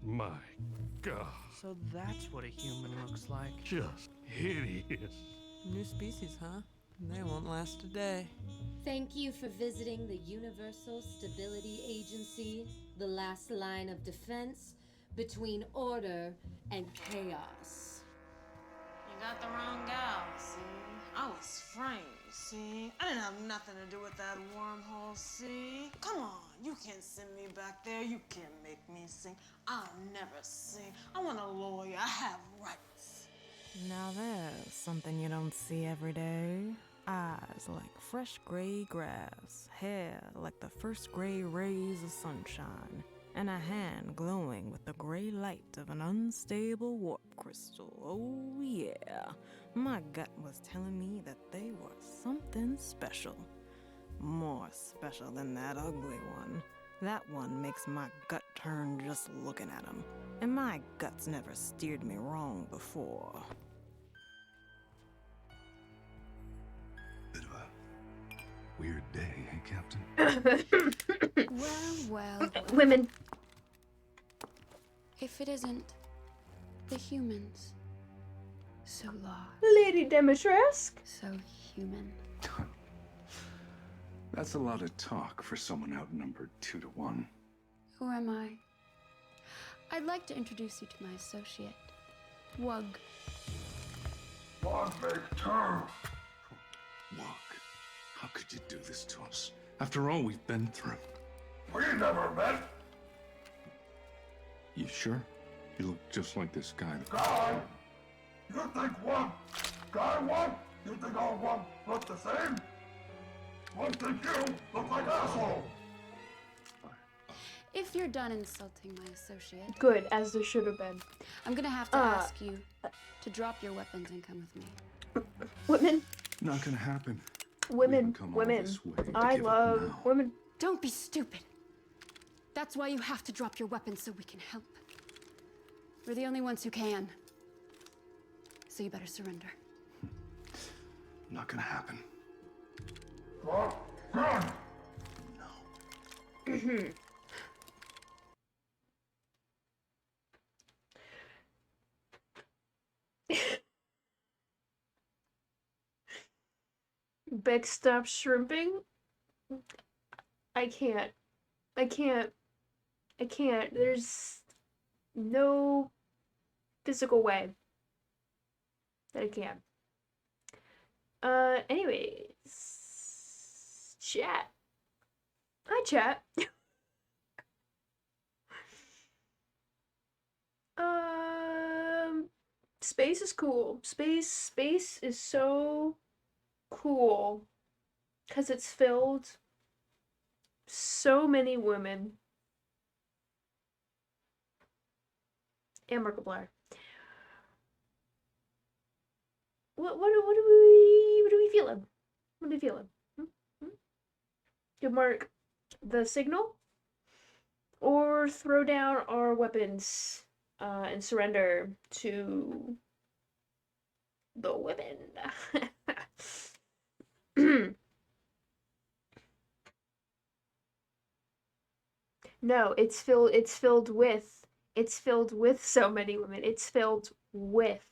My God. So that's what a human looks like. Just hideous. New species, huh? They won't last a day. Thank you for visiting the Universal Stability Agency, the last line of defense between order and chaos. You got the wrong gal, see? I was framed, see? I didn't have nothing to do with that wormhole, see? Come on, you can't send me back there. You can't make me sing. I'll never sing. I want a lawyer. I have rights. Now there's something you don't see every day. Eyes like fresh gray grass, hair like the first gray rays of sunshine, and a hand glowing with the gray light of an unstable warp crystal. Oh yeah, my gut was telling me that they were something special. More special than that ugly one. That one makes my gut turn just looking at him. And my guts never steered me wrong before. Bit of a weird day, eh, Captain? Well. Women. If it isn't the humans, so lost. Lady Demetresque. So human. That's a lot of talk for someone outnumbered 2-1. Who am I? I'd like to introduce you to my associate, Wug. Wog make turn. Wog, how could you do this to us? After all we've been through. We never met. You sure? You look just like this guy. Guy? You think Wog? Guy Wog? You think all Wog look the same? One think you look like asshole. If you're done insulting my associate, Good, as there should have been. I'm gonna have to ask you to drop your weapons and come with me. Women. Not gonna happen. Women. come all Women. this way to I give up love now. women. Don't be stupid. That's why you have to drop your weapons so we can help. We're the only ones who can. So you better surrender. Not gonna happen. Drop gun. Beck, stop shrimping. I can't. There's no physical way that I can. Anyways, chat. Hi, chat. Space is cool. Space is so cool because it's filled so many women and Markiplier. What are we feeling? What are we feeling? Give Mark the signal, or throw down our weapons and surrender to the women. No, it's filled with so many women. It's filled with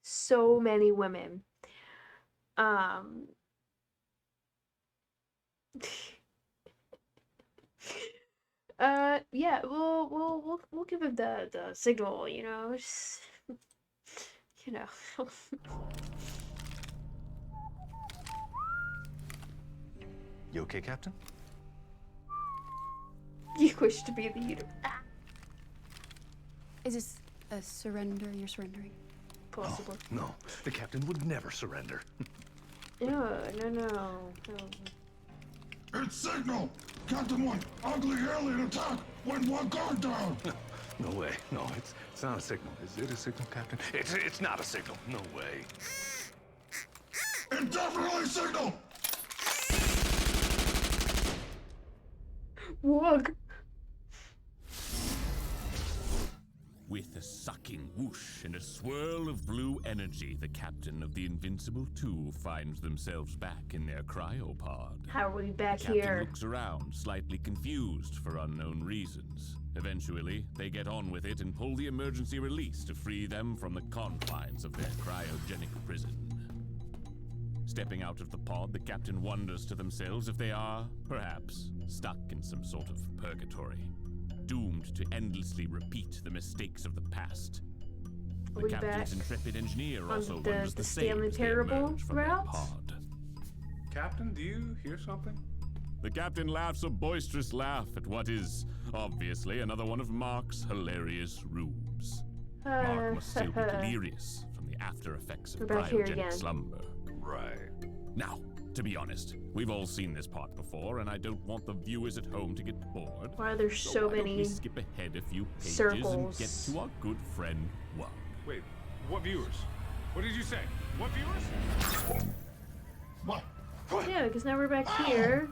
so many women. Yeah, we'll give him the signal, you know, just, you know. You okay, Captain? You wish to be the leader. Is this a surrender you're surrendering? Possible. No, the Captain would never surrender. No. It's signal! Captain 1, ugly alien attack! When one guard down! No way. No, it's not a signal. Is it a signal, Captain? It's not a signal. No way. Indefinitely signal! Wog. With a sucking whoosh and a swirl of blue energy, the captain of the Invincible 2 finds themselves back in their cryopod. How are we back The captain here? looks around, slightly confused for unknown reasons. Eventually, they get on with it and pull the emergency release to free them from the confines of their cryogenic prison. Stepping out of the pod, the captain wonders to themselves if they are, perhaps, stuck in some sort of purgatory, doomed to endlessly repeat the mistakes of the past. Are The we captain's back intrepid engineer on also the wonders the same Stanley as they Parable emerge from their route? pod. Captain, do you hear something? The captain laughs a boisterous laugh at what is, obviously, another one of Mark's hilarious rubes. Mark must still be delirious from the after effects of We're back here cryogenic again. slumber. Right. Now, to be honest, we've all seen this part before, and I don't want the viewers at home to get bored. Why are there so why don't many we skip ahead a few pages circles? and get to our good friend Wug. Wait, what viewers? What did you say? What viewers? What? Yeah, because now we're back here.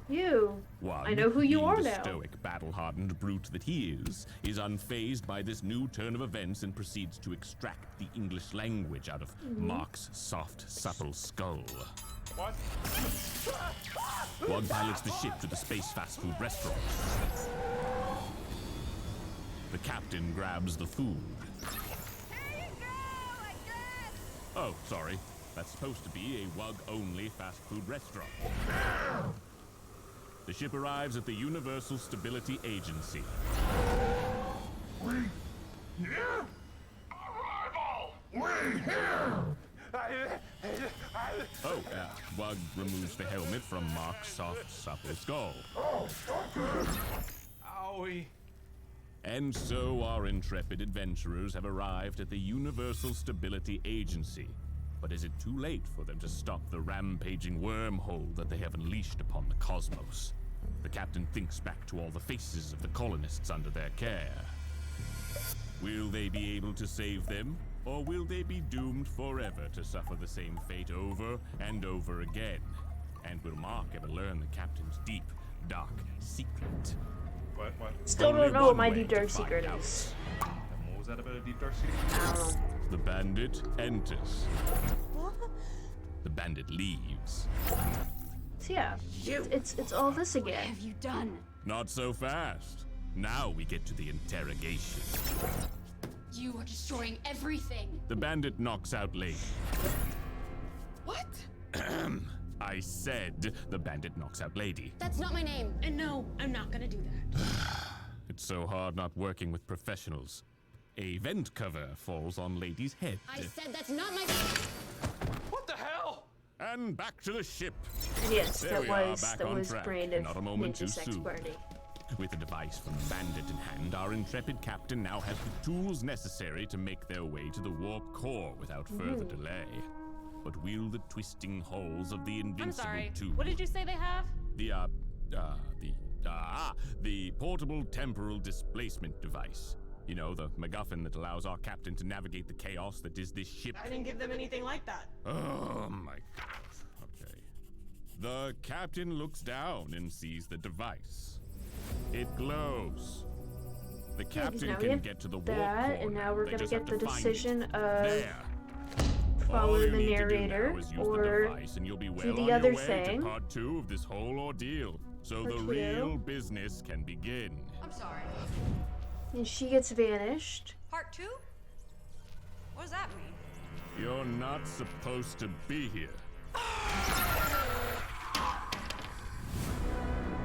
You. Wug, I know who you being are the now. stoic, battle-hardened brute that he is unfazed by this new turn of events and proceeds to extract the English language out of Mark's soft, supple skull. What? Wug pilots the ship to the space fast food restaurant. The captain grabs the food. Oh, sorry. That's supposed to be a Wug-only fast food restaurant. The ship arrives at the Universal Stability Agency. We here? Arrival! We here! Oh, Wug removes the helmet from Mark's soft, supple skull. Owie. And so our intrepid adventurers have arrived at the Universal Stability Agency. But is it too late for them to stop the rampaging wormhole that they have unleashed upon the cosmos? The captain thinks back to all the faces of the colonists under their care. Will they be able to save them? Or will they be doomed forever to suffer the same fate over and over again? And will Mark ever learn the captain's deep, dark secret? What? Still Only don't know what one my way deep to dark find secret out. is. What was that about a deep dark secret? The bandit enters. The bandit leaves. So yeah, it's all this again. What have you done? Not so fast. Now we get to the interrogation. You are destroying everything. The bandit knocks out Lady. What? I said the bandit knocks out Lady. That's not my name. And no, I'm not gonna do that. It's so hard not working with professionals. A vent cover falls on Lady's head. I said that's not my. And back to the ship. And yes, There we are, back that on was track. Brandon Not a moment Ninja too Sex soon. Party. With the device from the bandit in hand, our intrepid captain now has the tools necessary to make their way to the warp core without further delay. But will the twisting halls of the invincible I'm sorry. tube... What did you say they have? The portable temporal displacement device. You know, the MacGuffin that allows our captain to navigate the chaos that is this ship. I didn't give them anything like that. Oh my god. Okay. The captain looks down and sees the device. It glows. The captain now we can have get to the warp that, core and now we're They gonna just get have the to find decision it. of There. follow All you the need to do narrator now is use or the device and you'll be well do on the your other way thing. to part 2 of this whole ordeal. So Part the two. real business can begin. I'm sorry. And she gets vanished. Part 2? What does that mean? You're not supposed to be here.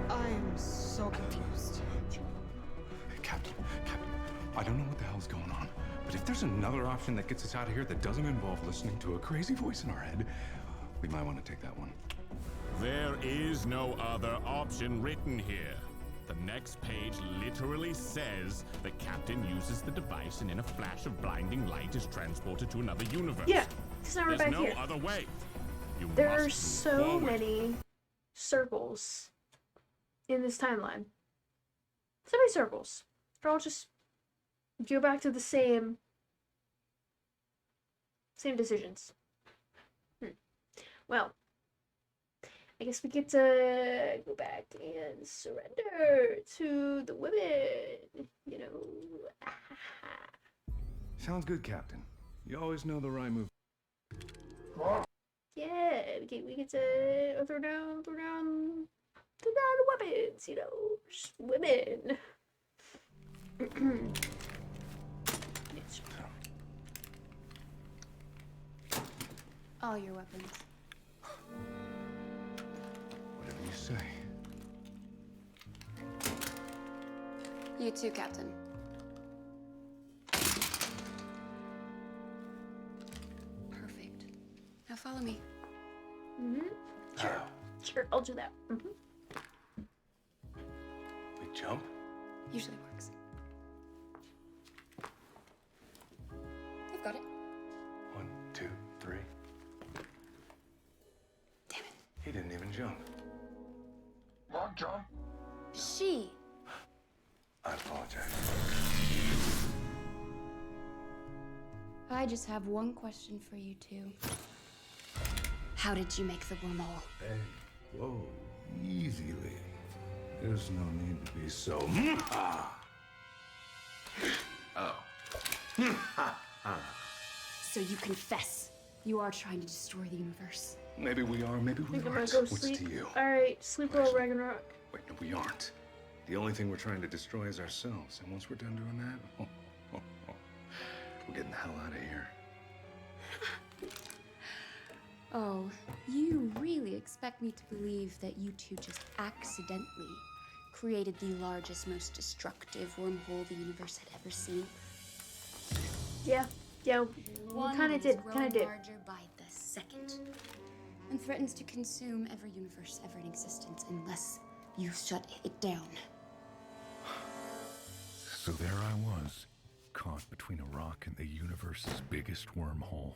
I am so confused. Captain, I don't know what the hell's going on, but if there's another option that gets us out of here that doesn't involve listening to a crazy voice in our head, we might want to take that one. There is no other option written here. The next page literally says the captain uses the device and in a flash of blinding light is transported to another universe. Yeah, because now we're There's back no here. other way. You There must are move so forward. many circles in this timeline. So many circles. They're all just go back to the same decisions. Well, I guess we get to go back and surrender to the women, you know. Sounds good, Captain. You always know the right move. Yeah, we get to throw down the weapons, you know, just women. All your weapons. Whatever you say. You too, Captain. Perfect. Now follow me. Sure, I'll do that. We jump? Usually works. I've got it. 1, 2, 3. Damn it. He didn't even jump. Wrong jump. She. I apologize. I just have one question for you two. How did you make the wormhole? Hey, whoa, easy, lady. There's no need to be so. Oh. So you confess. You are trying to destroy the universe. Maybe we are, maybe I we think I'm gonna aren't. go What's sleep. to you? Alright, sleep well, Ragnarok. Wait, no, we aren't. The only thing we're trying to destroy is ourselves. And once we're done doing that, we're getting the hell out of here. Oh, you really expect me to believe that you two just accidentally created the largest, most destructive wormhole the universe had ever seen? Yeah, we One kinda that is did, growing larger by the second, and threatens to consume every universe ever in existence unless you shut it down. So there I was, caught between a rock and the universe's biggest wormhole.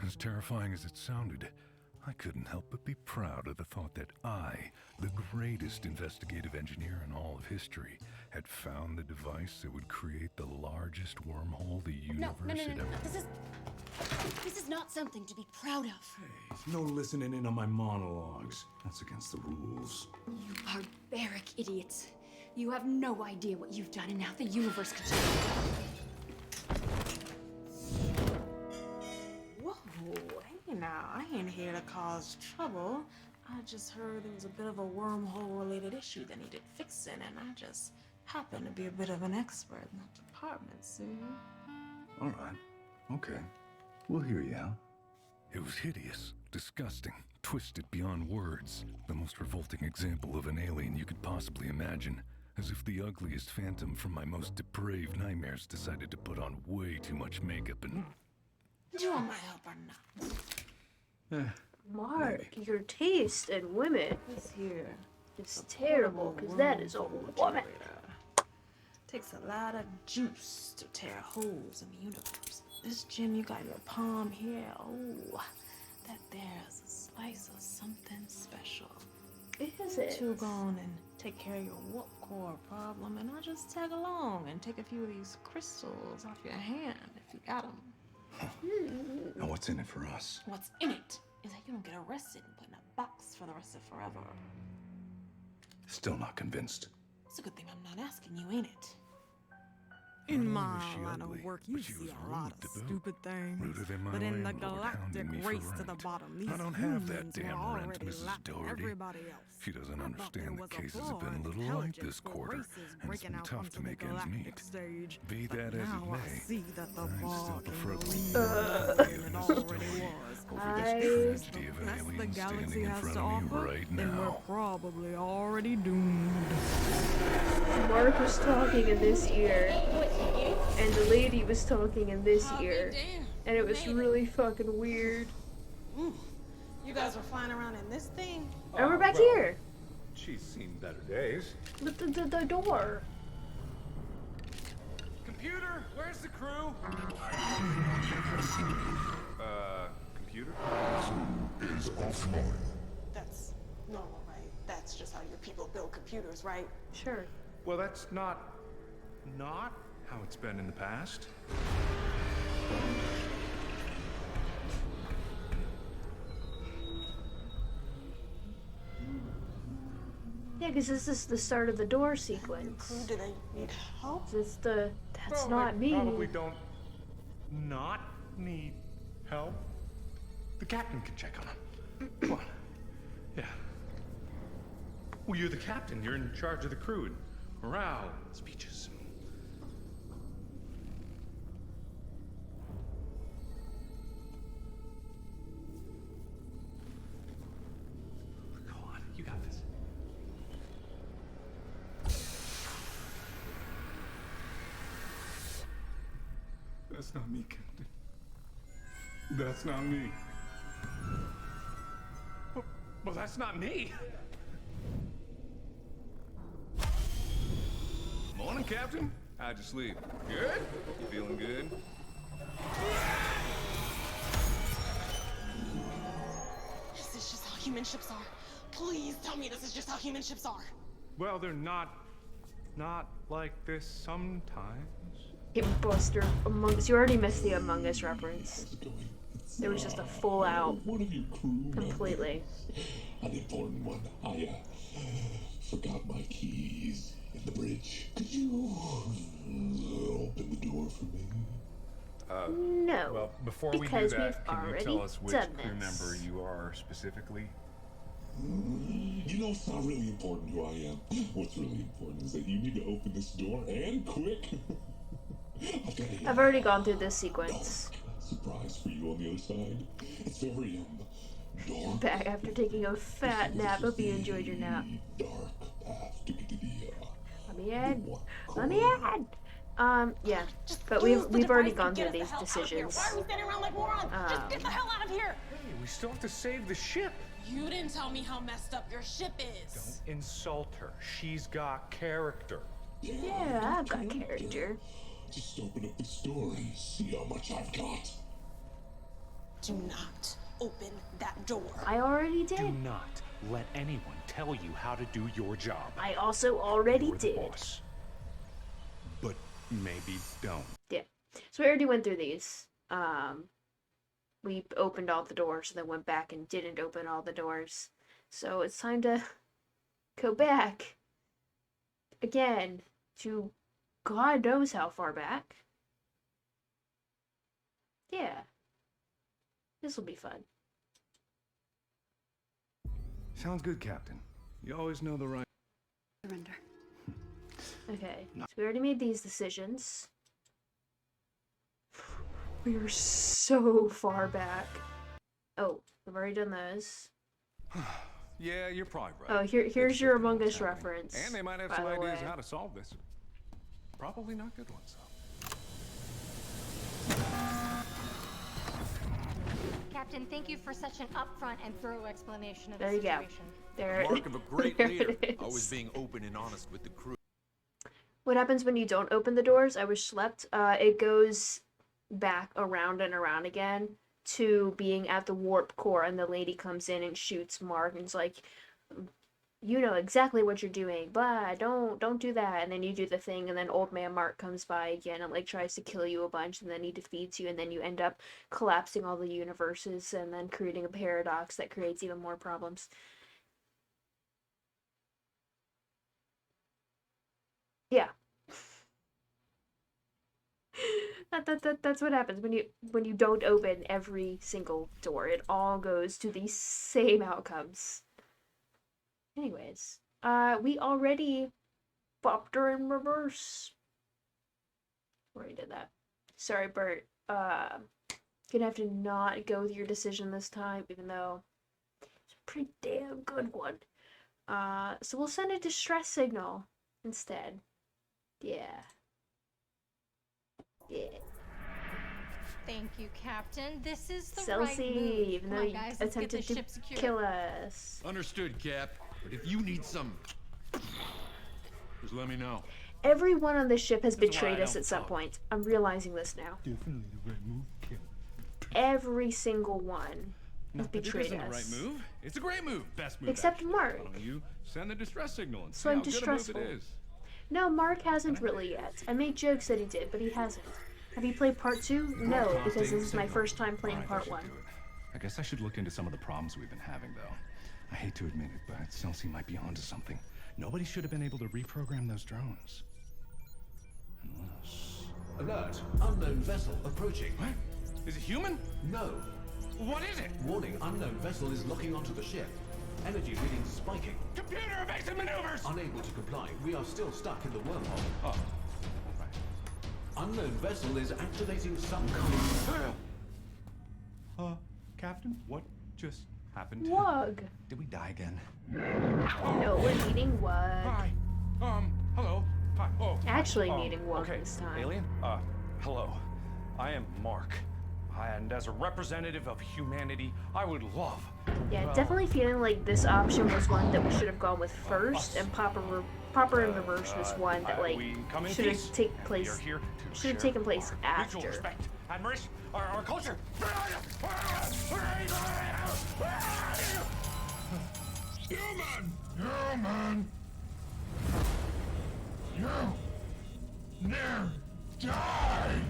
As terrifying as it sounded, I couldn't help but be proud of the thought that I, the greatest investigative engineer in all of history, had found the device that would create the largest wormhole the universe had ever... This is not something to be proud of. No listening in on my monologues. That's against the rules. You barbaric idiots. You have no idea what you've done and how the universe could change. Whoa, hey now, I ain't here to cause trouble. I just heard there was a bit of a wormhole-related issue that needed fixing, and I just happen to be a bit of an expert in that department, see? All right. Okay. We'll hear you out. It was hideous, disgusting, twisted beyond words. The most revolting example of an alien you could possibly imagine. As if the ugliest phantom from my most depraved nightmares decided to put on way too much makeup and... Do you want my help or not? Mark, your taste in women This here is terrible, because that is a woman. takes a lot of juice to tear holes in the universe. This gem you got in your palm here, oh, that there's a slice of something special. Is it? You go on and take care of your warp core problem, and I'll just tag along and take a few of these crystals off your hand if you got them. Now what's in it for us? What's in it is that you don't get arrested and put in a box for the rest of forever. Still not convinced. It's a good thing I'm not asking you, ain't it? In Not my only was she line ugly, of work, but you she see was a lot rude of to boot. stupid things. Rooted in my But in the landlord galactic hounding me for race to the rent. bottom, these I don't have that humans were damn rent, already Mrs. lapping Doherty. everybody else. She doesn't I thought understand there that was a cases flaw have been in a little light intelligence this for quarter, races and it's breaking been out tough onto to the make ends meet. galactic stage. Be But that as now it I may, see that the I still bar prefer can the lead reality than of it Mrs. already Doherty was. over this tragedy of That's the aliens galaxy standing in has front to of me offer, right then we're now. probably already doomed. Mark was talking in this ear, and the lady was talking in this ear, and it was really fucking weird. You guys were flying around in this thing? And we're back here. She's seen better days. With the door. Computer, where's the crew? Computer? Is offline. That's normal, right? That's just how your people build computers, right? Sure. Well, that's not how it's been in the past. Yeah, because this is the start of the door sequence. Crew, do they need help? That's Well, not they me. probably don't not need help. The captain can check on them. Come on. Yeah. Well, you're the captain. You're in charge of the crew. And morale, speeches. Go on. You got this. That's not me, Captain. That's not me. Well, that's not me. Morning, Captain. How'd you sleep? Good? Feeling good? Is this just how human ships are? Please tell me this is just how human ships are. Well, they're not like this sometimes. Buster, Among Us. You already missed the Among Us reference. It was just a full out. One of your crew Completely. An important one. I forgot my keys in the bridge. Could you open the door for me? No. Well, before we do because that, we've can you already tell us which done crew this. member you are specifically? You know, it's not really important who I am. What's really important is that you need to open this door, and quick. I've already gone through this sequence. Surprise for you on the other side. It's very dark. Back after taking a fat nap. Hope you enjoyed your nap. Dark path to get to the Let me in. Let me in. Yeah, but we've already gone through these decisions. Why are we standing around like morons? Just get the hell out of here! Hey, we still have to save the ship. You didn't tell me how messed up your ship is. Don't insult her. She's got character. Yeah, I've got character. Just open up this door and see how much I've got. Do not open that door. I already Do did. not let anyone tell you how to do your job. I also already You're the did. boss. But maybe don't. Yeah. So we already went through these. We opened all the doors and then went back and didn't open all the doors. So it's time to go back again to God knows how far back. Yeah. This will be fun. Sounds good, Captain. You always know the right. Surrender. Okay. So we already made these decisions. We are so far back. Oh, we've already done those. Yeah, you're probably right. Oh, here's your Among Us reference. And they might have by some the ideas way. how to solve this. Probably not good ones, though. Captain, thank you for such an upfront and thorough explanation of There the you go. situation. There, Mark of a great there leader, it always is. being open and honest with the crew. What happens when you don't open the doors? I was schlepped. It goes back around and around again to being at the warp core, and the lady comes in and shoots Mark and is like, you know exactly what you're doing, blah, don't do that. And then you do the thing, and then old man Mark comes by again and like tries to kill you a bunch, and then he defeats you, and then you end up collapsing all the universes and then creating a paradox that creates even more problems. Yeah. That's what happens when you don't open every single door. It all goes to the same outcomes. Anyways, we already popped her in reverse. Already did that. Sorry, Bert. Gonna have to not go with your decision this time, even though it's a pretty damn good one. So we'll send a distress signal instead. Yeah. Yeah. Thank you, Captain. This is the Celsi, right move. even Come though on, you guys, let's get attempted this to ship secured. kill us. Understood, Cap. But if you need some, just let me know. Everyone on this ship has That's why betrayed I us don't at some talk. point. I'm realizing this now. Definitely the right move, Cap. Every single one has Not that it betrayed isn't us. the right move. It's a great move. Best move. Except actually. Mark. Why don't you send the distress signal and So see I'm how good a move distressful. it is? No, Mark hasn't really yet. I made jokes that he did, but he hasn't. Have you played part 2? No, because this is my first time playing Alright, part that 1. should do it. I guess I should look into some of the problems we've been having, though. I hate to admit it, but Celsi might be onto something. Nobody should have been able to reprogram those drones. Unless... Alert! Unknown vessel approaching. What? Is it human? No. What is it? Warning, unknown vessel is locking onto the ship. Energy readings spiking. Computer evasive maneuvers! Unable to comply. We are still stuck in the wormhole. Oh. Unknown vessel is activating some kind of... Captain, what just happened? Wug. Did we die again? No, we're meeting Wug. Hi. Hello. Hi. Oh. Actually meeting Wug okay. this time. Alien? Hello. I am Mark. And as a representative of humanity, I would love... Yeah, definitely feeling like this option was one that we should have gone with first, and Proper in Reverse was one that like we come in should peace, have taken and we place are here to should have share taken place our mutual after. respect, admiration, our culture. Human! Human! You near die!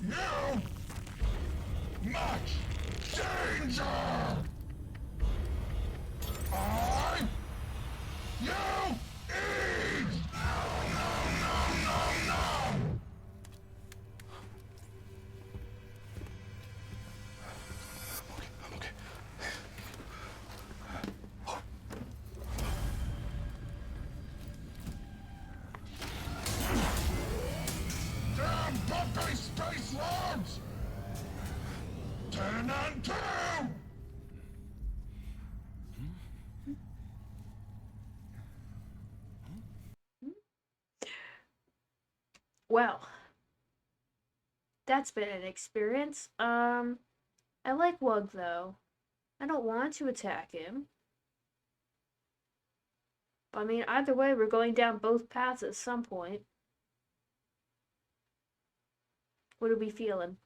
You much danger! You eat! No! I'm okay. Damn Buffy space rods! 10 and 2! Well, that's been an experience. I like Wug though. I don't want to attack him. I mean, either way, we're going down both paths at some point. What are we feeling?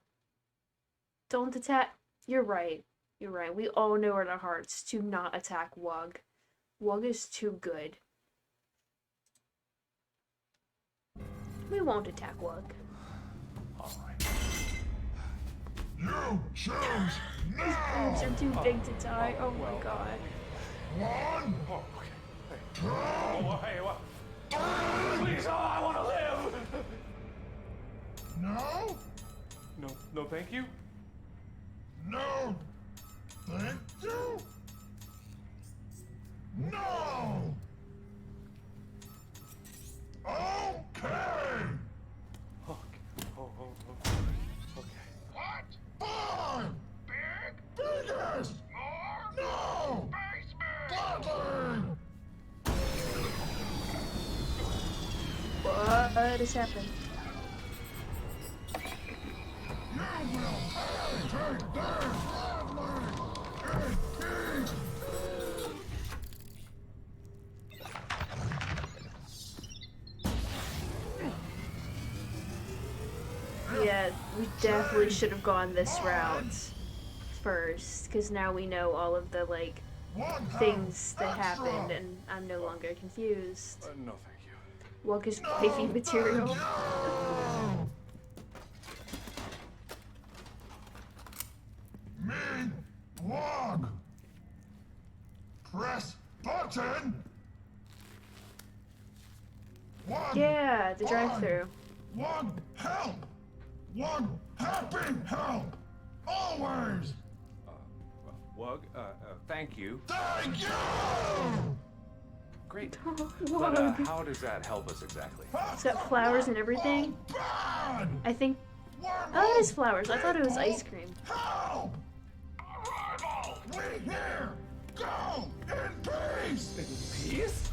Don't attack. You're right. You're right. We all know in our hearts to not attack Wug. Wug is too good. We won't attack Wug. You choose His now! boobs are too big to die. Oh my god. 1, Oh, okay. Hey. 2, Oh, hey, what? Please, I want to live! no? No, thank you. No! Thank you? No! Okay! Okay. What? Fine! Biggest! More? No! Basement! What has happened? You will pay Yeah, we definitely should have gone this route first, because now we know all of the, like, things that happened, and I'm no longer confused. No, thank you. Walk is wifey material. Log! Press button! One, Yeah, the drive-through. one help! One happy help! Always! Wug, thank you. Thank you! Great. Wug. But how does that help us exactly? It's got flowers and everything. I think. Oh, it is flowers. I thought it was ice cream. Help! Arrival! We here! Go! In peace! In peace?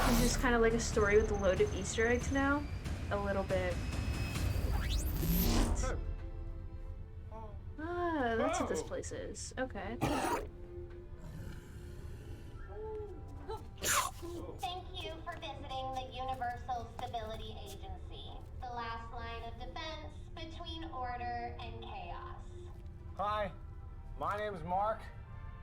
It's just kind of like a story with a load of Easter eggs now. A little bit. Ah, that's what this place is. Okay. Thank you for visiting the Universal Stability Agency, the last line of defense between order and chaos. Hi, my name is Mark.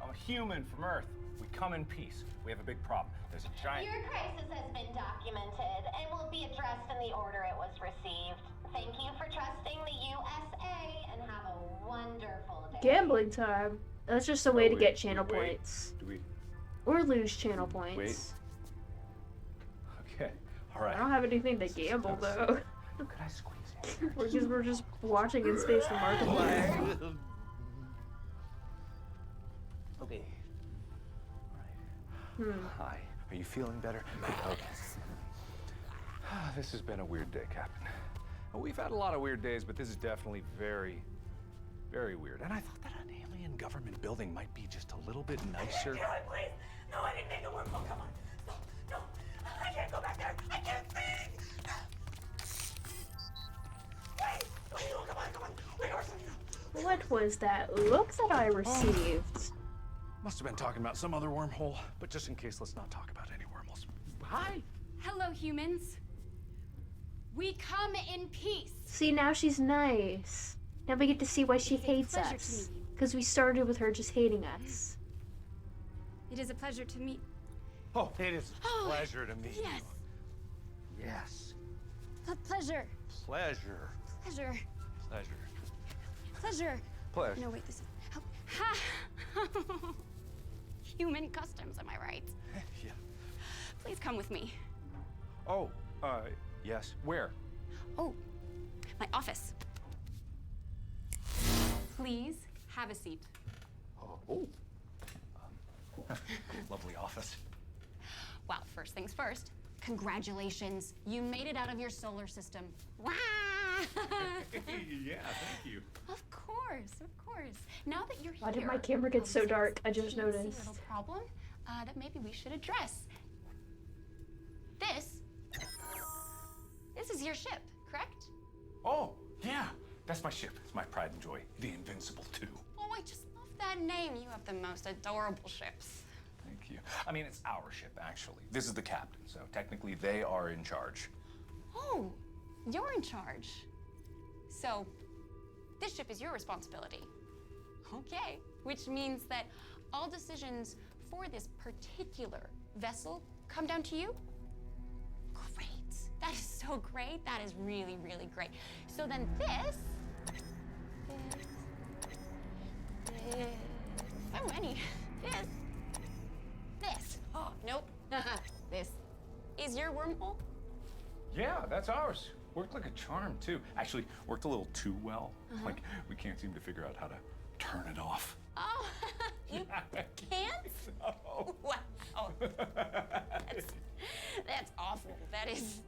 I'm a human from Earth. We come in peace. We have a big problem. There's a giant... Your crisis has been documented and will be addressed in the order it was received. Thank you for trusting the USA and have a wonderful day. Gambling time. That's just a way to get channel points. Do we... Or lose channel points. Wait. Okay, alright. I don't have anything to gamble though. Could I squeeze in? Because we're just watching in space for Markiplier. Okay. Hmm. Hi. Are you feeling better? Okay. This has been a weird day, Captain. We've had a lot of weird days, but this is definitely very, very weird. And I thought that an alien government building might be just a little bit nicer. Please. No, I didn't make the wormhole. Come on. No. I can't go back there. I can't breathe. Wait. Come on. Wait, What was that look that I received? Must have been talking about some other wormhole, but just in case, let's not talk about any wormholes. Hi. Hello, humans. We come in peace. See, now she's nice. Now we get to see why she hates pleasure to us. meet you. Because we started with her just hating us. It is a pleasure to meet. Oh, it is a pleasure to meet Yes. you. Yes. Pleasure. Pleasure. Pleasure. Pleasure. Pleasure. Pleasure. No, wait, this is... Ha! Human customs, am I right? Yeah. Please come with me. Oh, yes. Where? Oh, my office. Please have a seat. Oh. Lovely office. Well, first things first. Congratulations. You made it out of your solar system. Wow! Yeah, thank you. Of course. Now that you're Why here, did my camera get so dark? I just see a noticed. little problem that maybe we should address. This is your ship, correct? Oh, yeah. That's my ship. It's my pride and joy. The Invincible 2. Oh, I just love that name. You have the most adorable ships. Thank you. I mean, it's our ship, actually. This is the captain, so technically they are in charge. Oh, you're in charge. So, this ship is your responsibility. Okay, which means that all decisions for this particular vessel come down to you? Great. That is so great. That is really, really great. So then this, so many, this, oh, nope, this is your wormhole? Yeah, that's ours. Worked like a charm, too. Actually, worked a little too well. Like, we can't seem to figure out how to turn it off. Oh, you can't? No. Wow. That's awful. That is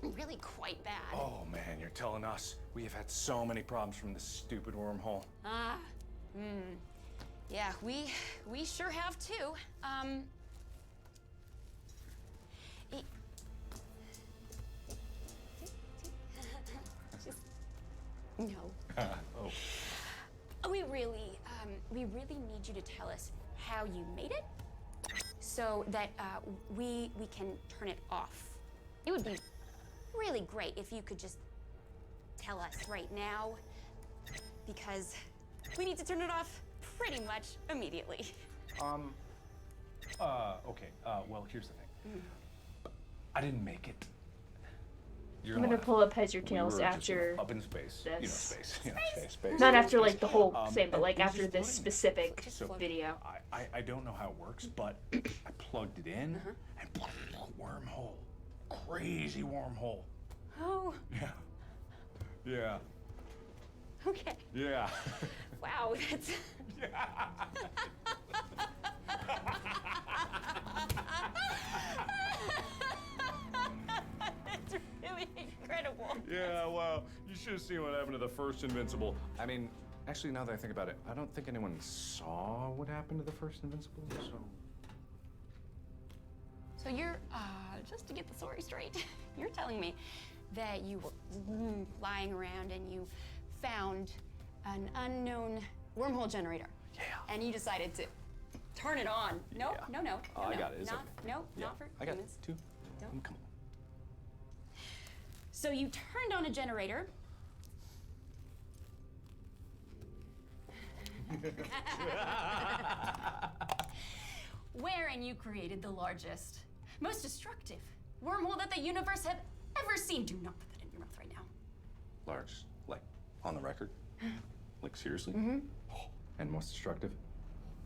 really quite bad. Oh, man, you're telling us. We have had so many problems from this stupid wormhole. Yeah, we sure have too. No. Oh. We really need you to tell us how you made it, so that we can turn it off. It would be really great if you could just tell us right now, because we need to turn it off pretty much immediately. Okay. Well, here's the thing. I didn't make it. You're I'm gonna pull up Heads or Tails after up in space. this. You know, space. Not after like the whole thing, but and like it was after just this floating there. specific So video. I don't know how it works, but I plugged it in and wormhole. Crazy wormhole. Oh. Yeah. Yeah. Okay. Yeah. Wow, that's. That's really incredible. Yeah, well, you should have seen what happened to the first Invincible. I mean, actually, now that I think about it, I don't think anyone saw what happened to the first Invincible, so... So you're, just to get the story straight, you're telling me that you were lying around and you found an unknown wormhole generator. Yeah. And you decided to turn it on. No, Yeah. no. I got it. It's Not, okay. no, Yeah. not for I got humans. two. Don't. Come So you turned on a generator. Wherein you created the largest, most destructive wormhole that the universe have ever seen. Do not put that in your mouth right now. Large, like, on the record? Like, seriously? Mm-hmm. And most destructive?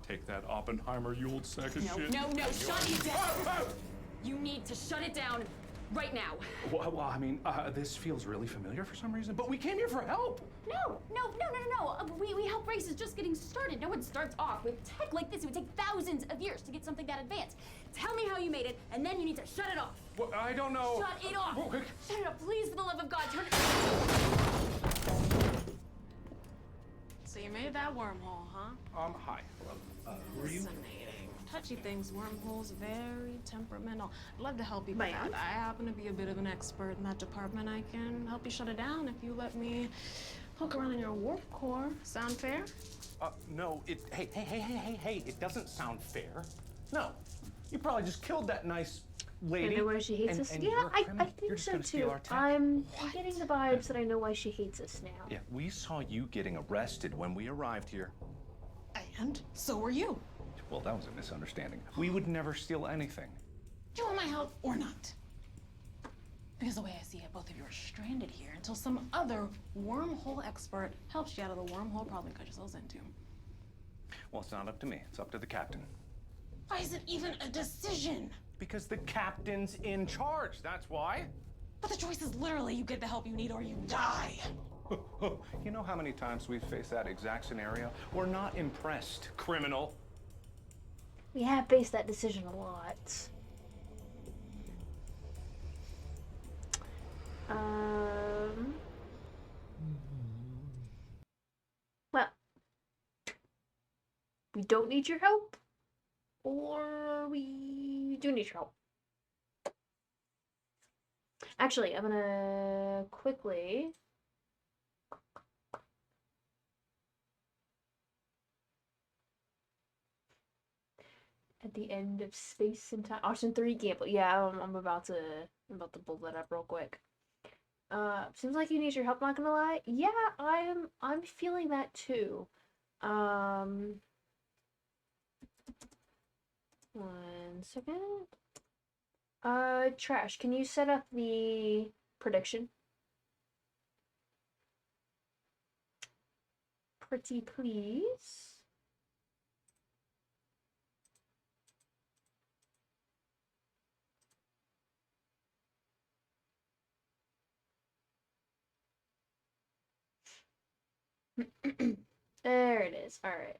Take that, Oppenheimer, you old sack of shit. No, shut it down. You need to shut it down right now. Well, I mean, this feels really familiar for some reason, but we came here for help. No. We help races just getting started. No one starts off with tech like this. It would take thousands of years to get something that advanced. Tell me how you made it, and then you need to shut it off. Well, I don't know. Shut it off. Shut it up, please, for the love of God. Turn it. So you made that wormhole, huh? Hi. Who are you? Fascinating. Touchy things, wormholes, very temperamental. I'd love to help you with My that. aunt? I happen to be a bit of an expert in that department. I can help you shut it down if you let me poke around in your warp core. Sound fair? No, hey, it doesn't sound fair. No, you probably just killed that nice lady. I know why she hates us. and Yeah, you're a I criminal. You're think just so gonna steal too. our tech. I'm getting the vibes that I know why she hates us now. Yeah, we saw you getting arrested when we arrived here. And so were you. Well, that was a misunderstanding. We would never steal anything. Do you want my help or not? Because the way I see it, both of you are stranded here until some other wormhole expert helps you out of the wormhole problem you got yourselves into. Well, it's not up to me. It's up to the captain. Why is it even a decision? Because the captain's in charge, that's why. But the choice is literally you get the help you need or you die. You know how many times we've faced that exact scenario? We're not impressed, criminal. We have faced that decision a lot. Well, we don't need your help, or we do need your help. Actually, I'm gonna quickly at the end of Space and Time. Option 3 gamble. Yeah, I'm about to pull that up real quick. Seems like you need your help, not gonna lie. Yeah, I'm feeling that too. 1 second. Trash, can you set up the prediction? Pretty please. There it is. All right.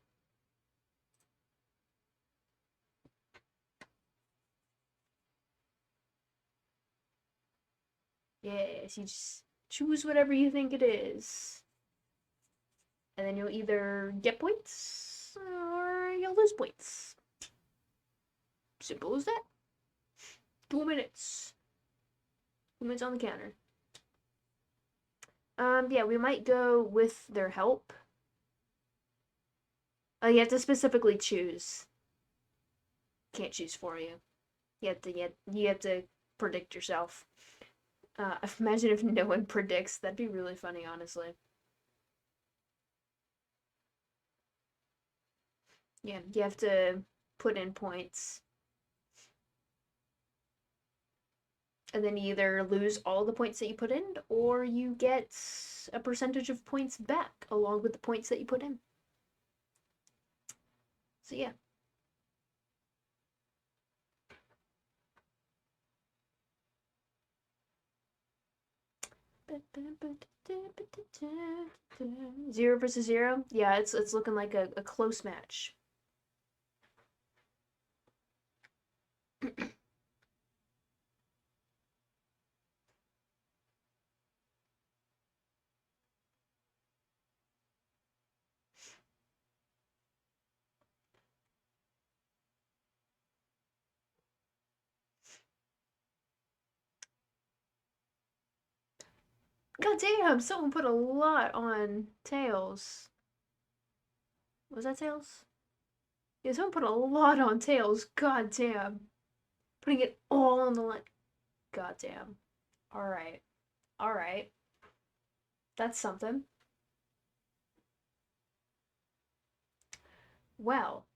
Yes, you just choose whatever you think it is. And then you'll either get points or you'll lose points. Simple as that. 2 minutes. 2 minutes on the counter. Yeah, we might go with their help. Oh, you have to specifically choose. Can't choose for you. You have to predict yourself. Imagine if no one predicts. That'd be really funny, honestly. Yeah, you have to put in points. And then you either lose all the points that you put in, or you get a percentage of points back along with the points that you put in. So yeah. Zero versus zero? Yeah, it's looking like a close match. God damn, someone put a lot on Tails. Was that Tails? Yeah, someone put a lot on Tails. God damn. Putting it all on the line. God damn. Alright. Alright. That's something. Well.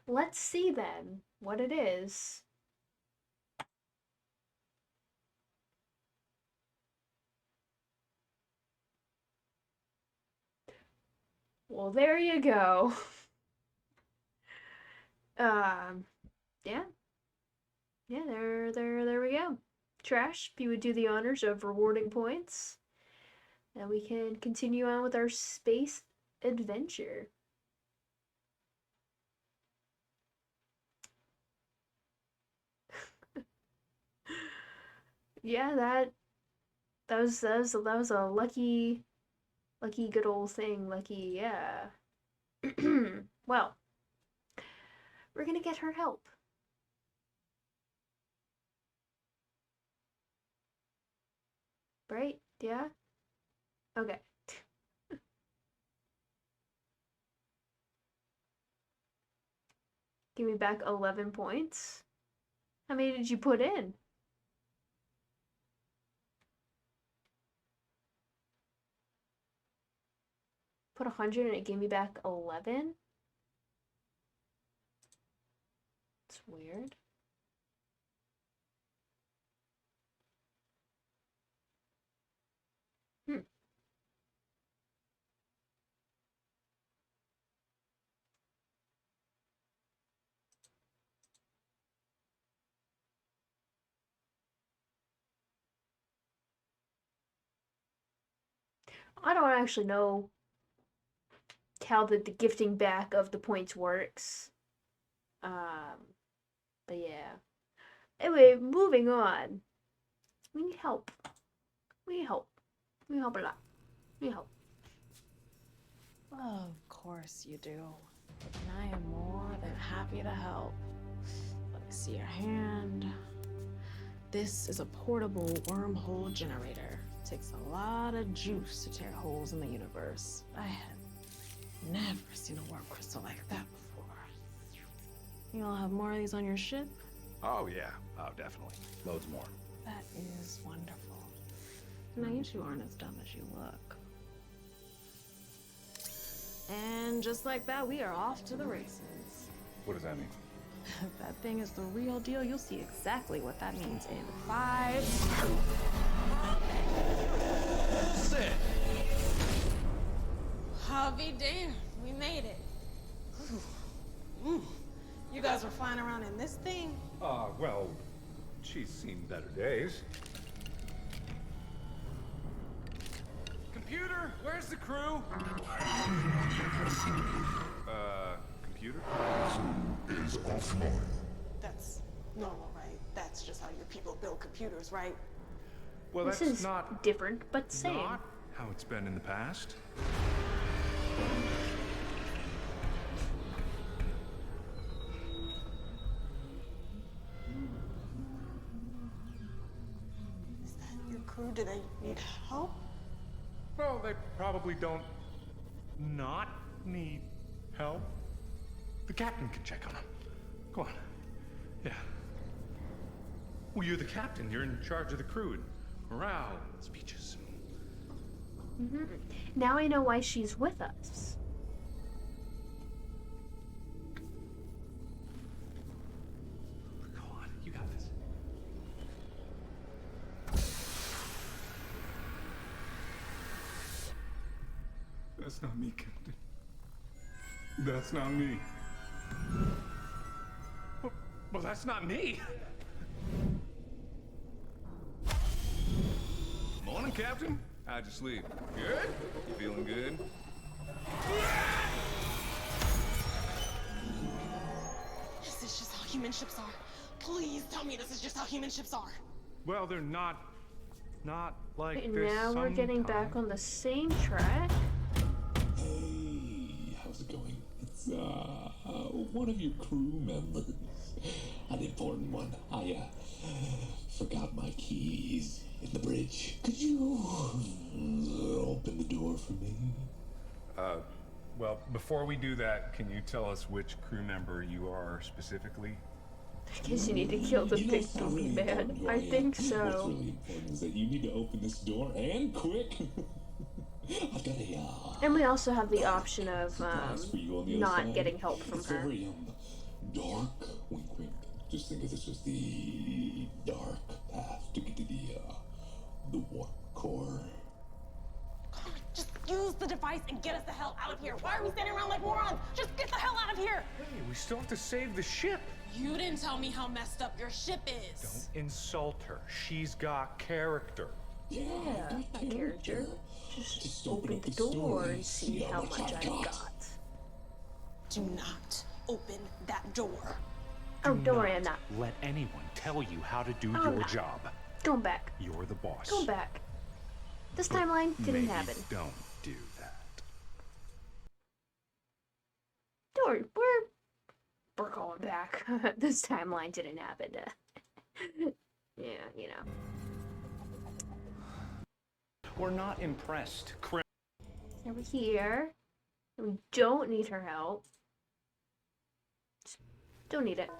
Let's see then what it is. Well, there you go. Yeah. Yeah, there we go. Trash, if you would do the honors of rewarding points. And we can continue on with our space adventure. Yeah, that was a lucky good old thing. Lucky, yeah. Well, we're gonna get her help. Right? Yeah? Okay. Give me back 11 points. How many did you put in? Put 100 and it gave me back 11? It's weird. I don't actually know how the gifting back of the points works. But yeah. Anyway, moving on. We need help. We need help. We need help a lot. We need help. Of course you do. And I am more than happy to help. Let me see your hand. This is a portable wormhole generator. Takes a lot of juice to tear holes in the universe. I have never seen a worm crystal like that before. You all have more of these on your ship? Oh, yeah. Oh, definitely. Loads more. That is wonderful. Now, you two aren't as dumb as you look. And just like that, we are off to the races. What does that mean? If that thing is the real deal, you'll see exactly what that means in 5. Sit! I'll be damned. We made it. You guys were flying around in this thing? Well, she's seen better days. Computer, where's the crew? Computer? Is offline. That's normal, right? That's just how your people build computers, right? Well, This that's is not different, but same. not how it's been in the past. Is that your crew? Do they need help? Well, they probably don't not need help. The captain can check on them. Go on. Yeah. Well, you're the captain. You're in charge of the crew and morale, speeches. Now I know why she's with us. Go on. You got this. That's not me, Captain. That's not me. Well, that's not me. Morning, Captain. How'd you sleep? Good? You feeling good? Is this just how human ships are? Please tell me this is just how human ships are. Well, they're not like Wait, this. now we're getting back on the same track. Hey, how's it going? It's one of your crew members. An important one. I forgot my keys in the bridge. Could you open the door for me? Well, before we do that, can you tell us which crew member you are specifically? I guess you need to kill the big booby man. I think What's so. really important is that you need to open this door, and quick. I've got a And we also have the option of surprise for you on the other not side. getting help from It's her. very dark. Wink, wink. Just think of this as the dark path to get to the warp core. Just use the device and get us the hell out of here. Why are we standing around like morons? Just get the hell out of here. Hey, we still have to save the ship. You didn't tell me how messed up your ship is. Don't insult her. She's got character. Yeah, that character. Just open the door and see how much I've got. Do not open that door. Oh, don't worry, I'm not. Let anyone tell you how to do I'm your not. job. Going back. You're the boss. Going back. This timeline didn't Maybe happen. Don't do that. Don't worry, we're going back. This timeline didn't happen. Yeah, you know. We're not impressed. Over here. We don't need her help. Just don't need it.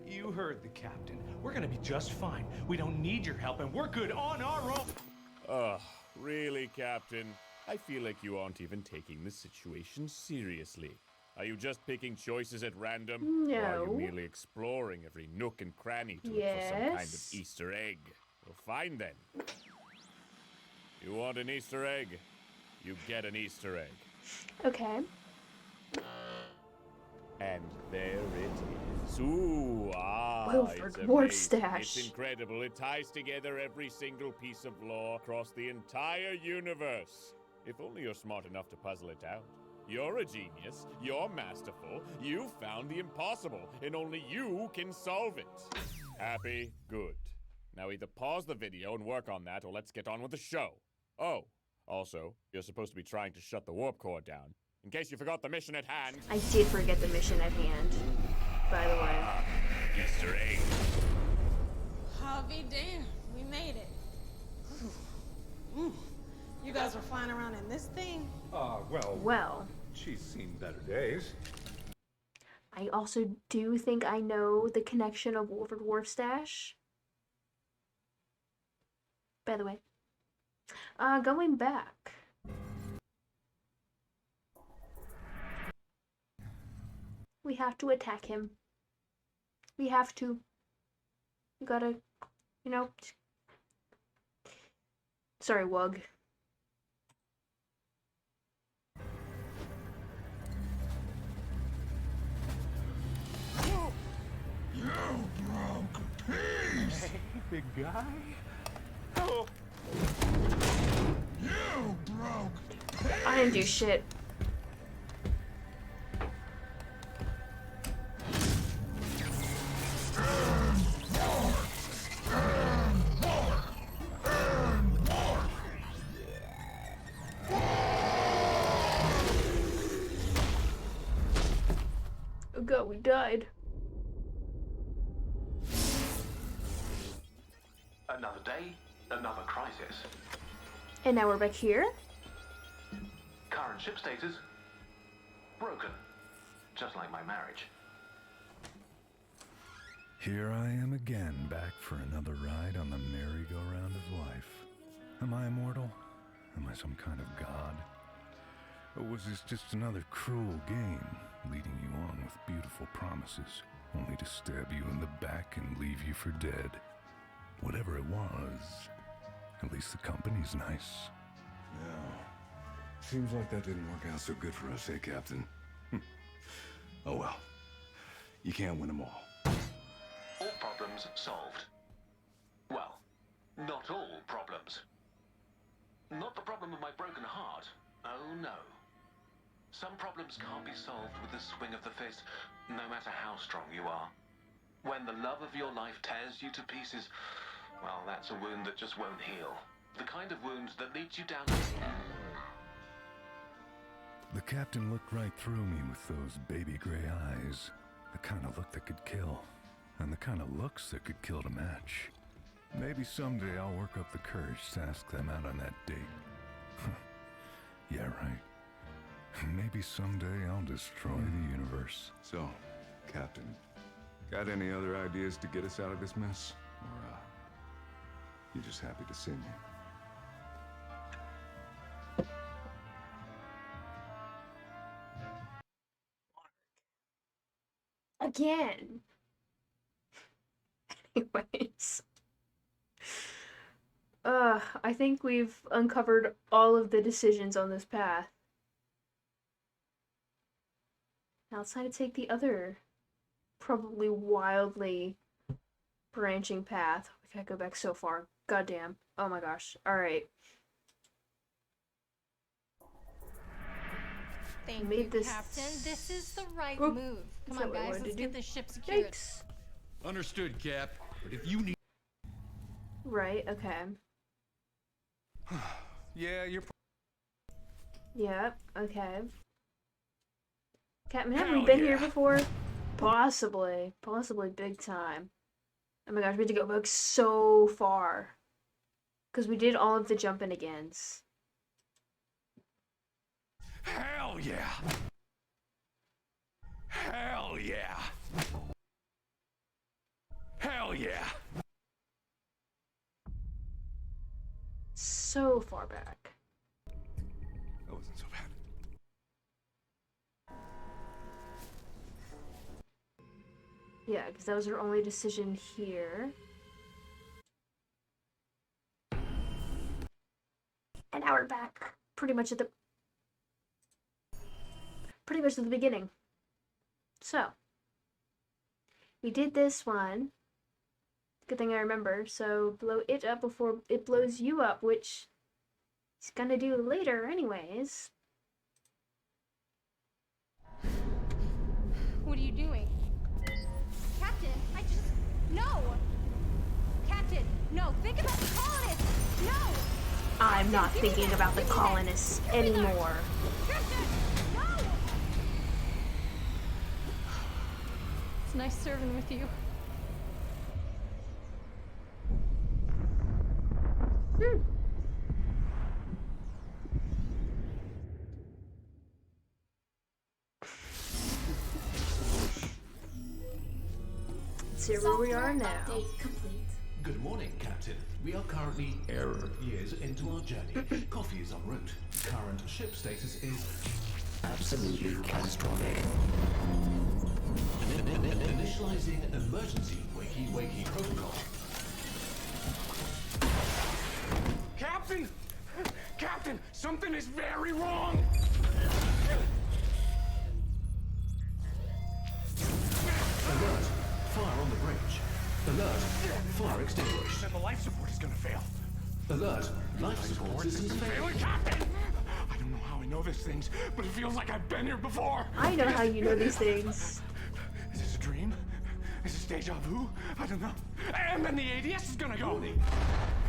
You heard the captain. We're gonna be just fine. We don't need your help, and we're good on our own. Ugh, really, Captain? I feel like you aren't even taking the situation seriously. Are you just picking choices at random? Or are you No. merely exploring every nook and cranny to look for some kind of Yes. Easter egg? Well, fine then. You want an Easter egg? You get an Easter egg. Okay. And there it is. Ooh, Wilford it's Warp amazing. Stash. It's incredible. It ties together every single piece of lore across the entire universe. If only you're smart enough to puzzle it out. You're a genius. You're masterful. You found the impossible, and only you can solve it. Happy? Good. Now either pause the video and work on that, or let's get on with the show. Oh, also, you're supposed to be trying to shut the warp core down. In case you forgot the mission at hand. I did forget the mission at hand, by the way. Easter egg. I'll be damned. We made it. Whew. You guys were flying around in this thing? Well. She's seen better days. I also do think I know the connection of Wilford Warp Stash. By the way. Going back. We have to attack him. We have to. We gotta, you know. Sorry, Wug. You broke a piece! Hey, big guy. Oh. You broke I didn't do shit. Oh god, we died. Another day. USA, another crisis. And now we're back here. Current ship status, broken. Just like my marriage. Here I am again, back for another ride on the merry-go-round of life. Am I immortal? Am I some kind of god? Or was this just another cruel game, leading you on with beautiful promises, only to stab you in the back and leave you for dead? Whatever it was, at least the company's nice. Yeah. Seems like that didn't work out so good for us, eh, Captain? Oh well. You can't win them all. All problems solved. Well, not all problems. Not the problem of my broken heart. Oh no. Some problems can't be solved with the swing of the fist, no matter how strong you are. When the love of your life tears you to pieces, well, that's a wound that just won't heal. The kind of wound that leads you down. The captain looked right through me with those baby gray eyes. The kind of look that could kill, and the kind of looks that could kill to match. Maybe someday I'll work up the courage to ask them out on that date. Yeah, right. Maybe someday I'll destroy the universe. So, Captain, got any other ideas to get us out of this mess? Or, you just happy to see me? Again. Anyways. I think we've uncovered all of the decisions on this path. Now it's time to take the other, probably wildly branching path. We can't go back so far. Goddamn. Oh my gosh. Alright. Thank Made you, this... Captain. This is the right Oop. move. Is Come that on, what I guys. wanted Let's to get do? this ship secured. Yikes. Understood, Cap. But if you need... Right, okay. Yeah, you're... Yep, okay. Captain, have we been here before? Possibly. Possibly big time. Oh my gosh, we had to go back so far. Because we did all of the jumping agains. Hell yeah! Hell yeah! Hell yeah! So far back. That wasn't so bad. Yeah, because that was our only decision here. And now we're back. Pretty much at the beginning. So. We did this one. Good thing I remember. So blow it up before it blows you up, which he's gonna do later anyways. What are you doing? Captain, I just... No! Captain, no! Think about the colonists! No! I'm not thinking about the colonists anymore. Captain, no! It's nice serving with you. Let's see where we are now. Good morning, Captain. We are currently years into our journey. Coffee is en route. Current ship status is absolutely catastrophic. Initializing emergency wakey protocol. Captain! Captain, something is very wrong! Alert! Fire on the bridge. Alert! Fire extinguished. Then the life support is gonna fail. Alert! Life support systems failing. Captain! I don't know how I know these things, but it feels like I've been here before. I know how you know these things. Is this a dream? Is this deja vu? I don't know. And then the ADS is gonna go.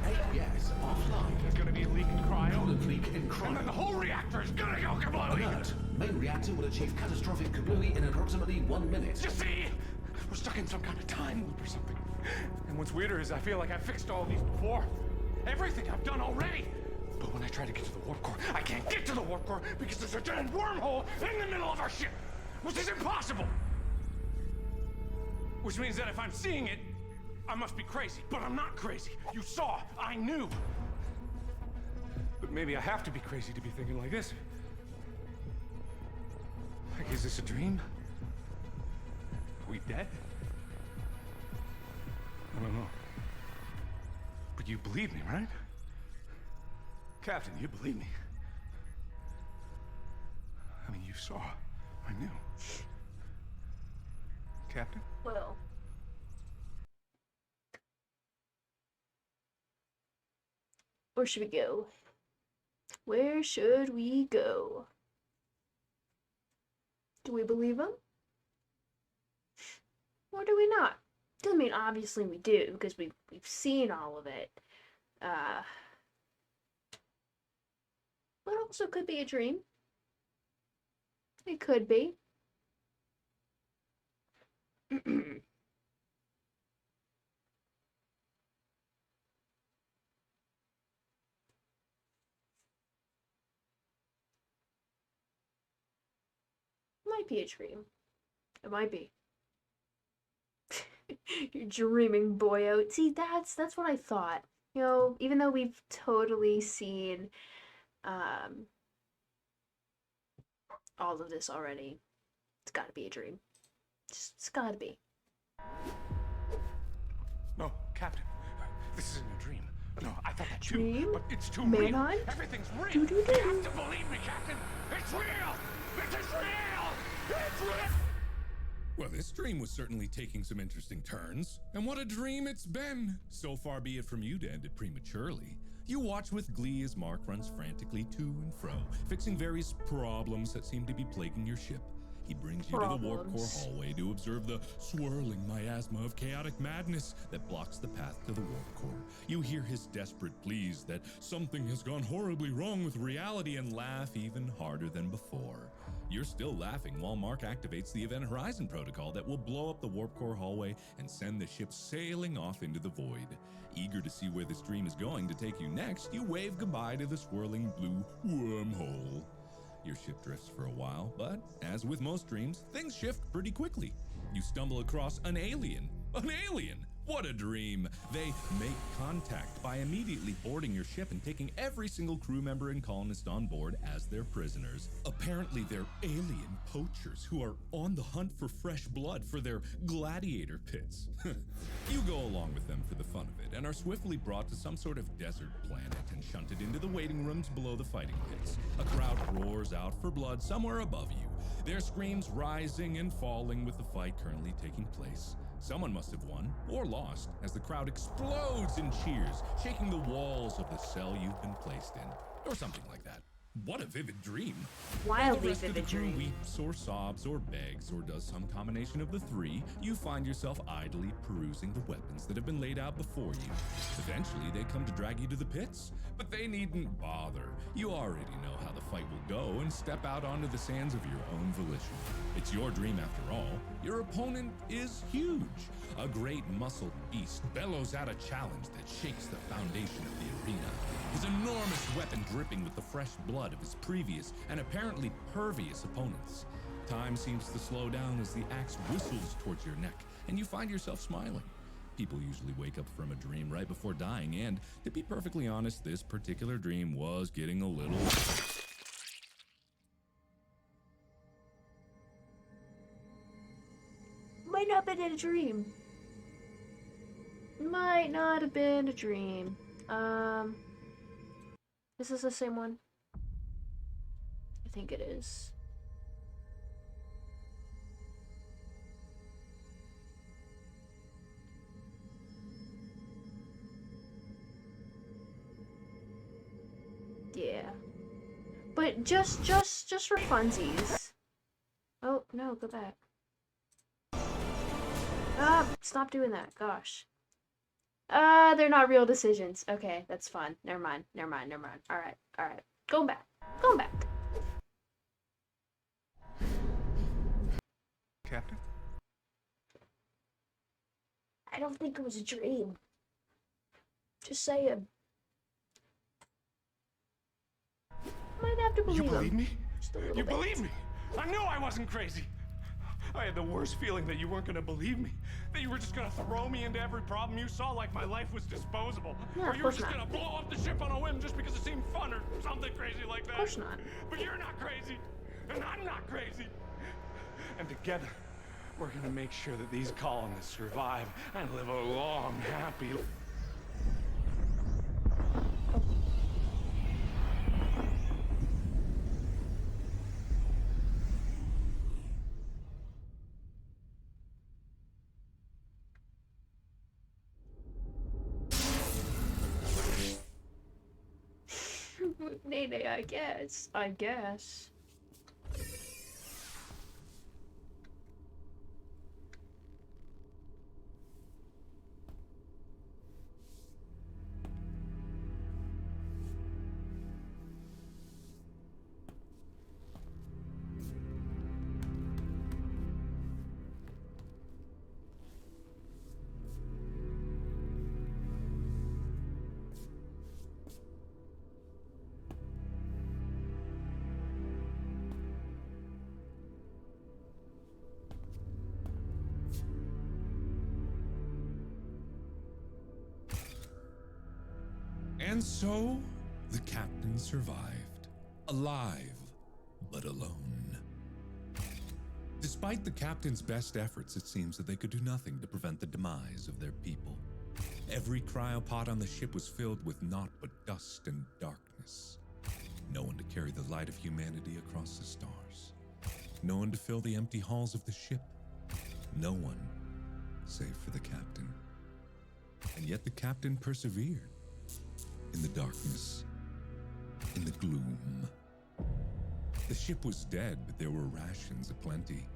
ADS offline. There's gonna be a leak in cryo. Coolant leak in cryo. And then the whole reactor is gonna go kablooey. Alert! Main reactor will achieve catastrophic kablooey in approximately 1 minute. You see? We're stuck in some kind of time loop or something. And what's weirder is I feel like I've fixed all these before. Everything I've done already. But when I try to get to the warp core, I can't get to the warp core because there's a giant wormhole in the middle of our ship, which is impossible. Which means that if I'm seeing it, I must be crazy. But I'm not crazy. You saw. I knew. But maybe I have to be crazy to be thinking like this. Like, is this a dream? Are we dead? I don't know. But you believe me, right? Captain, you believe me. I mean, you saw. I knew. Captain? Well. Where should we go? Where should we go? Do we believe him? Or do we not? Doesn't mean obviously we do, because we've seen all of it. But also could be a dream. It could be. Might be a dream. It might be. You're dreaming, boyo. See, that's what I thought. You know, even though we've totally seen all of this already, it's gotta be a dream. It's gotta be. No, Captain. This isn't a dream. No, I thought that too. Dream? But it's too Manhunt? real. Everything's real. Doo-doo-doo. You have to believe me, Captain. It's real. It is real. It's real. Well, this dream was certainly taking some interesting turns. And what a dream it's been! So far be it from you to end it prematurely. You watch with glee as Mark runs frantically to and fro, fixing various problems that seem to be plaguing your ship. He brings you to the warp core hallway to observe the swirling miasma of chaotic madness that blocks the path to the warp core. You hear his desperate pleas that something has gone horribly wrong with reality and laugh even harder than before. You're still laughing while Mark activates the Event Horizon protocol that will blow up the warp core hallway and send the ship sailing off into the void. Eager to see where this dream is going to take you next, you wave goodbye to the swirling blue wormhole. Your ship drifts for a while, but as with most dreams, things shift pretty quickly. You stumble across an alien. An alien! What a dream! They make contact by immediately boarding your ship and taking every single crew member and colonist on board as their prisoners. Apparently, they're alien poachers who are on the hunt for fresh blood for their gladiator pits. You go along with them for the fun of it and are swiftly brought to some sort of desert planet and shunted into the waiting rooms below the fighting pits. A crowd roars out for blood somewhere above you, their screams rising and falling with the fight currently taking place. Someone must have won, or lost, as the crowd explodes in cheers, shaking the walls of the cell you've been placed in. Or something like that. What a vivid dream. Wildly The rest of the vivid crew dream. weeps or sobs or begs or does some combination of the three. You find yourself idly perusing the weapons that have been laid out before you. Eventually, they come to drag you to the pits, but they needn't bother. You already know how the fight will go and step out onto the sands of your own volition. It's your dream after all. Your opponent is huge. A great muscled beast bellows out a challenge that shakes the foundation of the arena. His enormous weapon dripping with the fresh blood of his previous and apparently pervious opponents. Time seems to slow down as the axe whistles towards your neck, and you find yourself smiling. People usually wake up from a dream right before dying, and to be perfectly honest, this particular dream was getting a little... Might not have been a dream. Might not have been a dream. Is this the same one? I think it is. Yeah. But just for funsies. Oh, no, go back. Ah, stop doing that. Gosh. They're not real decisions. Okay, that's fun. Never mind. Alright. Going back. Captain? I don't don't think it was a dream. Just saying. Might have to believe You believe him. me? Just a little You bit. believe me? I knew I wasn't crazy. I had the worst feeling that you weren't gonna believe me. That you were just gonna throw me into every problem you saw like my life was disposable. No, or of you were course just not. gonna blow up the ship on a whim just because it seemed fun or something crazy like that. Of course not. But you're not crazy. And I'm not crazy. And together, we're gonna make sure that these colonists survive and live a long, happy life. Nene, I guess. I guess. And so, the captain survived. Alive, but alone. Despite the captain's best efforts, it seems that they could do nothing to prevent the demise of their people. Every cryopod on the ship was filled with naught but dust and darkness. No one to carry the light of humanity across the stars. No one to fill the empty halls of the ship. No one, save for the captain. And yet the captain persevered. In the darkness, in the gloom. The ship was dead, but there were rations aplenty.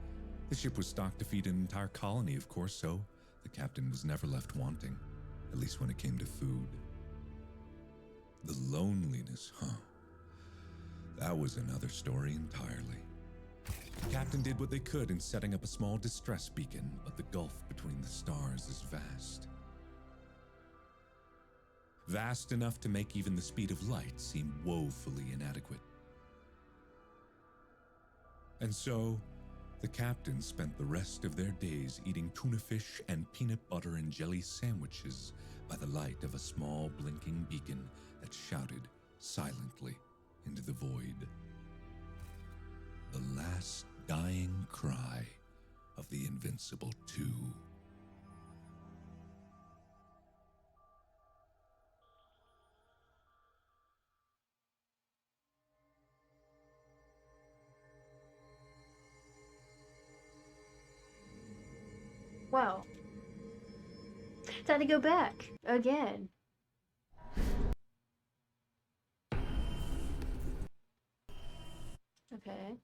The ship was stocked to feed an entire colony, of course, so the captain was never left wanting, at least when it came to food. The loneliness, huh? That was another story entirely. The captain did what they could in setting up a small distress beacon, but the gulf between the stars is vast. Vast enough to make even the speed of light seem woefully inadequate. And so, the captain spent the rest of their days eating tuna fish and peanut butter and jelly sandwiches by the light of a small blinking beacon that shouted silently into the void. The last dying cry of the Invincible 2. Wow. Time to go back again. Okay.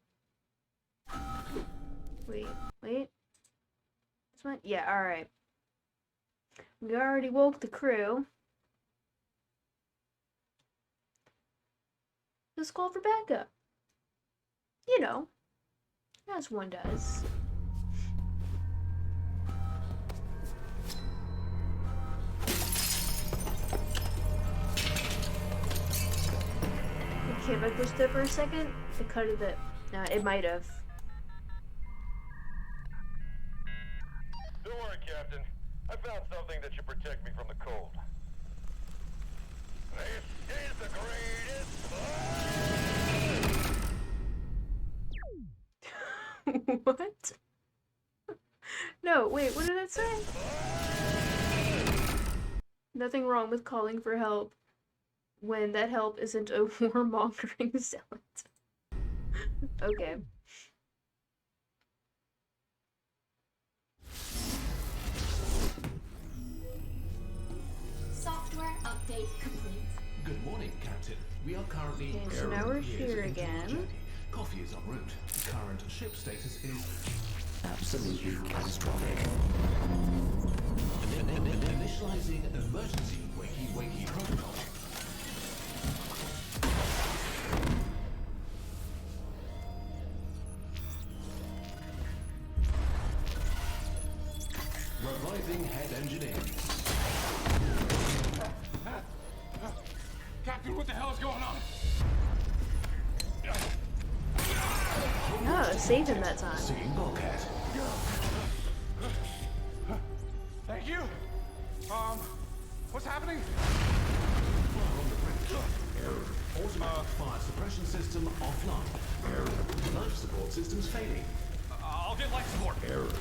Wait. This one? Yeah, alright. We already woke the crew. Just call for backup. You know, as one does. Okay, if I pushed it for a second, it cut it bit. It might have. Don't worry, Captain. I found something that should protect me from the cold. This is the greatest. What? No, wait, what did it say? Nothing wrong with calling for help when that help isn't a warmongering zealot. Okay. Software update complete. Good morning, Captain. We are currently Okay, so now we're here again. Coffee is en route. Current ship status is absolutely catastrophic. Initializing emergency wakey protocol. Reviving head engineering. save him that time. Seeing bulkhead. Thank you. What's happening? Error. Automatic fire suppression system offline. Error. Life support systems failing. I'll get life support. Error.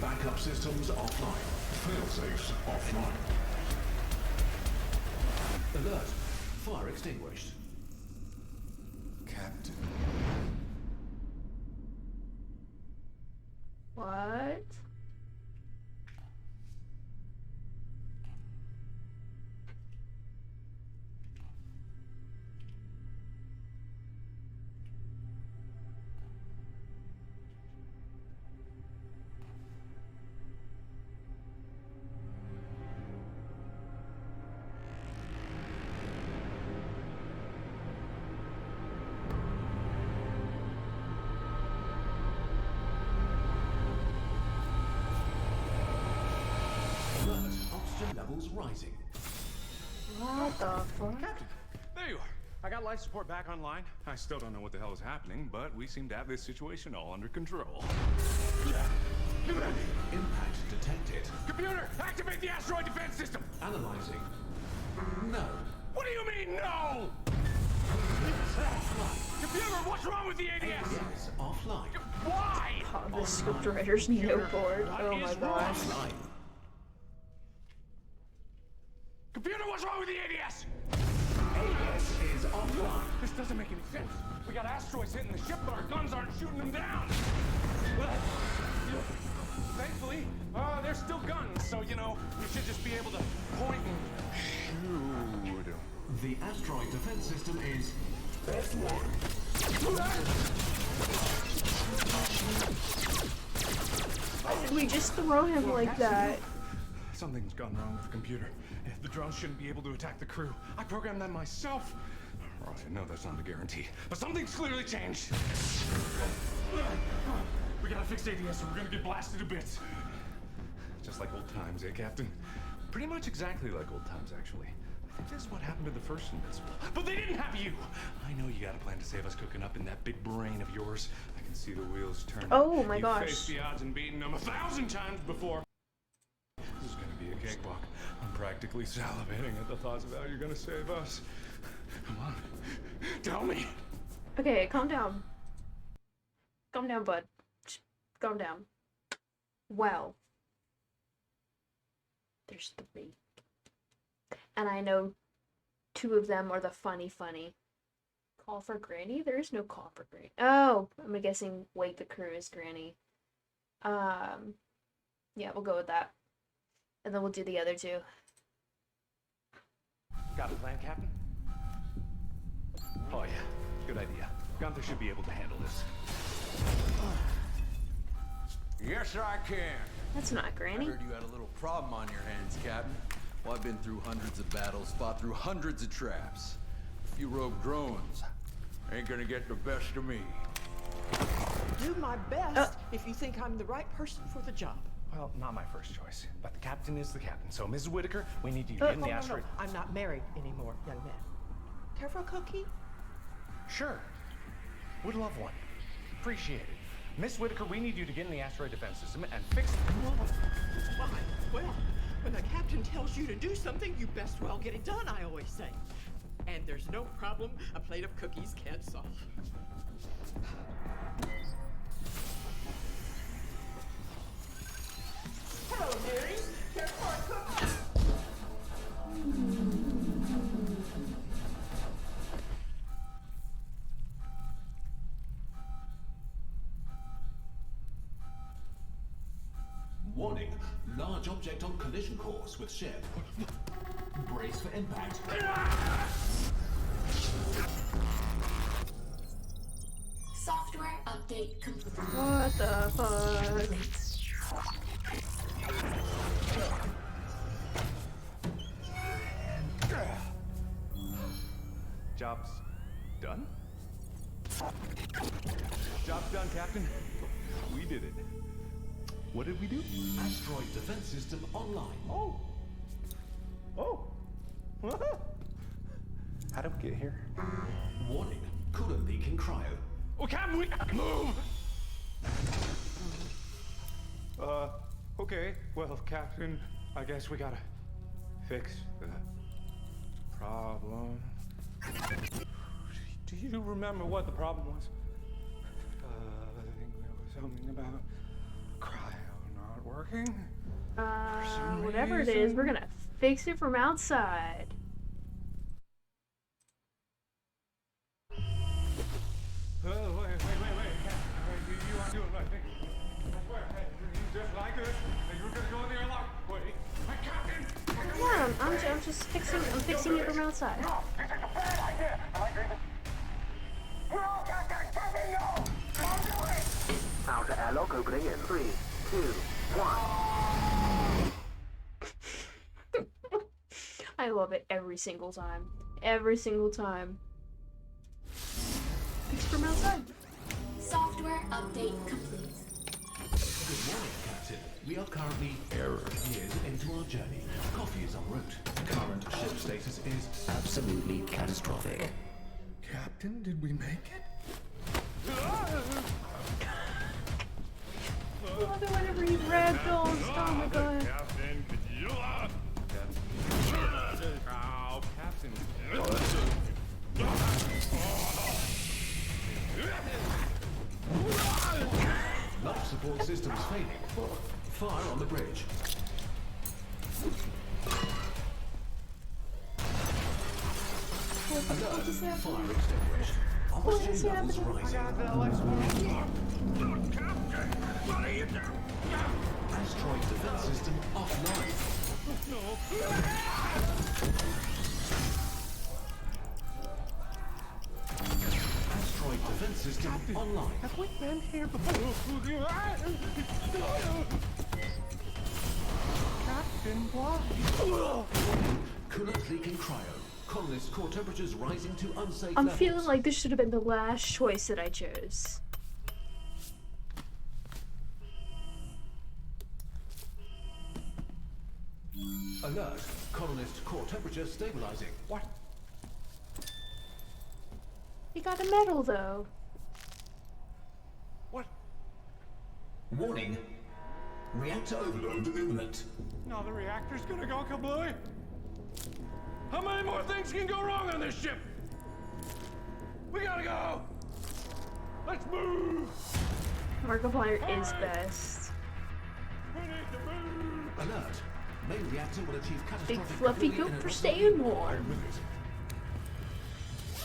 Backup systems offline. Failsafes offline. Alert. Fire extinguished. Captain. What? Alert. Oxygen levels rising. What the fuck? Captain, there you are. I got life support back online. I still don't know what the hell is happening, but we seem to have this situation all under control. Impact detected. Computer, activate the asteroid defense system! Analyzing. No. What do you mean, no? Computer, what's wrong with the ADS? ADS offline. Why? Oh, the script writers need no board. Oh my gosh. Computer, what's wrong with the ADS? ADS is offline. This doesn't make any sense. We got asteroids hitting the ship, but our guns aren't shooting them down. Thankfully, they're still guns, so, you know, we should just be able to point and shoot. The asteroid defense system is Why did we just throw him like that? Something's gone wrong with the computer. The drones shouldn't be able to attack the crew. I programmed them myself. Right, I know that's not a guarantee, but something's clearly changed. We gotta fix ADS or we're gonna get blasted to bits. Just like old times, eh, Captain? Pretty much exactly like old times, actually. I think this is what happened to the first Invincible. But they didn't have you! I know you got a plan to save us cooking up in that big brain of yours. I can see the wheels turning. Oh my gosh. You've faced the odds and beaten them 1,000 times before. This is gonna be a cakewalk. I'm practically salivating at the thoughts of how you're gonna save us. Come on, tell me. Okay, calm down. Calm down, bud. Just calm down. Well, there's 3. And I know 2 of them are the funny. Call for Granny? There is no call for Granny. Oh, I'm guessing Wake the Crew is Granny. Yeah, we'll go with that. And then we'll do the other 2. Got a plan, Captain? Oh yeah, good idea. Gunther should be able to handle this. Yes, I can. That's not Granny. I heard you had a little problem on your hands, Captain. Well, I've been through hundreds of battles, fought through hundreds of traps. A few rogue drones ain't gonna get the best of me. Do my best if you think I'm the right person for the job. Well, not my first choice, but the captain is the captain. So, Mrs. Whitaker, we need you in the asteroid. No. I'm not married anymore, young man. Care for a cookie? Sure. Would love one. Appreciate it. Miss Whitaker, we need you to get in the asteroid defense system and fix it. Why? Well, when the captain tells you to do something, you best well get it done, I always say. And there's no problem a plate of cookies can't solve. Hello, dearies. Care for a cookie? warning. Large object on collision course with ship. Brace for impact. Software update complete. What the fuck? Job's done? Job's done, Captain. We did it. What did we do? Asteroid defense system online. Oh. How did we get here? Warning. Coolant leak in cryo. Oh, Captain, we move! Okay. Well, Captain, I guess we gotta fix the problem. Do you remember what the problem was? I think there was something about cryo not working. Whatever it is, we're gonna fix it from outside. Wait, Captain, you aren't doing the right thing. I swear, you just like this, and you were gonna go in there and lock. Wait, Captain! Yeah, I'm just fixing it from outside. No, this is a bad idea. Am I dreaming? We're all Captain! Captain, no! Don't do it! Outer airlock opening in 3, 2, 1. I love it every single time. Every single time. Fix from outside. Software update complete. Good morning, Captain. We are currently years into our journey. Coffee is en route. Current ship status is absolutely catastrophic. Captain, did we make it? I love it whenever he ragdolls. Oh my god. Captain, could you? Oh, Captain. Life support systems failing. Fire on the bridge. Alert. Fire extinguished. Oxygen levels rising. Asteroid defense system offline. Asteroid defense system online. Have we been here before? Captain, why? Coolant leaking cryo. Colonist core temperatures rising to unsafe I'm levels. feeling like this should have been the last choice that I chose. Alert. Colonist core temperature stabilizing. What? You got a medal though. What? Warning. Reactor overload imminent. Now the reactor's gonna go kablooey? How many more things can go wrong on this ship? We gotta go! Let's move! Markiplier is best. We need to move! Alert. Main reactor will achieve catastrophic Big fluffy kablooey goat in for an staying warm.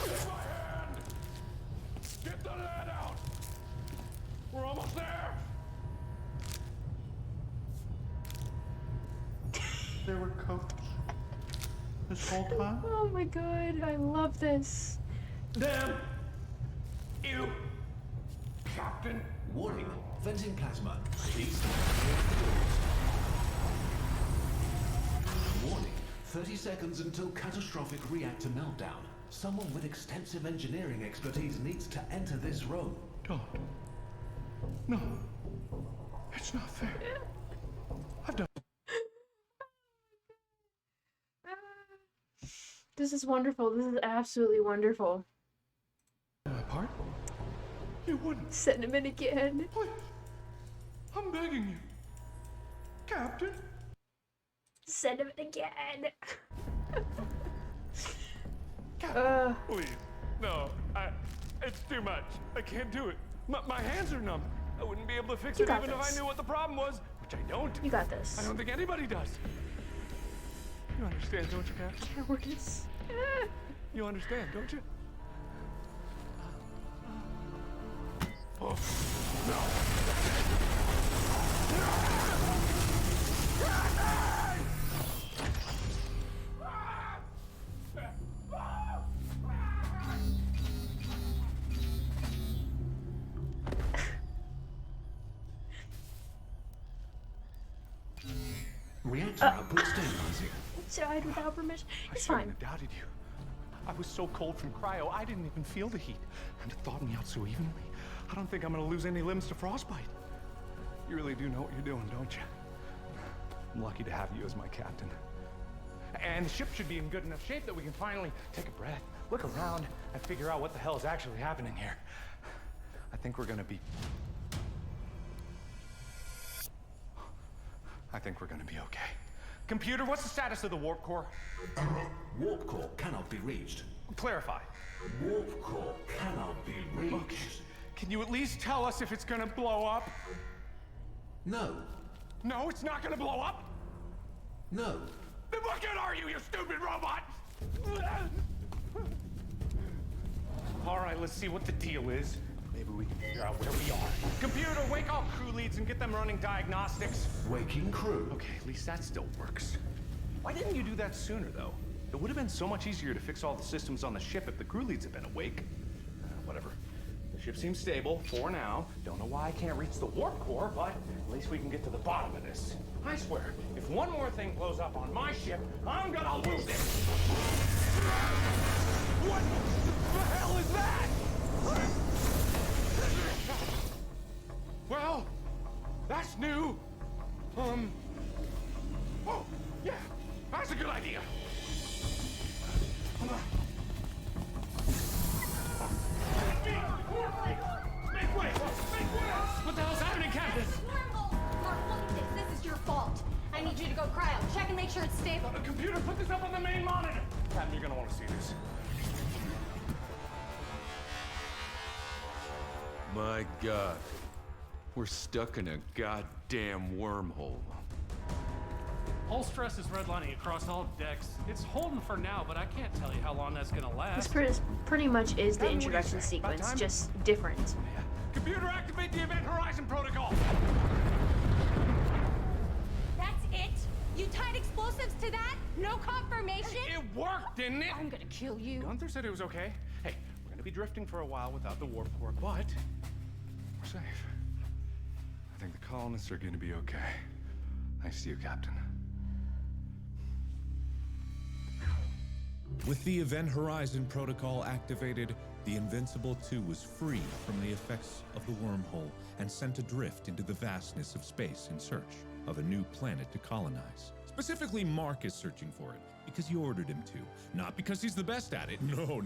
Get my hand! Get the lead out! We're almost there! There were coats this whole time? Oh my god, I love this. Damn! You! Captain! Warning. Venting plasma. Please. Warning. 30 seconds until catastrophic reactor meltdown. Someone with extensive engineering expertise needs to enter this room. Don't. No. It's not fair. I've done. This is wonderful. This is absolutely wonderful. My part? You wouldn't. Send him in again. Please. I'm begging you. Captain? Send him in again. Captain, please. No, it's too much. I can't do it. My hands are numb. I wouldn't be able to fix You it got even if I this. knew what the problem was, which I don't. You got this. I don't think anybody does. You understand, don't you, Captain? Cowardice. You understand, don't you? Oh, Reactor output stabilizing. Died without permission. It's I fine. shouldn't have doubted you. I was so cold from cryo, I didn't even feel the heat. And it thawed me out so evenly. I don't think I'm gonna lose any limbs to frostbite. You really do know what you're doing, don't you? I'm lucky to have you as my captain. And the ship should be in good enough shape that we can finally take a breath, look around, and figure out what the hell is actually happening here. I think we're gonna be I think we're gonna be okay. Computer, what's the status of the warp core? Warp core cannot be reached. Clarify. Warp core cannot be reached. Okay. Can you at least tell us if it's gonna blow up? No. No, it's not gonna blow up? No. Then what good are you, you stupid robot? All right, let's see what the deal is. Maybe we can figure out where we are. Computer, wake all crew leads and get them running diagnostics. Waking crew. Okay, at least that still works. Why didn't you do that sooner, though? It would have been so much easier to fix all the systems on the ship if the crew leads had been awake. Whatever. The ship seems stable for now. Don't know why I can't reach the warp core, but at least we can get to the bottom of this. I swear, if one more thing blows up on my ship, I'm gonna lose it. What the hell is that? Well, that's new. Oh, yeah, that's a good idea. Make way! What the hell's happening, Captain? Mark, look at this. This is your fault. I need you to go cryo. Check and make sure it's stable. A computer, put this up on the main monitor. Captain, you're gonna want to see this. My God. We're stuck in a goddamn wormhole. Hull stress is redlining across all decks. It's holding for now, but I can't tell you how long that's gonna last. This pretty much is the introduction sequence, just different. Computer, activate the Event Horizon Protocol. That's it? You tied explosives to that? No confirmation? It worked, didn't it? I'm gonna kill you. Gunther said it was okay. Hey, we're gonna be drifting for a while without the warp core, but we're safe. I think the colonists are gonna be okay. Thanks to you, Captain. With the Event Horizon Protocol activated, the Invincible 2 was free from the effects of the wormhole and sent adrift into the vastness of space in search of a new planet to colonize. Specifically, Mark is searching for it because you ordered him to, not because he's the best at it. No.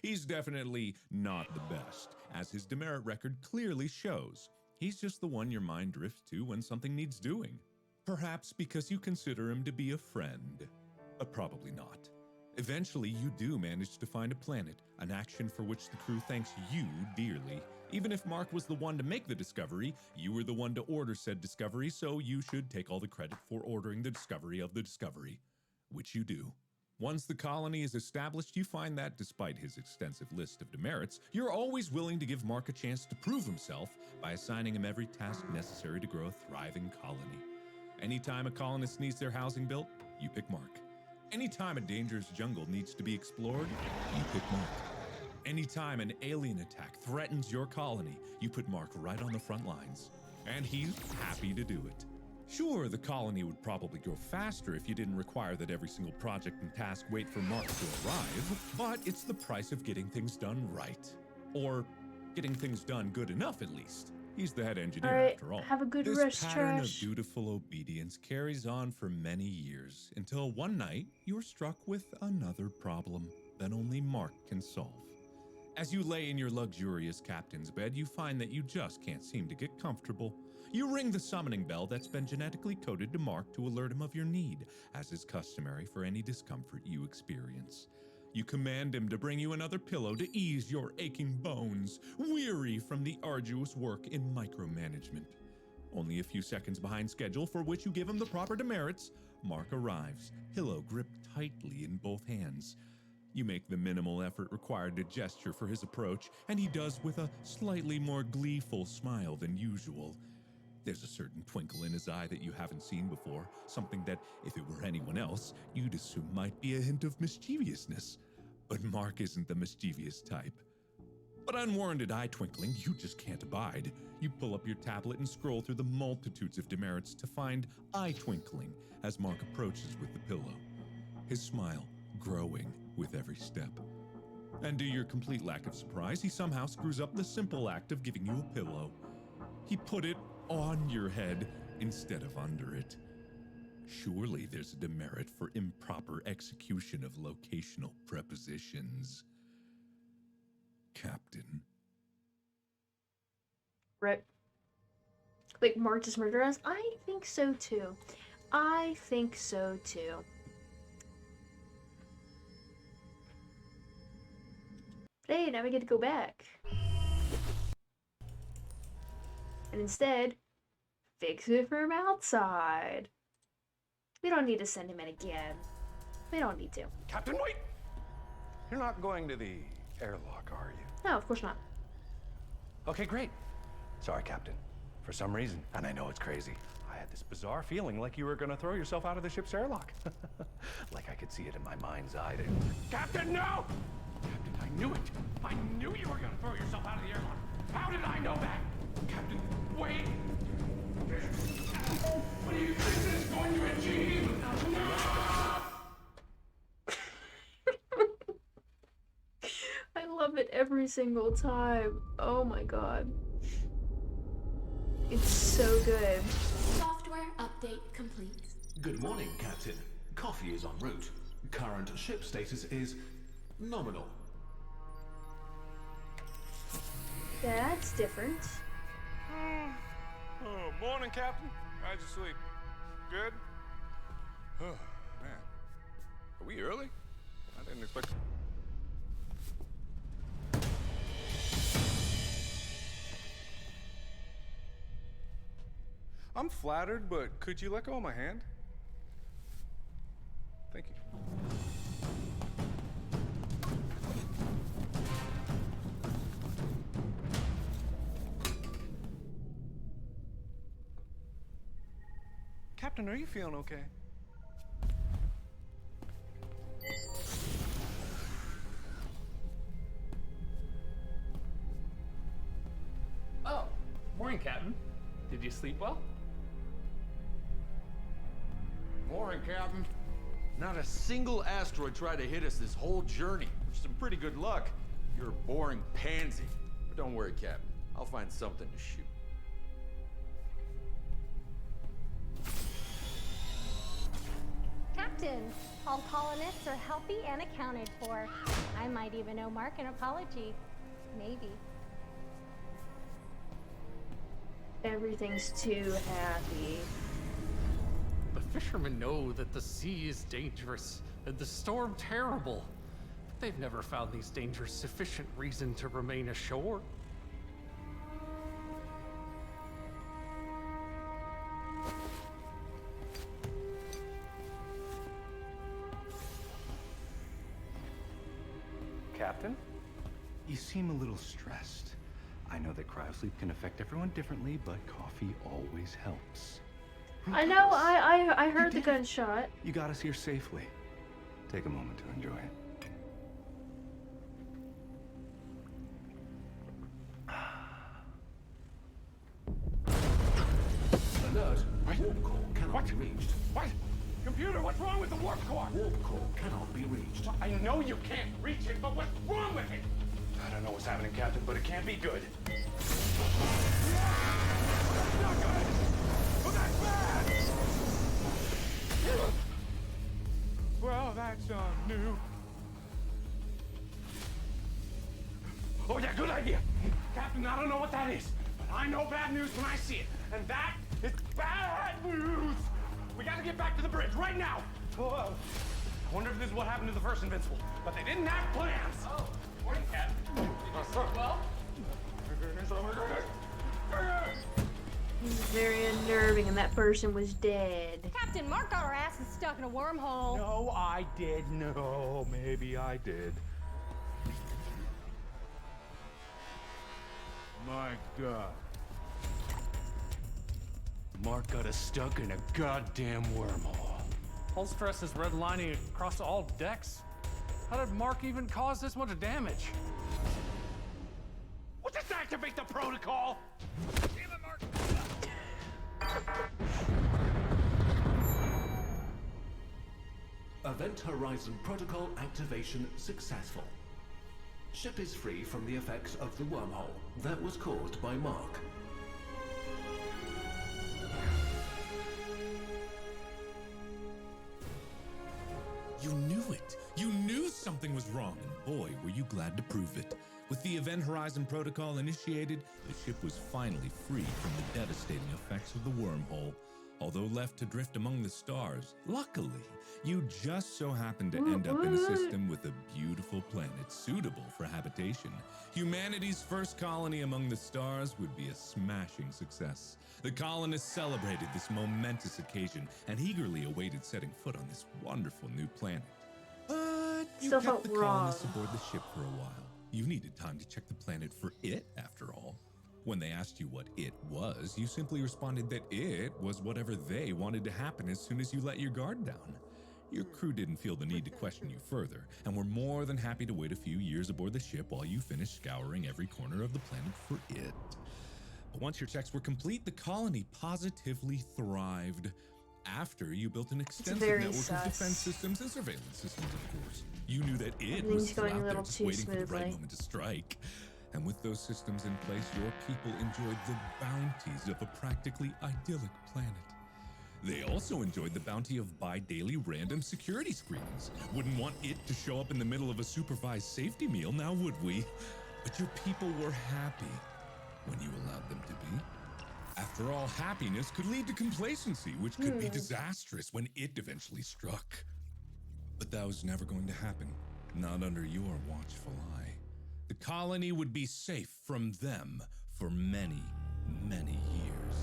He's definitely not the best, as his demerit record clearly shows. He's just the one your mind drifts to when something needs doing. Perhaps because you consider him to be a friend, but probably not. Eventually, you do manage to find a planet, an action for which the crew thanks you dearly. Even if Mark was the one to make the discovery, you were the one to order said discovery, so you should take all the credit for ordering the discovery of the discovery, which you do. Once the colony is established, you find that, despite his extensive list of demerits, you're always willing to give Mark a chance to prove himself by assigning him every task necessary to grow a thriving colony. Anytime a colonist needs their housing built, you pick Mark. Anytime a dangerous jungle needs to be explored, you pick Mark. Anytime an alien attack threatens your colony, you put Mark right on the front lines. And he's happy to do it. Sure, the colony would probably grow faster if you didn't require that every single project and task wait for Mark to arrive, but it's the price of getting things done right. Or getting things done good enough, at least. He's the head engineer, after all. Have a good this rest, pattern Trash. of dutiful obedience carries on for many years, until one night you're struck with another problem that only Mark can solve. As you lay in your luxurious captain's bed, you find that you just can't seem to get comfortable. You ring the summoning bell that's been genetically coded to Mark to alert him of your need, as is customary for any discomfort you experience. You command him to bring you another pillow to ease your aching bones, weary from the arduous work in micromanagement. Only a few seconds behind schedule, for which you give him the proper demerits, Mark arrives, pillow gripped tightly in both hands. You make the minimal effort required to gesture for his approach, and he does with a slightly more gleeful smile than usual. There's a certain twinkle in his eye that you haven't seen before, something that, if it were anyone else, you'd assume might be a hint of mischievousness. But Mark isn't the mischievous type. But unwarranted eye twinkling you just can't abide. You pull up your tablet and scroll through the multitudes of demerits to find eye twinkling as Mark approaches with the pillow, his smile growing with every step. And to your complete lack of surprise, he somehow screws up the simple act of giving you a pillow. He put it on your head instead of under it. Surely there's a demerit for improper execution of locational prepositions. Captain. Rip. Like, Mark just murdered us? I think so too. I think so too. Hey, now we get to go back. And instead, fix it from outside. We don't need to send him in again. We don't need to. Captain, wait! You're not going to the airlock, are you? No, of course not. Okay, great. Sorry, Captain. For some reason, and I know it's crazy, I had this bizarre feeling like you were gonna throw yourself out of the ship's airlock. Like I could see it in my mind's eye. Captain, no! Captain, I knew it! I knew you were gonna throw yourself out of the airlock! How did I know that? Captain, wait! What do you think this is going to achieve? No! I love it every single time. Oh my god. It's so good. Software update complete. Good morning, Captain. Coffee is en route. Current ship status is nominal. That's different. Oh, morning, Captain. How'd you sleep? Good? Oh, man. Are we early? I didn't expect... I'm flattered, but could you let go of my hand? Thank you. Captain, are you feeling okay? Oh, morning, Captain. Did you sleep well? Morning, Captain. Not a single asteroid tried to hit us this whole journey, which is some pretty good luck. You're a boring pansy. But don't worry, Captain. I'll find something to shoot. Captain, all colonists are healthy and accounted for. I might even owe Mark an apology. Maybe. Everything's too happy. The fishermen know that the sea is dangerous and the storm terrible. But they've never found these dangers sufficient reason to remain ashore. Captain? You seem a little stressed. I know that cryosleep can affect everyone differently, but coffee always helps. I know, I heard the gunshot. You got us here safely. Take a moment to enjoy it. Alert! Warp core cannot be reached. What? Computer, what's wrong with the warp core? Warp core cannot be reached. I know you can't reach it, but what's wrong with it? I don't know what's happening, Captain, but it can't be good. That's not good! Oh, that's bad! Well, that's new. Oh, yeah, good idea. Captain, I don't know what that is, but I know bad news when I see it. And that is bad news! We gotta get back to the bridge right now! Whoa. I wonder if this is what happened to the first Invincible, but they didn't have plans! Oh, morning, Captain. Did you sleep well? He's very unnerving, and that person was dead. Captain, Mark got our asses stuck in a wormhole. No, I did. No, maybe I did. My God. Mark got us stuck in a goddamn wormhole. Hull stress is redlining across all decks. How did Mark even cause this much damage? We'll just activate the protocol! Damn it, Mark! Event Horizon Protocol activation successful. Ship is free from the effects of the wormhole that was caused by Mark. You knew it. You knew something was wrong. boy, were you glad to prove it. With the Event Horizon Protocol initiated, the ship was finally free from the devastating effects of the wormhole. Although left to drift among the stars, luckily, you just so happened to end up in a system with a beautiful planet suitable for habitation. Humanity's first colony among the stars would be a smashing success. The colonists celebrated this momentous occasion and eagerly awaited setting foot on this wonderful new planet. But you Still kept felt the wrong. colonists aboard the ship for a while. You needed time to check the planet for it, after all. When they asked you what it was, you simply responded that it was whatever they wanted to happen as soon as you let your guard down. Your crew didn't feel the need to question you further, and were more than happy to wait a few years aboard the ship while you finished scouring every corner of the planet for it. But once your checks were complete, the colony positively thrived. After you built an extensive very network sus. of defense systems and surveillance systems, of course. You knew that it Everything's was still going a out there little just too waiting for the right smoothly. moment to strike. And with those systems in place, your people enjoyed the bounties of a practically idyllic planet. They also enjoyed the bounty of bi-daily random security screenings. Wouldn't want it to show up in the middle of a supervised safety meal, now would we? But your people were happy when you allowed them to be. After all, happiness could lead to complacency, which could be disastrous when it eventually struck. But that was never going to happen, not under your watchful eye. The colony would be safe from them for many, many years.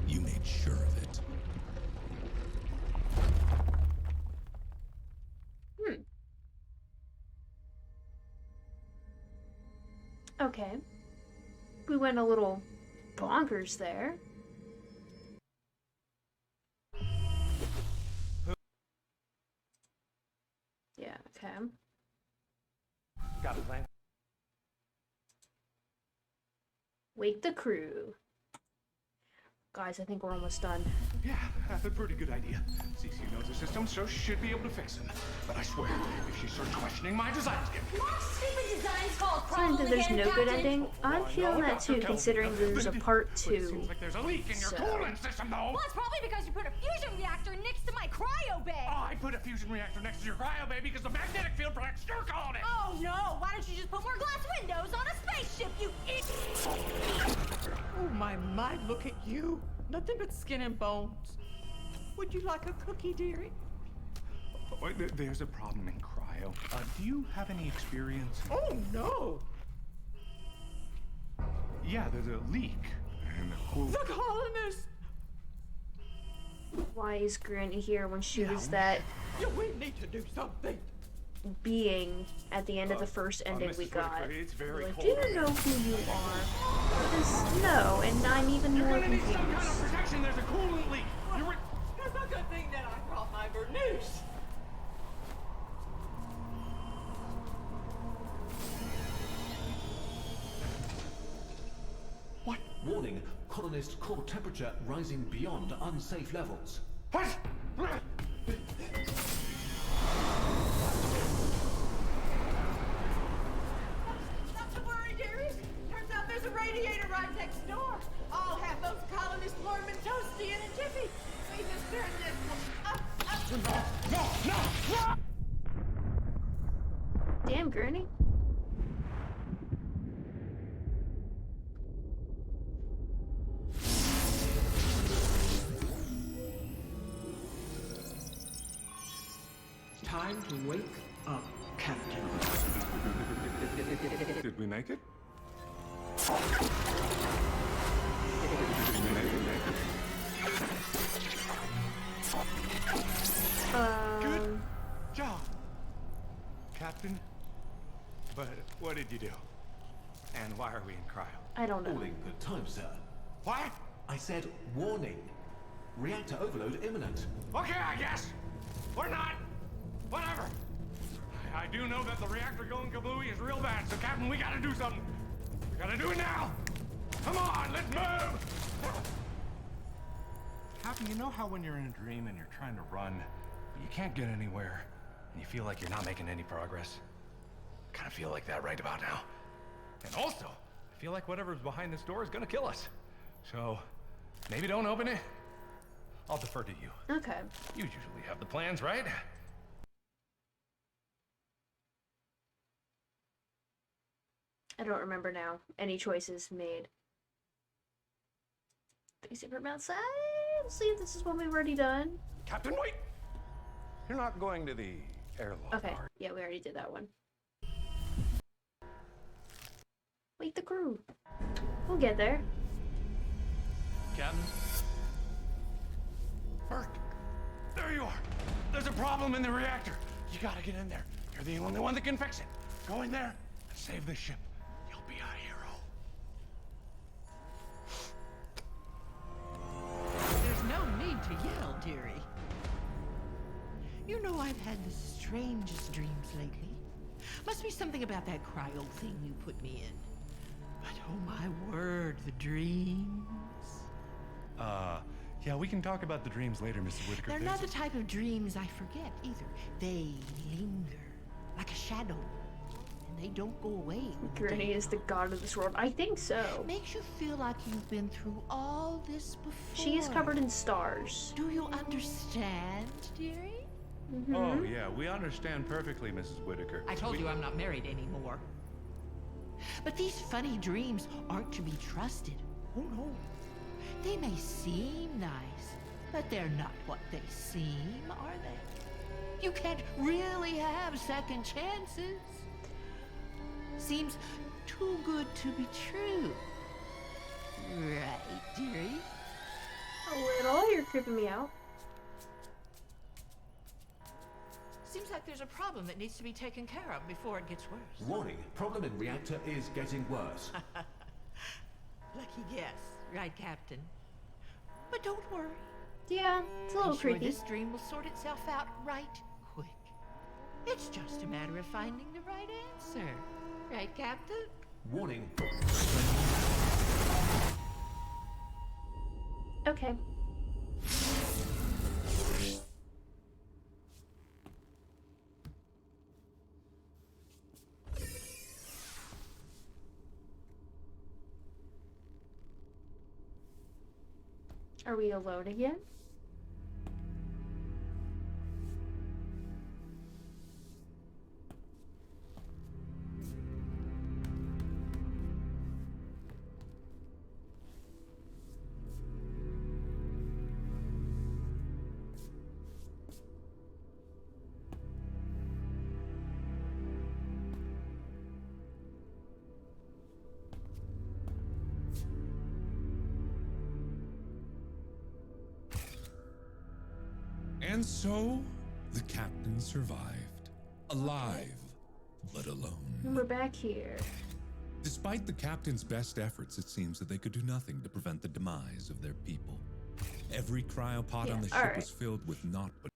You made sure of it. Okay. We went a little bonkers there. Yeah, okay. Got a plan? Wake the crew. Guys, I think we're almost done. Yeah, that's a pretty good idea. CC knows the system, so she should be able to fix them. But I swear, if she starts questioning my designs again... More stupid designs called Saying problem that there's again, no good Captain. ending. I'm feeling that too, considering there's a part But it 2. seems like there's a leak in your So- coolant system, though. Well, it's probably because you put a fusion reactor next to my cryo bay. I put a fusion reactor next to your cryo bay because the magnetic field protects your colony. Oh no! Why don't you just put more glass windows on a spaceship, you idiot? Oh my, look at you. Nothing but skin and bones. Would you like a cookie, dearie? Oh, there's a problem in cryo. Do you have any experience? Oh no! Yeah, there's a leak. And The colonists! Why is Granny here when she was that Yeah, we need to do something. being at the end of the first ending we Mrs. got? Whitaker, it's very Like, cold do you here. know who you are? Because no, and I'm even You're more gonna need confused. some kind of protection. There's a coolant leak. It's a good thing that I brought my burnoose. What? Warning, colonist core temperature rising beyond unsafe levels. What? Not to worry, dearie. Turns out there's a radiator right next door. I'll have those colonists warm and toasty in a jiffy. We just turn this up. No! Damn, Granny. Time to wake up, Captain. Did we make it? Good job, Captain. But what did you do? And why are we in cryo? I don't know. All in good time, sir. What? I said warning. Reactor overload imminent. Okay, I guess. Or not. Whatever. I do know that the reactor going kablooey is real bad, so Captain, we gotta do something. We gotta do it now. Come on, let's move. Captain, you know how when you're in a dream and you're trying to run, but you can't get anywhere, and you feel like you're not making any progress? I kind of feel like that right about now. And also, I feel like whatever's behind this door is gonna kill us. So, maybe don't open it. I'll defer to you. Okay. You usually have the plans, right? I don't remember now. Any choices made. Fix it from outside. Let's see if this is one we've already done. Captain, wait! You're not going to the airlock, Okay, are yeah, we already did that one. Wake the crew. We'll get there. you? Captain? Bert! There you are! There's a problem in the reactor! You gotta get in there. You're the only one that can fix it. Go in there and save the ship. You'll be a hero. There's no need to yell, dearie. You know I've had the strangest dreams lately. Must be something about that cryo thing you put me in. But oh my word, the dreams. Yeah, we can talk about the dreams later, Mrs. Whitaker. They're not the type of dreams I forget either. They linger like a shadow. And they don't go away. when the Granny day is the god of this world. I think so. Makes you feel like you've been through all this before. She is covered in stars. Do you understand, dearie? Oh, yeah, we understand perfectly, Mrs. Whitaker. I told you I'm not married anymore. But these funny dreams aren't to be trusted. Oh no. They may seem nice, but they're not what they seem, are they? You can't really have second chances. Seems too good to be true. Right, dearie? A little. You're creeping me out. Seems like there's a problem that needs to be taken care of before it gets worse. Warning, problem in reactor is getting worse. Lucky guess, right, Captain? But don't worry. Yeah, it's a little I'm sure creepy. this dream will sort itself out right quick. It's just a matter of finding the right answer. Right, Captain? Warning. Okay. Are we alone again? And so, the captain survived. Alive, but alone. And we're back here. Despite the captain's best efforts, it seems that they could do nothing to prevent the demise of their people. Every cryopod on the ship alright. was filled with naught but...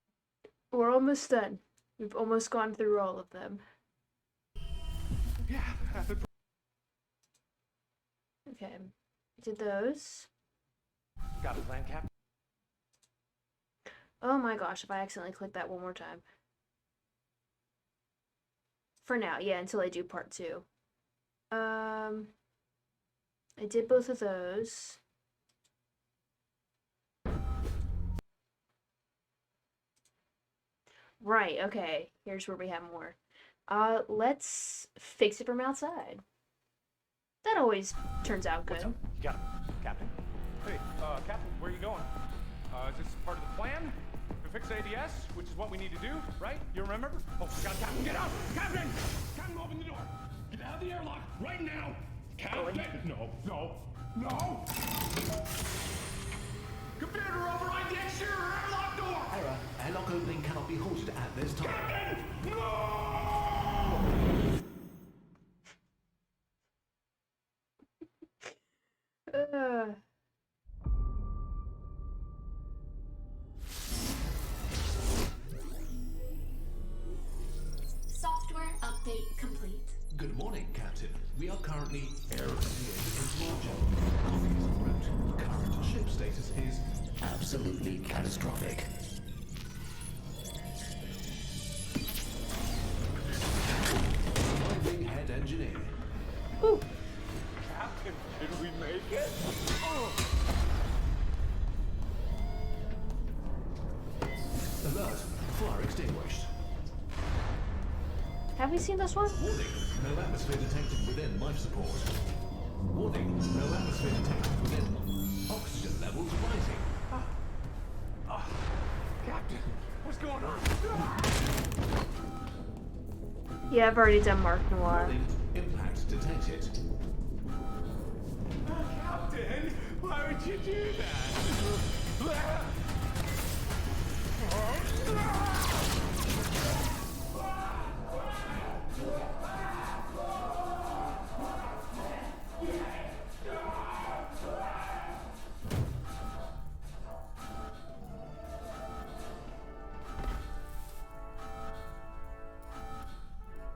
We're almost done. We've almost gone through all of them. Yeah, Okay. Did those. got a plan, Captain? Oh my gosh, if I accidentally click that one more time. For now, yeah, until I do part 2. I did both of those. Right, okay. Here's where we have more. Let's fix it from outside. That always turns out good. You got him, Captain. Hey, Captain, where are you going? Is this part of the plan? To fix ADS, which is what we need to do, right? You remember? Oh, God, Captain, get out! Captain! Captain, open the door! Get out of the airlock right now! Captain! No! Computer override the exterior airlock door! Error. Airlock opening cannot be halted at this time. Captain! No! Software update complete. Good morning, Captain. We are currently aeronavigating into our journey. Coffee is en route. Current ship status is absolutely catastrophic. Flying head engineer. Ooh. Captain, did we make it? Alert. Fire extinguished. Have Have we seen this one? Warning, no atmosphere detected within life support. Warning, no atmosphere detected within. Oxygen levels rising. Captain, what's going on? Yeah, I've already done Mark Noir. Warning, impact detected. Captain, why would you do that?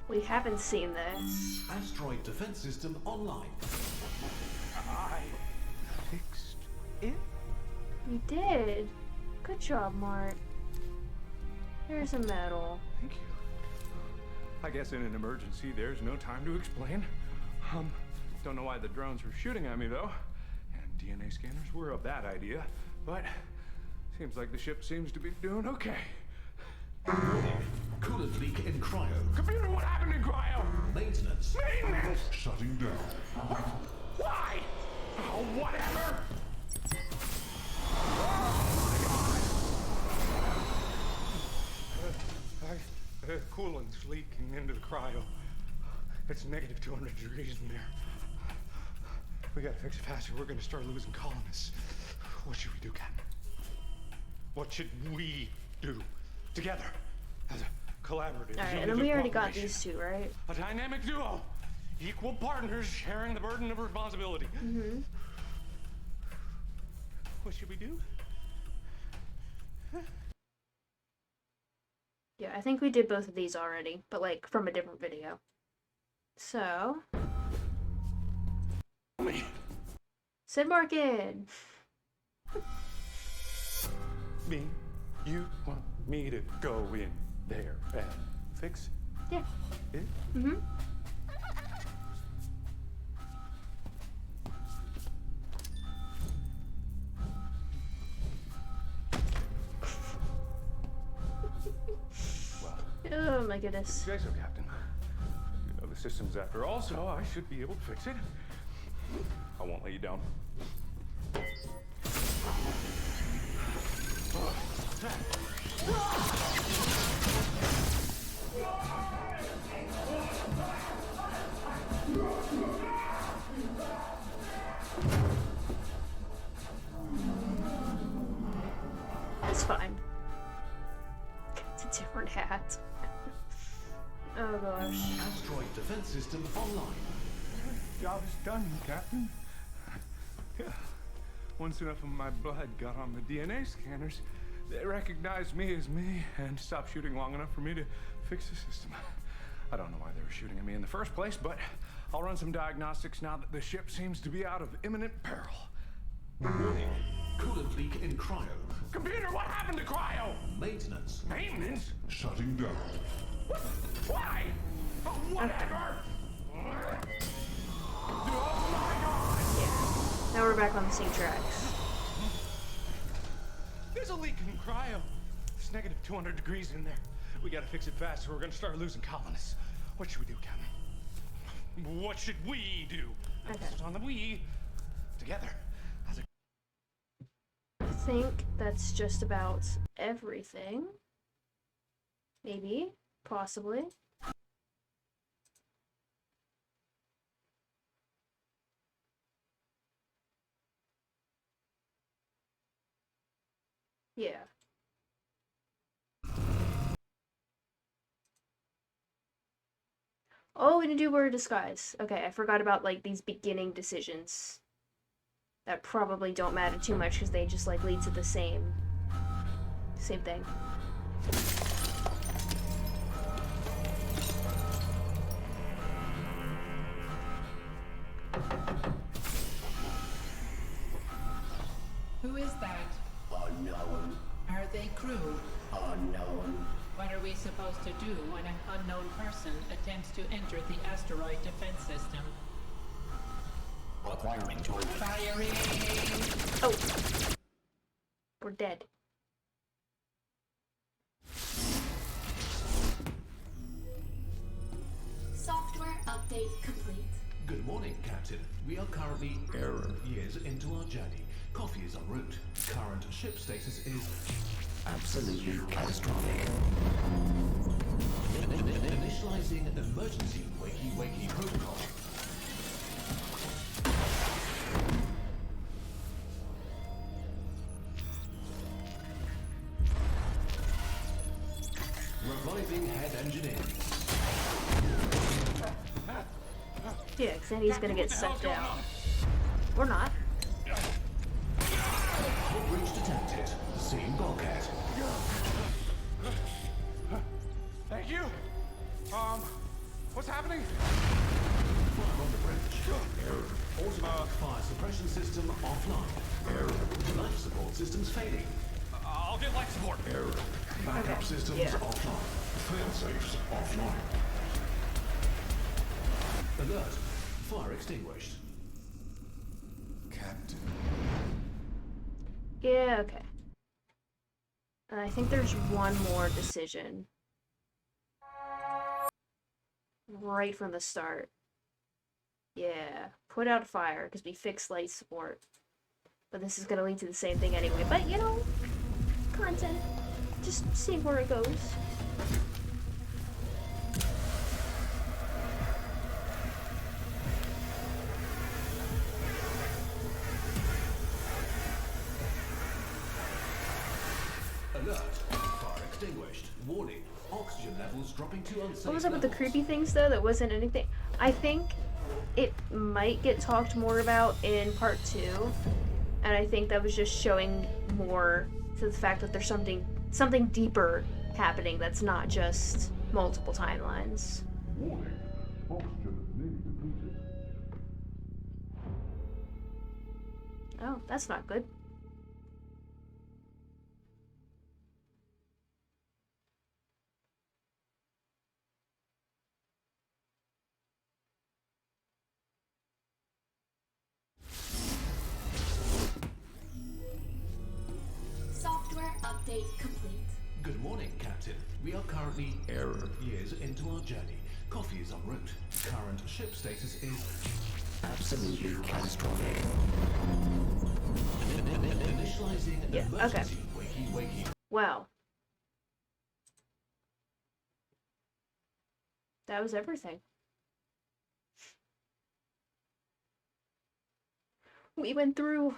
We haven't seen this. Asteroid defense system online. I fixed it? You did. Good job, Mark. Here's a medal. Thank you. I guess in an emergency, there's no time to explain. Don't know why the drones were shooting at me, though. And DNA scanners were a bad idea. But seems like the ship seems to be doing okay. Coolant leak in cryo. Computer, what happened in cryo? Maintenance. Maintenance! Shutting down. Why? Oh, whatever! Coolant's leaking into the cryo. It's negative 200 degrees in there. We gotta fix it faster. We're gonna start losing colonists. What should we do, Captain? What should we do? Together. As a collaborative. Alright, and then we already got these two, right? A dynamic duo. Equal partners sharing the burden of responsibility. Mm-hmm. What should we do? Yeah, I think we did both of these already, but like from a different video. So... Sid Markin! Me? You want me to go in there and fix Yeah. it? Mm-hmm. Oh my goodness. Say so, Captain. You know the system's after all, so I should be able to fix it. I won't let you down. It's fine. It's a different hat. Oh gosh. Asteroid defense system online. Job is done, Captain. Yeah. Once enough of my blood got on the DNA scanners, they recognized me as me and stopped shooting long enough for me to fix the system. I don't know why they were shooting at me in the first place, but I'll run some diagnostics now that the ship seems to be out of imminent peril. Warning. Coolant leak in cryo. Computer, what happened to cryo? Maintenance. Maintenance? Shutting down. What? Why? Oh, whatever! Oh my god! Yeah. Now we're back on the same tracks. There's a leak in cryo. It's negative 200 degrees in there. We gotta fix it fast or we're gonna start losing colonists. What should we do, Captain? What should we do? Emphasis on the we. Together. As a... I think that's just about everything. Maybe. Possibly. Yeah. Oh, we didn't do Word of Disguise. Okay, I forgot about like these beginning decisions. That probably don't matter too much because they just like lead to the same thing. Who is that? Unknown. Are they crew? Unknown. What are we supposed to do when an unknown person attempts to enter the asteroid defense system? Requiring tool. Firing! Oh. We're dead. Good morning, Captain. We are currently years into our journey. Coffee is en route. Current ship status is absolutely catastrophic. Initializing emergency wakey protocol. Reviving head engineer. Yeah, because then he's gonna get sucked down. Or not. Hot breach detected. Seeing bulkhead. Thank you. What's happening? Fire on the bridge. Error. Automatic fire suppression system offline. Error. Life support systems failing. I'll get life support. Error. Backup systems offline. Failsafes offline. Alert. Fire extinguished. Captain. Yeah, okay. And I think there's one more decision. Right from the start. Yeah, put out a fire, because we fixed light support. But this is going to lead to the same thing anyway. But, you know, content. Just see where it goes. Alert. Fire extinguished. Warning. Oxygen levels dropping to unsafe What was up with the levels. creepy things, though? That wasn't anything. I think it might get talked more about in part 2. And I think that was just showing more to the fact that there's something deeper happening that's not just multiple timelines. Warning. Oxygen may be depleted. Oh, that's not good. Software update complete. Good morning, Captain. We are currently years into our journey. Coffee is en route. Current ship status is absolutely catastrophic. Initializing emergency wakey. Well. That was everything. We went through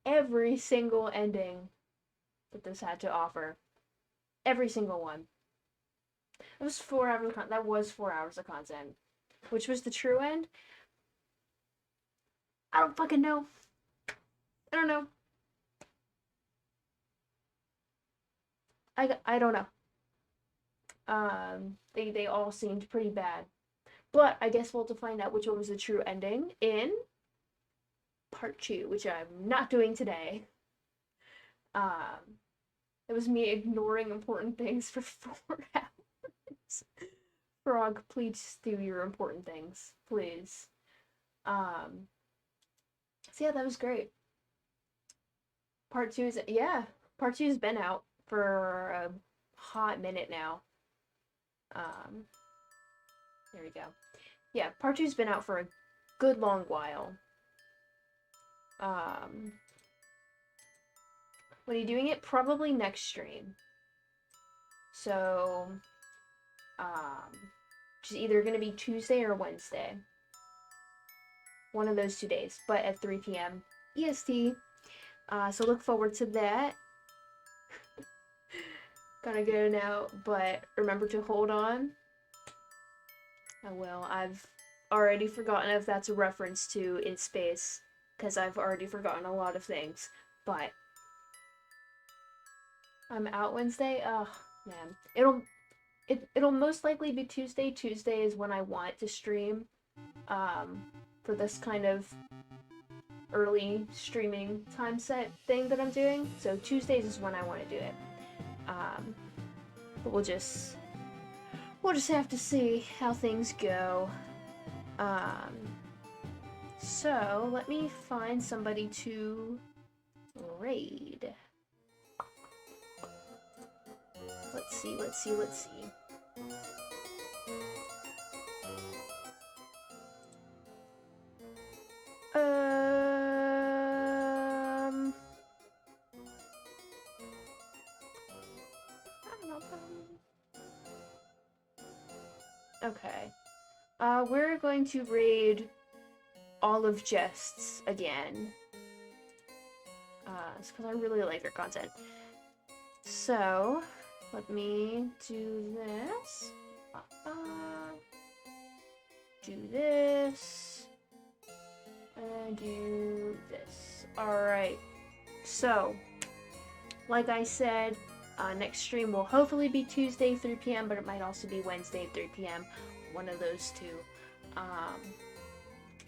every single ending that this had to offer. Every single one. It was 4 hours of that was 4 hours of content. Which was the true end? I don't fucking know. I don't know. I don't know. They all seemed pretty bad. But I guess we'll have to find out which one was the true ending in part 2, which I'm not doing today. It was me ignoring important things for 4 hours. Frog, please do your important things, please. So yeah, that was great. Part 2 is, part 2 has been out for a hot minute now. There we go. Yeah, part 2's been out for a good long while. When are you doing it? Probably next stream. So, which is either going to be Tuesday or Wednesday. One of those 2 days, but at 3 p.m. EST. So look forward to that. Gotta go now, but remember to hold on. I will. I've already forgotten if that's a reference to In Space, because I've already forgotten a lot of things, but I'm out Wednesday. Oh, man. It'll most likely be Tuesday. Tuesday is when I want to stream, for this kind of early streaming time set thing that I'm doing. So Tuesdays is when I want to do it. But we'll just have to see how things go. So let me find somebody to raid. Let's see. Okay. We're going to raid all of Jests again. It's because I really like their content. So, let me do this. Do this. And do this. Alright. So, like I said, next stream will hopefully be Tuesday 3 p.m., but it might also be Wednesday 3 p.m. One of those two.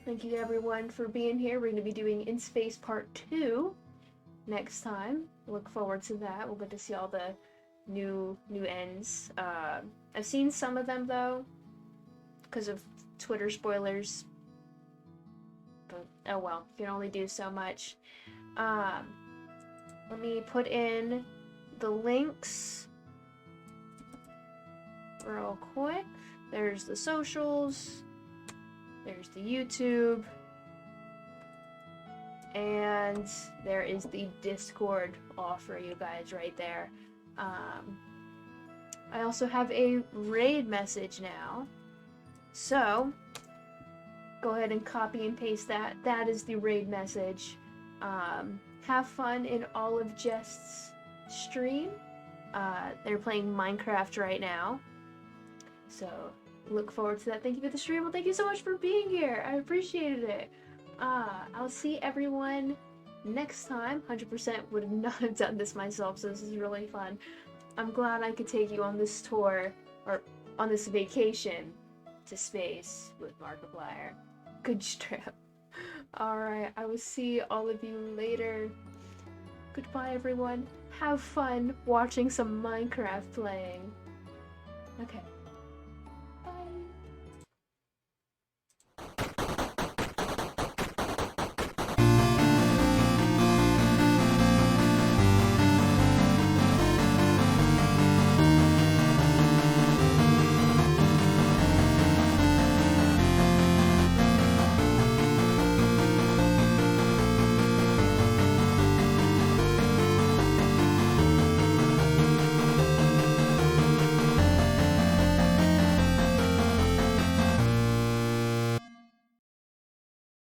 Thank you everyone for being here. We're going to be doing In Space Part 2 next time. Look forward to that. We'll get to see all the new ends. I've seen some of them though, because of Twitter spoilers. But oh well, you can only do so much. Let me put in the links real quick. There's the socials, there's the YouTube, and there is the Discord all for you guys right there. I also have a raid message now, so go ahead and copy and paste that. That is the raid message. Have fun in all of Jest's stream. They're playing Minecraft right now, so look forward to that. Thank you for the stream. Well, thank you so much for being here. I appreciated it. I'll see everyone next time. 100% would not have done this myself, so this is really fun. I'm glad I could take you on this tour, or on this vacation to space with Markiplier. Good trip. Alright, I will see all of you later. Goodbye, everyone. Have fun watching some Minecraft playing. Okay.